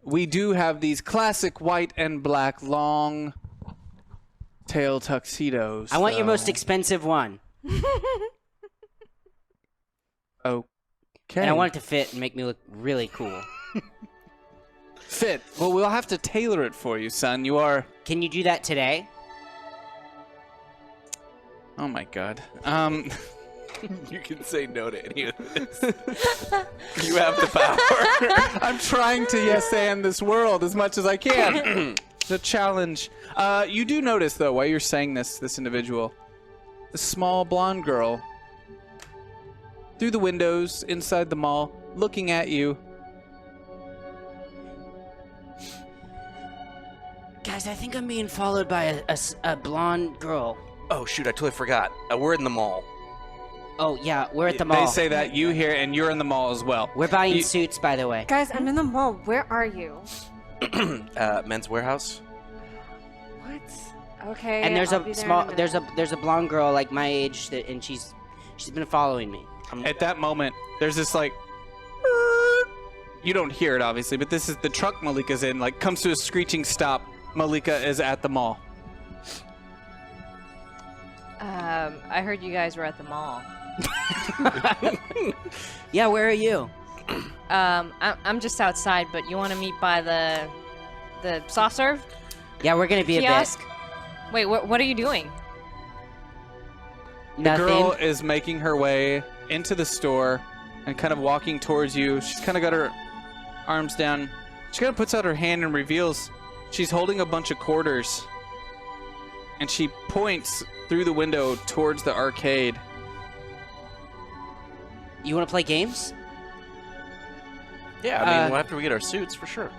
We do have these classic white and black long tail tuxedos. I want your though. most expensive one. Okay. And I want it to fit and make me look really cool. Fit. Well, we'll have to tailor it for you, son. You are... Can you do that today? Oh my god. You can say no to any of this. You have the power. I'm trying to yes and this world as much as I can. The challenge. You do notice, though, while you're saying this individual, the small blonde girl, through the windows inside the mall, looking at you. Guys, I think I'm being followed by a blonde girl. Oh, shoot, I totally forgot. We're in the mall. Oh, yeah, we're at the mall. They say that you hear, and you're in the mall as well. We're buying suits, by the way. Guys, I'm in the mall. Where are you? Men's Warehouse. What? Okay. And there's I'll a be there small, in a minute. there's a blonde girl like my age, and she's been following me. At that moment, there's this like... You don't hear it, obviously, but this is the truck Malika's in, like, comes to a screeching stop. Malika is at the mall. I heard you guys were at the mall. Yeah, where are you? I'm just outside, but you want to meet by the soft serve Yeah, we're gonna be kiosk? Wait, what are you doing? a bit. The Nothing. girl is making her way into the store and kind of walking towards you. She's kind of got her arms down. She kind of puts out her hand and reveals she's holding a bunch of quarters. And she points through the window towards the arcade. You want to play games? Yeah, I mean, after we get our suits, for sure.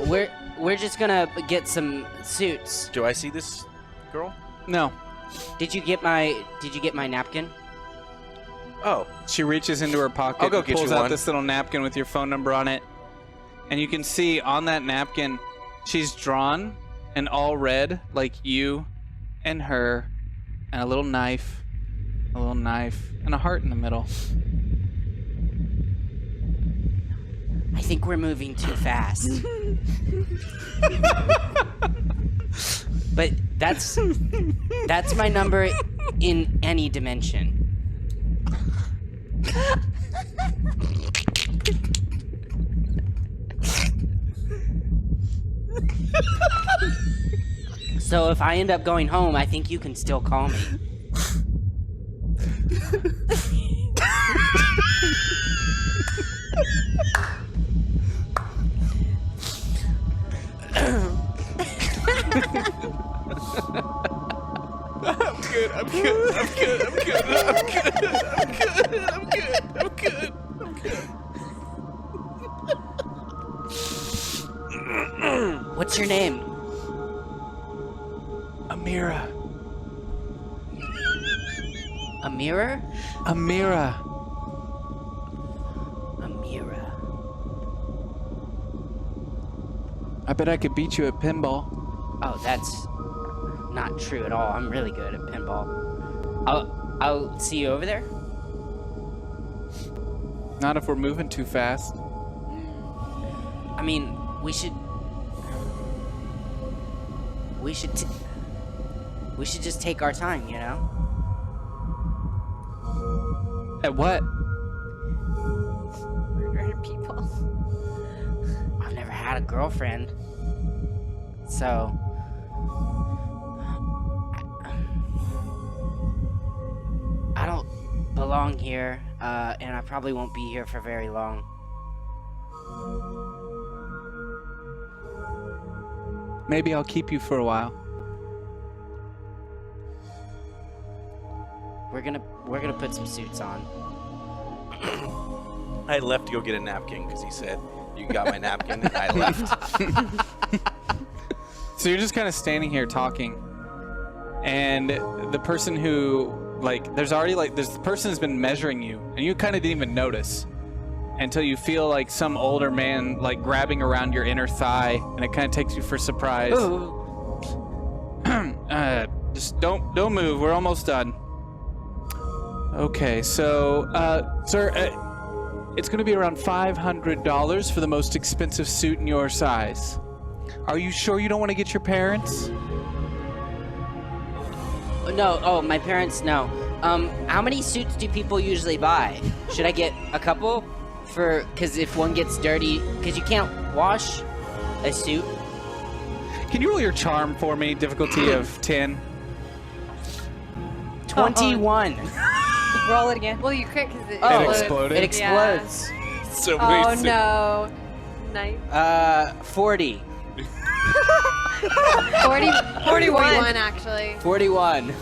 We're just gonna get some suits. Do I see this girl? No. Did you get my napkin? Oh, She reaches into her pocket I'll go and get pulls you out one. this little napkin with your phone number on it. And you can see on that napkin, she's drawn in all red, like you and her, and a little knife, and a heart in the middle. I think we're moving too fast. But that's my number in any dimension. So if I end up going home, I think you can still call me. I'm good. What's your name? Amira. A mirror? Amira. A mirror. I bet I could beat you at pinball. Oh, that's not true at all. I'm really good at pinball. I'll see you over there. Not if we're moving too fast. I mean, we should just take our time, you know? At what? Murdering people. I've never had a girlfriend. So I don't belong here, and I probably won't be here for very long. Maybe I'll keep you for a while. We're gonna put some suits on. I left to go get a napkin because he said, you got my napkin, and I left. So you're just kind of standing here talking, and the person who, like, there's the person has been measuring you, and you kind of didn't even notice until you feel like some older man, like, grabbing around your inner thigh, and it kind of takes you for surprise. Just don't move. We're almost done. Okay, so, sir, it's going to be around $500 for the most expensive suit in your size. Are you sure you don't want to get your parents? No, my parents, no. How many suits do people usually buy? Should I get a couple? Because if one gets dirty, because you can't wash a suit. Can you roll your charm for me? Difficulty of 10. 21. Roll it again. Well, you crit because it Oh, It explodes. exploded? It explodes. So many Oh suits. no. Nice. 40. 41 actually. 41.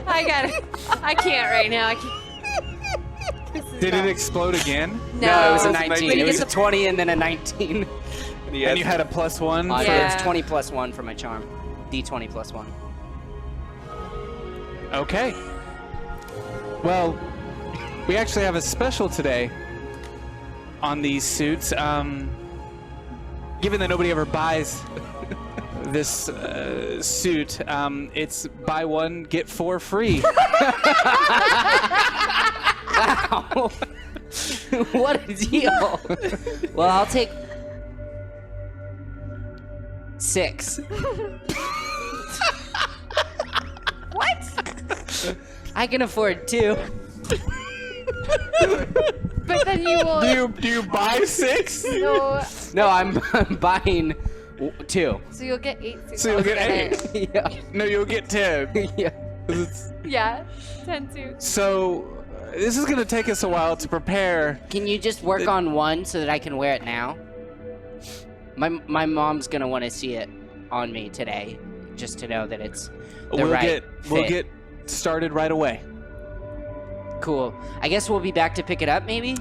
I got it. I can't right now. I can't. Did it explode again? No, it was a It was 19. 19. It was a 20 and then a 19. And he And you had a +1? So Yeah. it's 20 plus 1 for my charm. D20 plus 1. Okay. Well, we actually have a special today on these suits. Given that nobody ever buys this suit, it's buy one, get 4 free. Wow. What a deal. Well, I'll take 6. What? I can afford 2. But then you will. Do you buy 6? No. No, I'm buying 2. So you'll get 8 suits. So you'll get altogether. 8. Yeah. No, you'll get 10. Yeah. Yeah. 10 suits. So this is going to take us a while to prepare. Can you just work on one so that I can wear it now? My mom's gonna want to see it on me today, just to know that it's the right We'll fit. get started right away. Cool. I guess we'll be back to pick it up, maybe?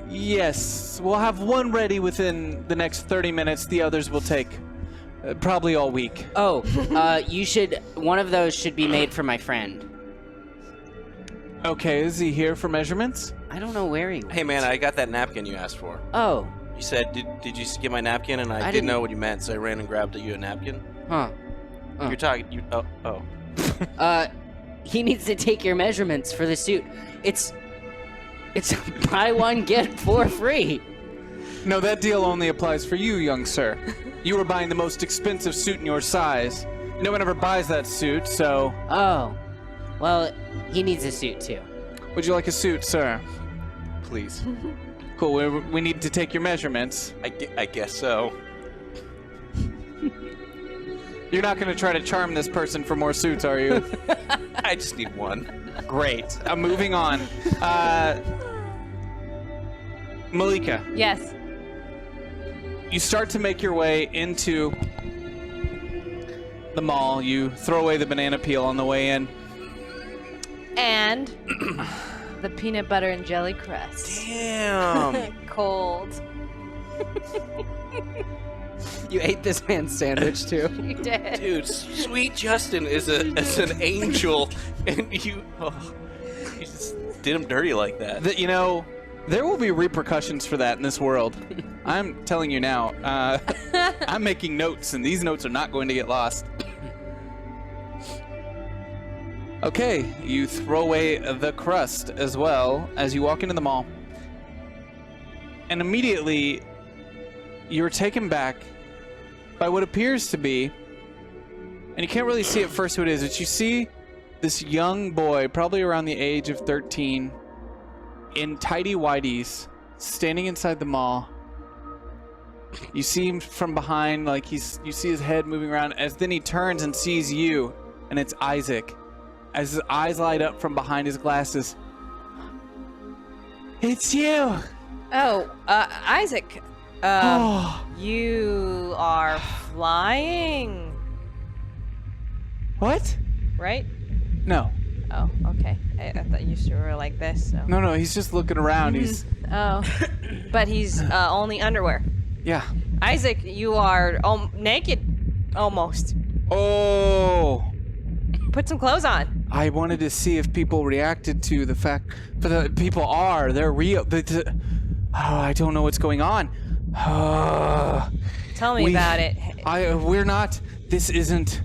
Yes, we'll have one ready within the next 30 minutes. The others will take probably all week. Oh, one of those should be made for my friend. Okay, is he here for measurements? I don't know where he went. Hey man, I got that napkin you asked for. Oh, You said, did you get my napkin? And I I didn't didn't- know what you meant, so I ran and grabbed you a napkin. huh. Oh. You're talking. Oh. He needs to take your measurements for the suit. It's buy one, get 4 free. No, that deal only applies for you, young sir. You were buying the most expensive suit in your size. No one ever buys that suit, so... Oh, well, he needs a suit too. Would you like a suit, sir? Please. Cool, we need to take your measurements. I guess so. You're not going to try to charm this person for more suits, are you? I just need one. Great. I'm moving on. Malika, Yes. you start to make your way into the mall. You throw away the banana peel on the way in. And the peanut butter and jelly crust. Damn. Cold. You ate this man's sandwich too. You did. Dude, sweet Justin is an angel, and you just did him dirty like that. There will be repercussions for that in this world. I'm telling you now. I'm making notes, and these notes are not going to get lost. Okay, you throw away the crust as well as you walk into the mall. And immediately, you're taken back by what appears to be, and you can't really see at first who it is, but you see this young boy, probably around the age of 13, in tidy whities, standing inside the mall. You see him from behind, like you see his head moving around, as then he turns and sees you, and it's Isaac. As his eyes light up from behind his glasses. It's you! Oh, Isaac. You are flying, What? right? No. Oh, okay. I thought you were like this. So. No, he's just looking around. He's, Oh, but he's only underwear. yeah. Isaac, you are naked, almost. Oh! Put some clothes on. I wanted to see if people reacted to the fact, but the people are. They're real. I don't know what's going on. Tell me about it. We're not. This isn't.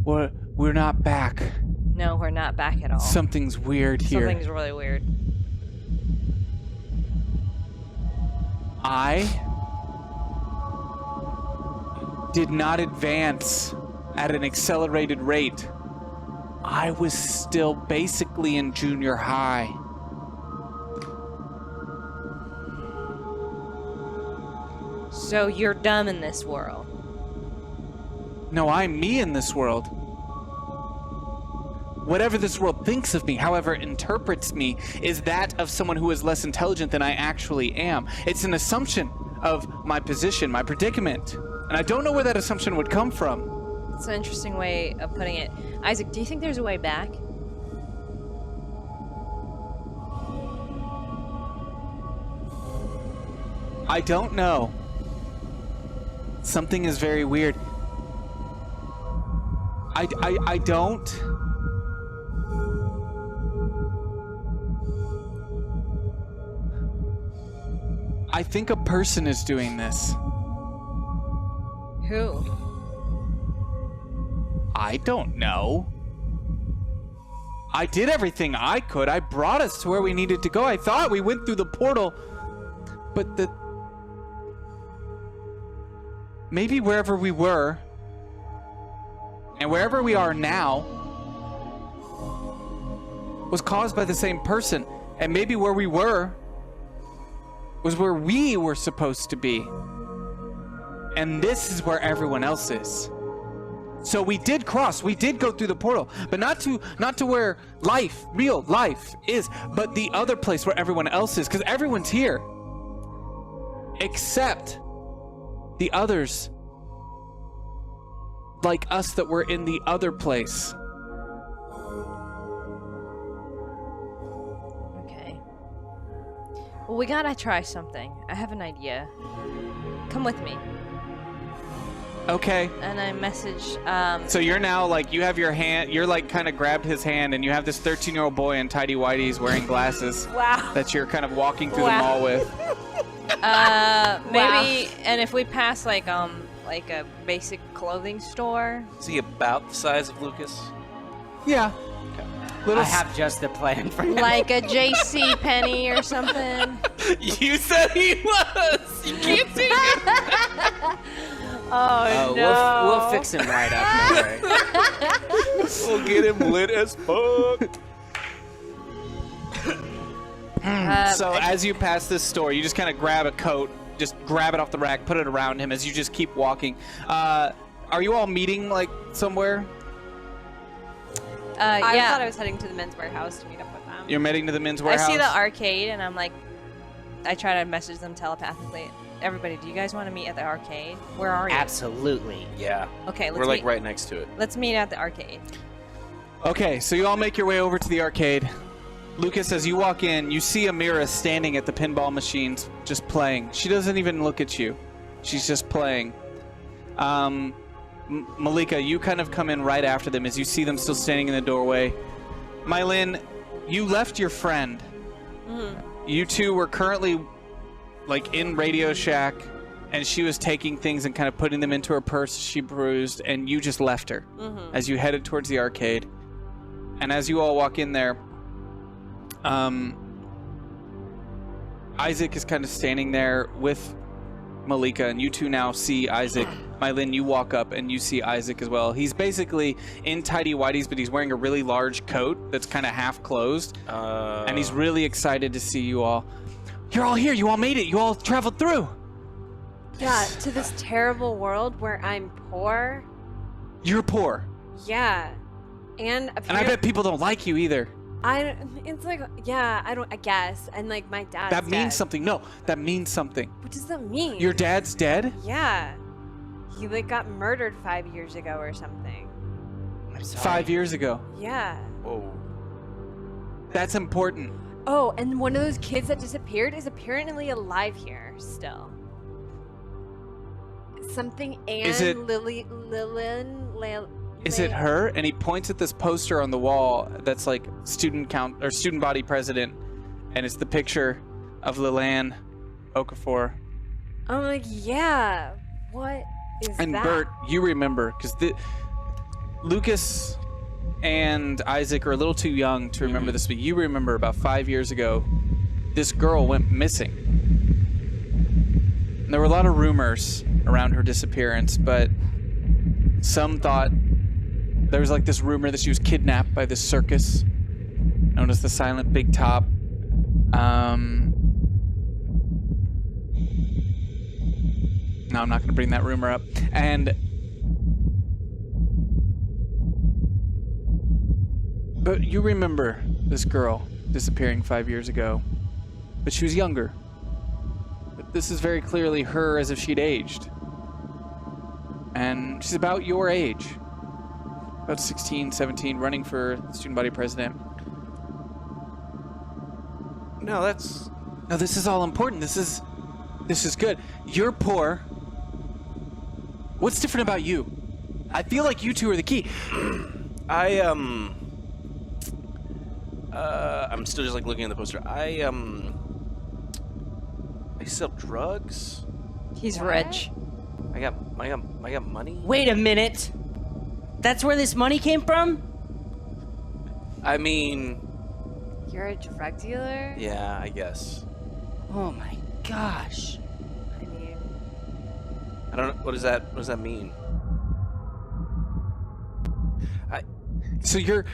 We're not back. No, we're not back at all. Something's weird here. Something's really weird. I did not advance at an accelerated rate I was still basically in junior high. So you're dumb in this world. No, I'm me in this world. Whatever this world thinks of me, however it interprets me, is that of someone who is less intelligent than I actually am. It's an assumption of my position, my predicament. And I don't know where that assumption would come from. It's an interesting way of putting it. Isaac, do you think there's a way back? I don't know. Something is very weird. I don't. I think a person is doing this. Who? I don't know. I did everything I could. I brought us to where we needed to go. I thought we went through the portal. But maybe wherever we were, and wherever we are now, was caused by the same person. And maybe where we were was where we were supposed to be. And this is where everyone else is. So we did cross, we did go through the portal, but not to where life, real life is, but the other place where everyone else is, because everyone's here. Except the others, like us that were in the other place. Okay. Well, we gotta try something. I have an idea. Come with me. Okay. And I message, So you're now like, you have your hand, you're like kind of grabbed his hand, and you have this 13-year-old boy in tidy whities wearing glasses. Wow. That you're kind of walking through the mall with. maybe, and if we pass like a basic clothing store. Is he about the size of Lucas? Yeah. I have just the plan for him. Like a JC Penney or something. You said he was. You can't see him. Oh, no. We'll fix him right up. No worry. We'll get him lit as fuck. So as you pass this store, you just kind of grab a coat, just grab it off the rack, put it around him as you just keep walking. Are you all meeting like somewhere? I Yeah. thought I was heading to the men's warehouse to meet up with them. You're heading to the men's I warehouse? see the arcade and I'm like, I try to message them telepathically. Everybody, do you guys want to meet at the arcade? Where are you? Absolutely. Yeah. Okay, let's We're like meet. right next to it. Let's meet at the arcade. Okay, so you all make your way over to the arcade. Lucas, as you walk in, you see Amira standing at the pinball machines, just playing. She doesn't even look at you. She's just playing. Malika, you kind of come in right after them as you see them still standing in the doorway. Mylin, you left your friend. Mm-hmm. You two were currently like in Radio Shack, and she was taking things and kind of putting them into her purse she bruised, and you just left her as you headed towards the arcade. And as you all walk in there, Isaac is kind of standing there with Malika, and you two now see Isaac. Mylin, you walk up and you see Isaac as well. He's basically in tidy whities, but he's wearing a really large coat that's kind of half closed. And he's really excited to see you all. You're all here. You all made it. You all traveled through. Yeah, to this terrible world where I'm poor. You're poor. Yeah. And I bet people don't like you either. It's like, yeah, I guess. And like my dad's That means dead. something. No, that means something. What does that mean? Your dad's dead? Yeah. He like got murdered 5 years ago or something. I'm sorry. 5 years ago. Yeah. Whoa. That's important. Oh, and one of those kids that disappeared is apparently alive here still. Something Anne Is it- Is it her? And he points at this poster on the wall that's like student body president, and it's the picture of Lillian Okafor. I'm like, yeah. What is And that? Bert, you remember, because Lucas and Isaac are a little too young to remember this, but you remember about 5 years ago, this girl went missing. And there were a lot of rumors around her disappearance, but some thought There was like this rumor that she was kidnapped by this circus known as the Silent Big Top. No, I'm not going to bring that rumor up. But you remember this girl disappearing 5 years ago, but she was younger. But this is very clearly her as if she'd aged. And she's about your age. About 16, 17, running for student body president. No, that's... No, this is all important. This is good. You're poor. What's different about you? I feel like you two are the key. I'm still just like looking at the poster. I sell drugs. He's rich. I got money. Wait a minute. That's where this money came from? I mean, You're a drug dealer? yeah, I guess. Oh my gosh. I mean, I don't know. What does that mean? So you're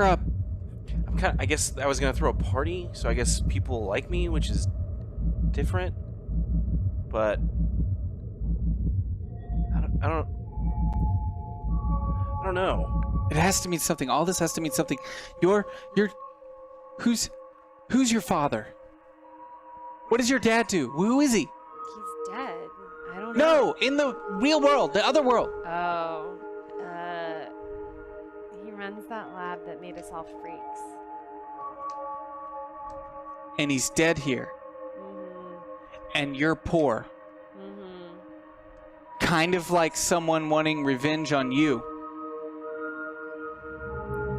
I'm kind of, I guess I was gonna throw a party, so I guess people like me, which is different. But I don't know. It has to mean something. All this has to mean something. Who's your father? What does your dad do? Who is he? he's dead. I don't know. No, in the real world, the other world. Oh. He runs that lab that made us all freaks. And he's dead here. Mm-hmm. And you're poor. Mm-hmm. Kind of like someone wanting revenge on you.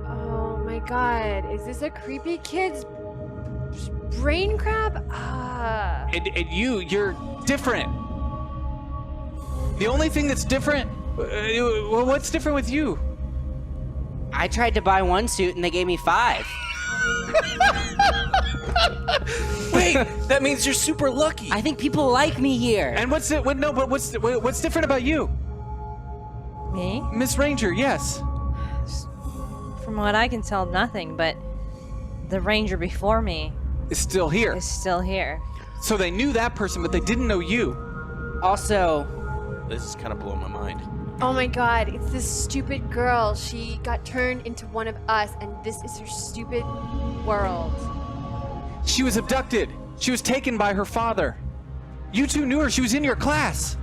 Oh my god. Is this a creepy kid's brain crab? Ah. And you're different. The only thing that's different... well, what's different with you? I tried to buy one suit and they gave me 5. Wait, that means you're super lucky. I think people like me here. And what's different about you? Me? Miss Ranger, yes. From what I can tell, nothing, but the ranger before me Is still here. is still here. So they knew that person, but they didn't know you. Also, This is kind of blowing my mind. Oh my god, it's this stupid girl. She got turned into one of us, and this is her stupid world. She was abducted. She was taken by her father. You two knew her. She was in your class.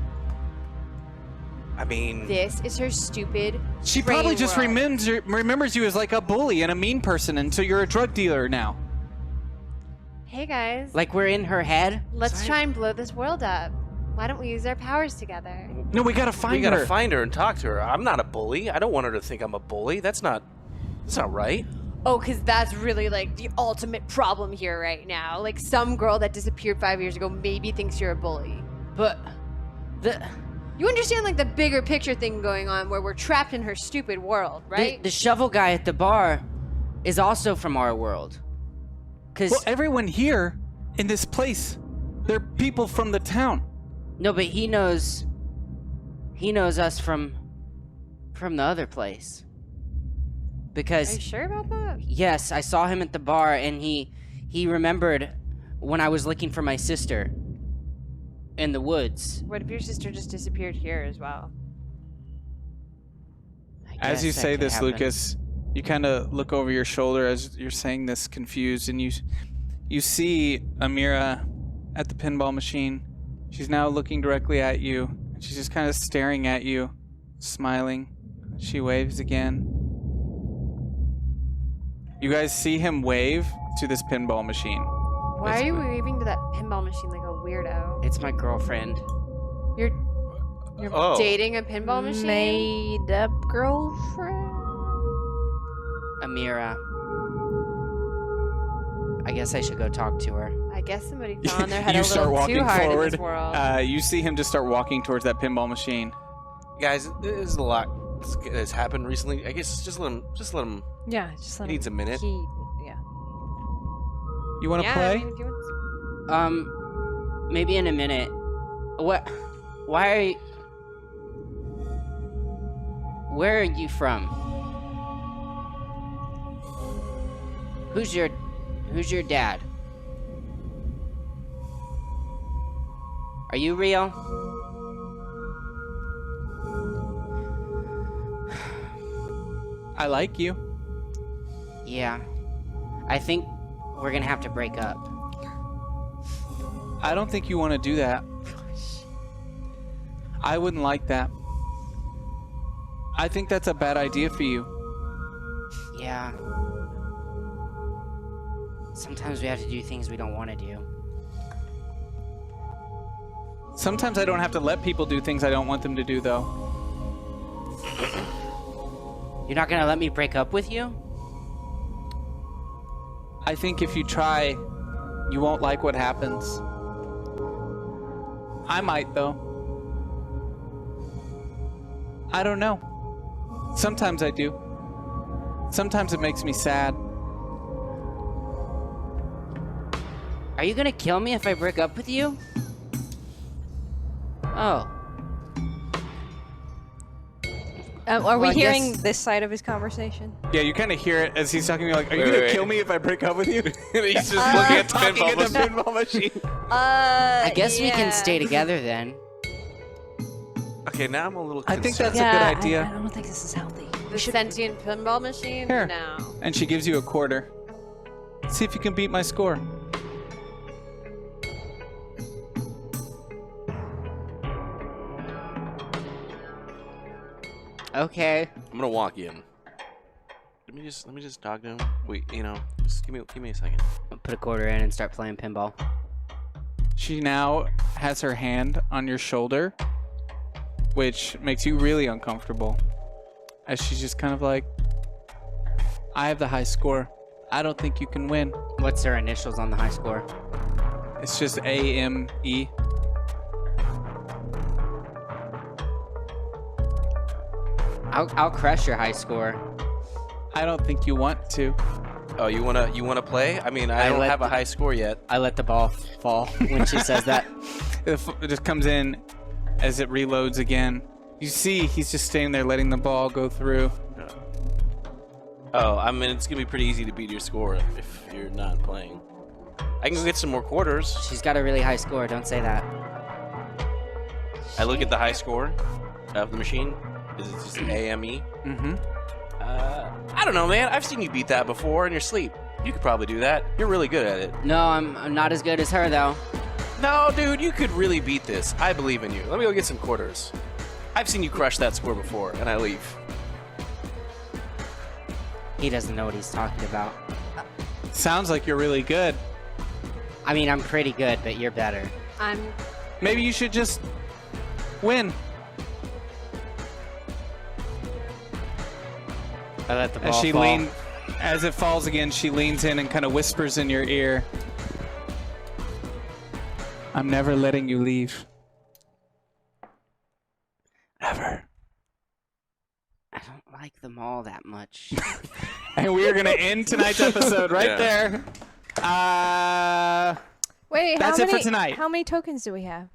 I mean, This is her stupid She brain probably just world. remembers you as like a bully and a mean person, and so you're a drug dealer now. Hey guys, like we're in her head. let's try and blow this world up. Why don't we use our powers together? No, we gotta find we gotta her. find her and talk to her. I'm not a bully. I don't want her to think I'm a bully. That's not right. Oh, because that's really like the ultimate problem here right now. Like some girl that disappeared 5 years ago maybe thinks you're a bully. But You understand like the bigger picture thing going on where we're trapped in her stupid world, right? the shovel guy at the bar is also from our world. Cause Well, everyone here in this place, they're people from the town. no, but he knows us from the other place. Are Because you sure about that? yes, I saw him at the bar and he remembered when I was looking for my sister in the woods. What if your sister just disappeared here as well? I As you guess that say could this, happen. Lucas, you kind of look over your shoulder as you're saying this, confused, and you see Amira at the pinball machine. She's now looking directly at you, and she's just kind of staring at you, smiling. She waves again. You guys see him wave to this pinball machine. Why are you waving to that pinball machine like a weirdo? It's my girlfriend. You're Oh, dating a pinball machine? Made up girlfriend. Amira. I guess I should go talk to her. I guess somebody found their head You a start little too walking hard forward. in this world. You see him just start walking towards that pinball machine. guys, there's a lot that's happened recently. I guess just let him. Yeah, just let He needs a minute. Yeah. You want to yeah, play? I mean, if you want Maybe in a minute. What? Why are you... Where are you from? Who's your dad? Are you real? I like you. Yeah. I think we're gonna have to break up. I don't think you want to do that. I wouldn't like that. I think that's a bad idea for you. Yeah. Sometimes we have to do things we don't want to do. Sometimes I don't have to let people do things I don't want them to do, though. You're not gonna let me break up with you? I think if you try, you won't like what happens. I might, though. I don't know. Sometimes I do. Sometimes it makes me sad. Are you gonna kill me if I break up with you? Oh. Are Well, we I hearing guess- this side of his conversation? Yeah, you kind of hear it as he's talking to me like, are you Wait, going to wait. kill me if I break up with you? He's just looking at the Talking pinball at the machine. pinball machine. I guess we can stay together then. Okay, now I'm a little I concerned. think that's a good idea. I don't think this is healthy. The sentient pinball machine? Here. No. And she gives you a quarter. See if you can beat my score. Okay. I'm gonna walk in. Let me just talk to him. Wait, just give me a second. I'll put a quarter in and start playing pinball. She now has her hand on your shoulder, which makes you really uncomfortable. As she's just kind of like, I have the high score. I don't think you can win. What's her initials on the high score? It's just A-M-E. I'll crush your high score. I don't think you want to. Oh, you wanna play? I mean, I don't let have a the- high score yet. I let the ball fall when she says that. It just comes in as it reloads again. You see he's just standing there letting the ball go through. Oh, I mean, it's gonna be pretty easy to beat your score if you're not playing. I can go get some more quarters. She's got a really high score. Don't say that. I look at the high score of the machine. Is it just an AME? Mm-hmm. I don't know, man. I've seen you beat that before in your sleep. You could probably do that. You're really good at it. No, I'm not as good as her though. No, dude, you could really beat this. I believe in you. Let me go get some quarters. I've seen you crush that score before, and I leave. He doesn't know what he's talking about. Sounds like you're really good. I mean, I'm pretty good, but you're better. Maybe you should just win. I let the ball As she fall. as it falls again, she leans in and kind of whispers in your ear. I'm never letting you leave. Ever. I don't like them all that much. And we are going to end tonight's episode right there. Wait, That's how it many, for tonight. How many tokens do we have?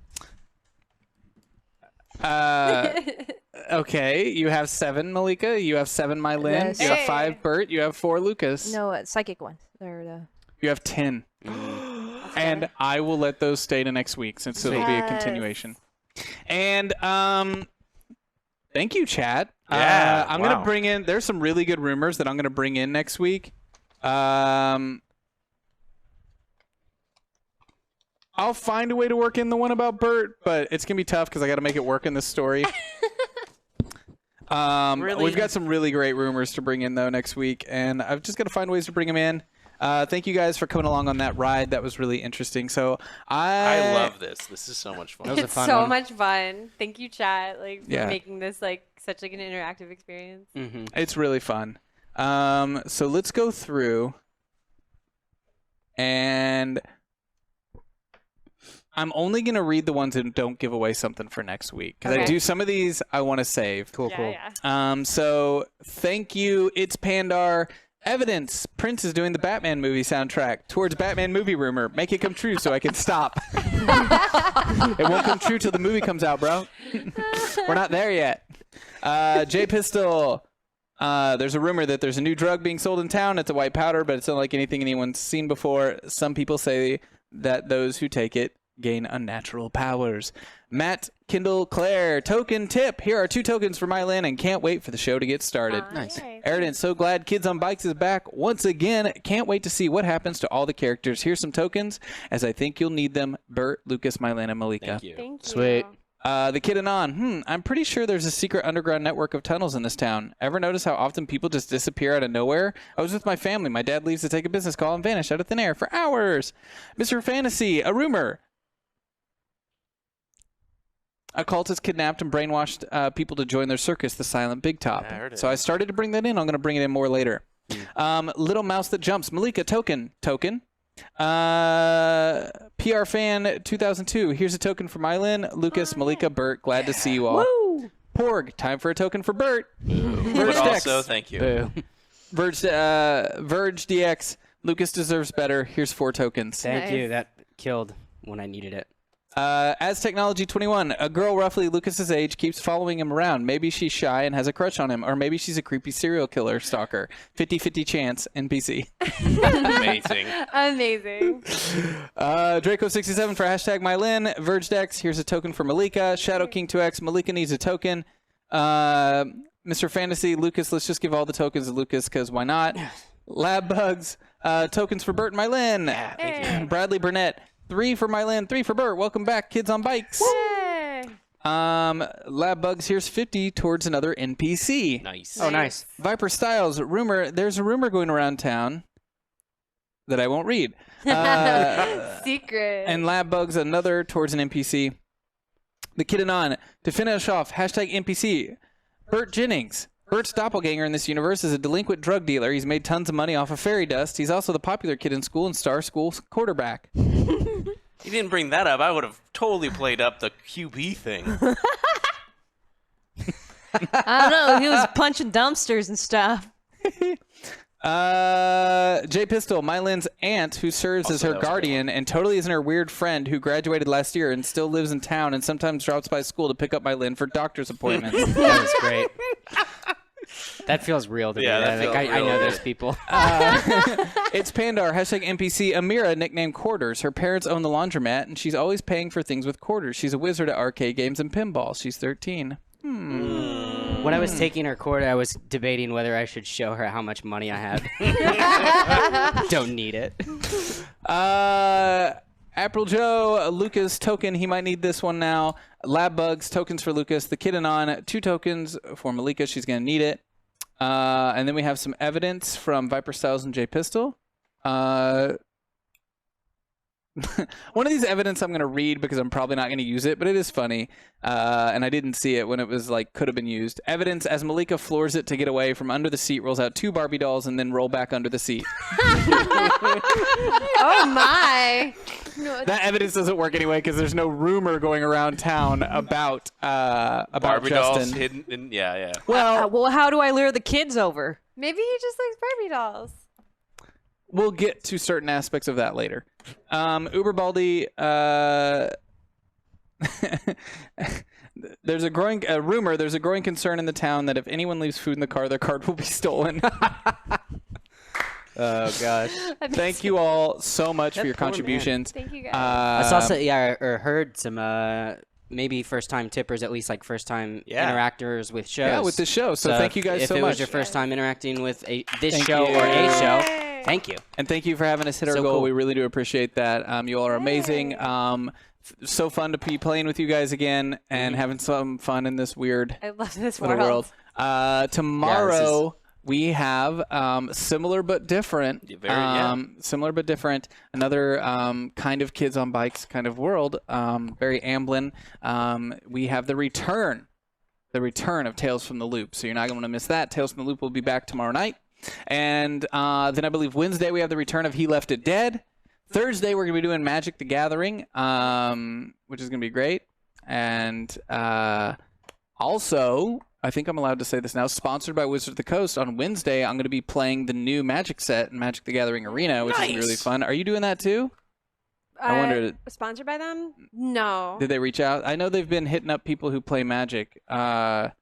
Okay, you have 7, Malika. You have 7, Mylin. Yes. You have Hey. 5, Bert. You have 4, Lucas. No, psychic ones. Or the... You have 10. And I will let those stay to next week since it'll be a Yes. continuation. And thank you, chat. Yeah, I'm wow. gonna bring in. There's some really good rumors that I'm gonna bring in next week. I'll find a way to work in the one about Bert, but it's gonna be tough because I got to make it work in this story. Really? We've got some really great rumors to bring in though next week, and I've just got to find ways to bring them in. Thank you guys for coming along on that ride. That was really interesting. So I love this. This is so much fun. That was a It's fun so one. much fun. Thank you, chat, for Yeah. making this such an interactive experience. Mm-hmm. It's really fun. So let's go through, and I'm only gonna read the ones that don't give away something for next week because I Okay. do some of these I want to save. Yeah. So thank you. It's Pandar. Evidence. Prince is doing the Batman movie soundtrack towards Batman movie rumor. Make it come true so I can stop. It won't come true till the movie comes out, bro. We're not there yet. J Pistol. There's a rumor that there's a new drug being sold in town. It's a white powder, but it's not like anything anyone's seen before. Some people say that those who take it gain unnatural powers. Matt, Kindle, Claire, token tip. Here are 2 tokens for Mylin and can't wait for the show to get started. Nice. Aridin, so glad Kids on Bikes is back once again. Can't wait to see what happens to all the characters. Here's some tokens, as I think you'll need them. Bert, Lucas, Mylin, and Malika. Thank you. Thank you. Sweet. The Kid Anon. I'm pretty sure there's a secret underground network of tunnels in this town. Ever notice how often people just disappear out of nowhere? I was with my family. My dad leaves to take a business call and vanish out of thin air for hours. Mr. Fantasy, a rumor. A cultist kidnapped and brainwashed people to join their circus, the Silent Big Top. I heard it. So I started to bring that in. I'm going to bring it in more later. Little Mouse That Jumps. Malika, token. PR Fan 2002. Here's a token for Mylin, Lucas, Malika, Bert. Glad to see you all. Woo! Porg, time for a token for Bert. But also, thank you. Boo. Verge DX. Lucas deserves better. Here's 4 tokens. Thank you. Nice. That killed when I needed it. As Technology 21, a girl roughly Lucas's age keeps following him around. Maybe she's shy and has a crush on him, or maybe she's a creepy serial killer stalker. 50-50 chance, NPC. Amazing. Amazing. Draco67 for hashtag Mylin. VergeDex, here's a token for Malika. Shadow King 2X, Malika needs a token. Mr. Fantasy, Lucas, let's just give all the tokens to Lucas, because why not? Lab Bugs, tokens for Bert and Mylin. Thank you. Bradley Burnett, 3 for Mylin, 3 for Bert. Welcome back, Kids on Bikes. Yay. Lab Bugs, here's 50 towards another NPC. Nice. Oh, nice. Viper Styles, there's a rumor going around town that I won't read. Secret. And Lab Bugs, another towards an NPC. The Kid Anon, to finish off, hashtag NPC. Bert Jennings. Bert's doppelganger in this universe is a delinquent drug dealer. He's made tons of money off of fairy dust. He's also the popular kid in school and star school quarterback. You didn't bring that up. I would have totally played up the QB thing. I don't know. He was punching dumpsters and stuff. J Pistol, Mylin's aunt, who serves Also, as that her was a good guardian and totally isn't her weird friend who graduated last year and still lives in town and sometimes drops by school to pick up Mylin for doctor's appointments. That was great. That feels real to me. Yeah, that feels I know real. those people. It's Pandar, hashtag NPC. Amira, nicknamed Quarters. Her parents own the laundromat, and she's always paying for things with quarters. She's a wizard at arcade games and pinball. She's 13. When I was taking her quarter, I was debating whether I should show her how much money I had. Don't need it. April Joe, Lucas token. He might need this one now. Lab Bugs, tokens for Lucas. The Kid Anon, 2 tokens for Malika. She's going to need it. And then we have some evidence from Viper Styles and J Pistol. One of these evidence I'm going to read because I'm probably not going to use it, but it is funny. And I didn't see it when it was like could have been used. Evidence as Malika floors it to get away from under the seat, rolls out 2 Barbie dolls, and then roll back under the seat. Oh my. No, That evidence doesn't work anyway because there's no rumor going around town about Barbie Justin. dolls hidden in, yeah. Well, how do I lure the kids over? maybe he just likes Barbie dolls. We'll get to certain aspects of that later. Uber Baldy, there's a growing rumor. There's a growing concern in the town that if anyone leaves food in the car, their card will be stolen. Oh gosh. Thank you all so much for your poor man. contributions. Thank you guys. I saw some, or heard some maybe first time tippers, at least like first time interactors with shows. Yeah, with the show. So thank you guys so much. If it was your first time interacting with this Thank show you. or a show, Yay. thank you. And thank you for having us hit our So goal. cool. We really do appreciate that. You all are amazing. So fun to be playing with you guys again and having some fun in this weird I love this little world. world. Tomorrow we have similar but different. Similar but different. Another kind of kids on bikes kind of world. Very Amblin. We have the return of Tales from the Loop. So you're not going to want to miss that. Tales from the Loop will be back tomorrow night. And then I believe Wednesday we have the return of He Left It Dead. Thursday we're going to be doing Magic the Gathering, which is going to be great. And also, I think I'm allowed to say this now, sponsored by Wizard of the Coast. On Wednesday, I'm going to be playing the new Magic set in Magic the Gathering Arena, which is really fun. Are you doing that too? I wondered. Sponsored by them? No. Did they reach out? I know they've been hitting up people who play Magic. But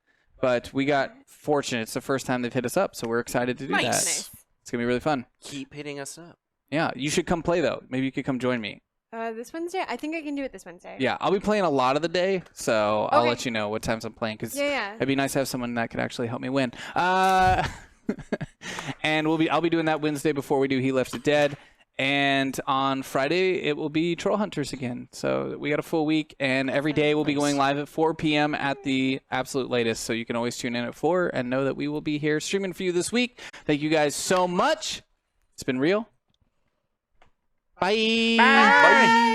But we got fortunate. It's the first time they've hit us up, so we're excited to do that. Nice. It's gonna be really fun. Keep hitting us up. Yeah, you should come play though. Maybe you could come join me. This Wednesday? I think I can do it this Wednesday. Yeah, I'll be playing a lot of the day, so I'll Okay. let you know what times I'm playing because Yeah. it'd be nice to have someone that could actually help me win. And I'll be doing that Wednesday before we do He Left It Dead. And on Friday, it will be Troll Hunters again. So we got a full week, and every day we'll be going live at 4 p.m. at the absolute latest. So you can always tune in at 4 and know that we will be here streaming for you this week. Thank you guys so much. It's been real. Bye. Bye.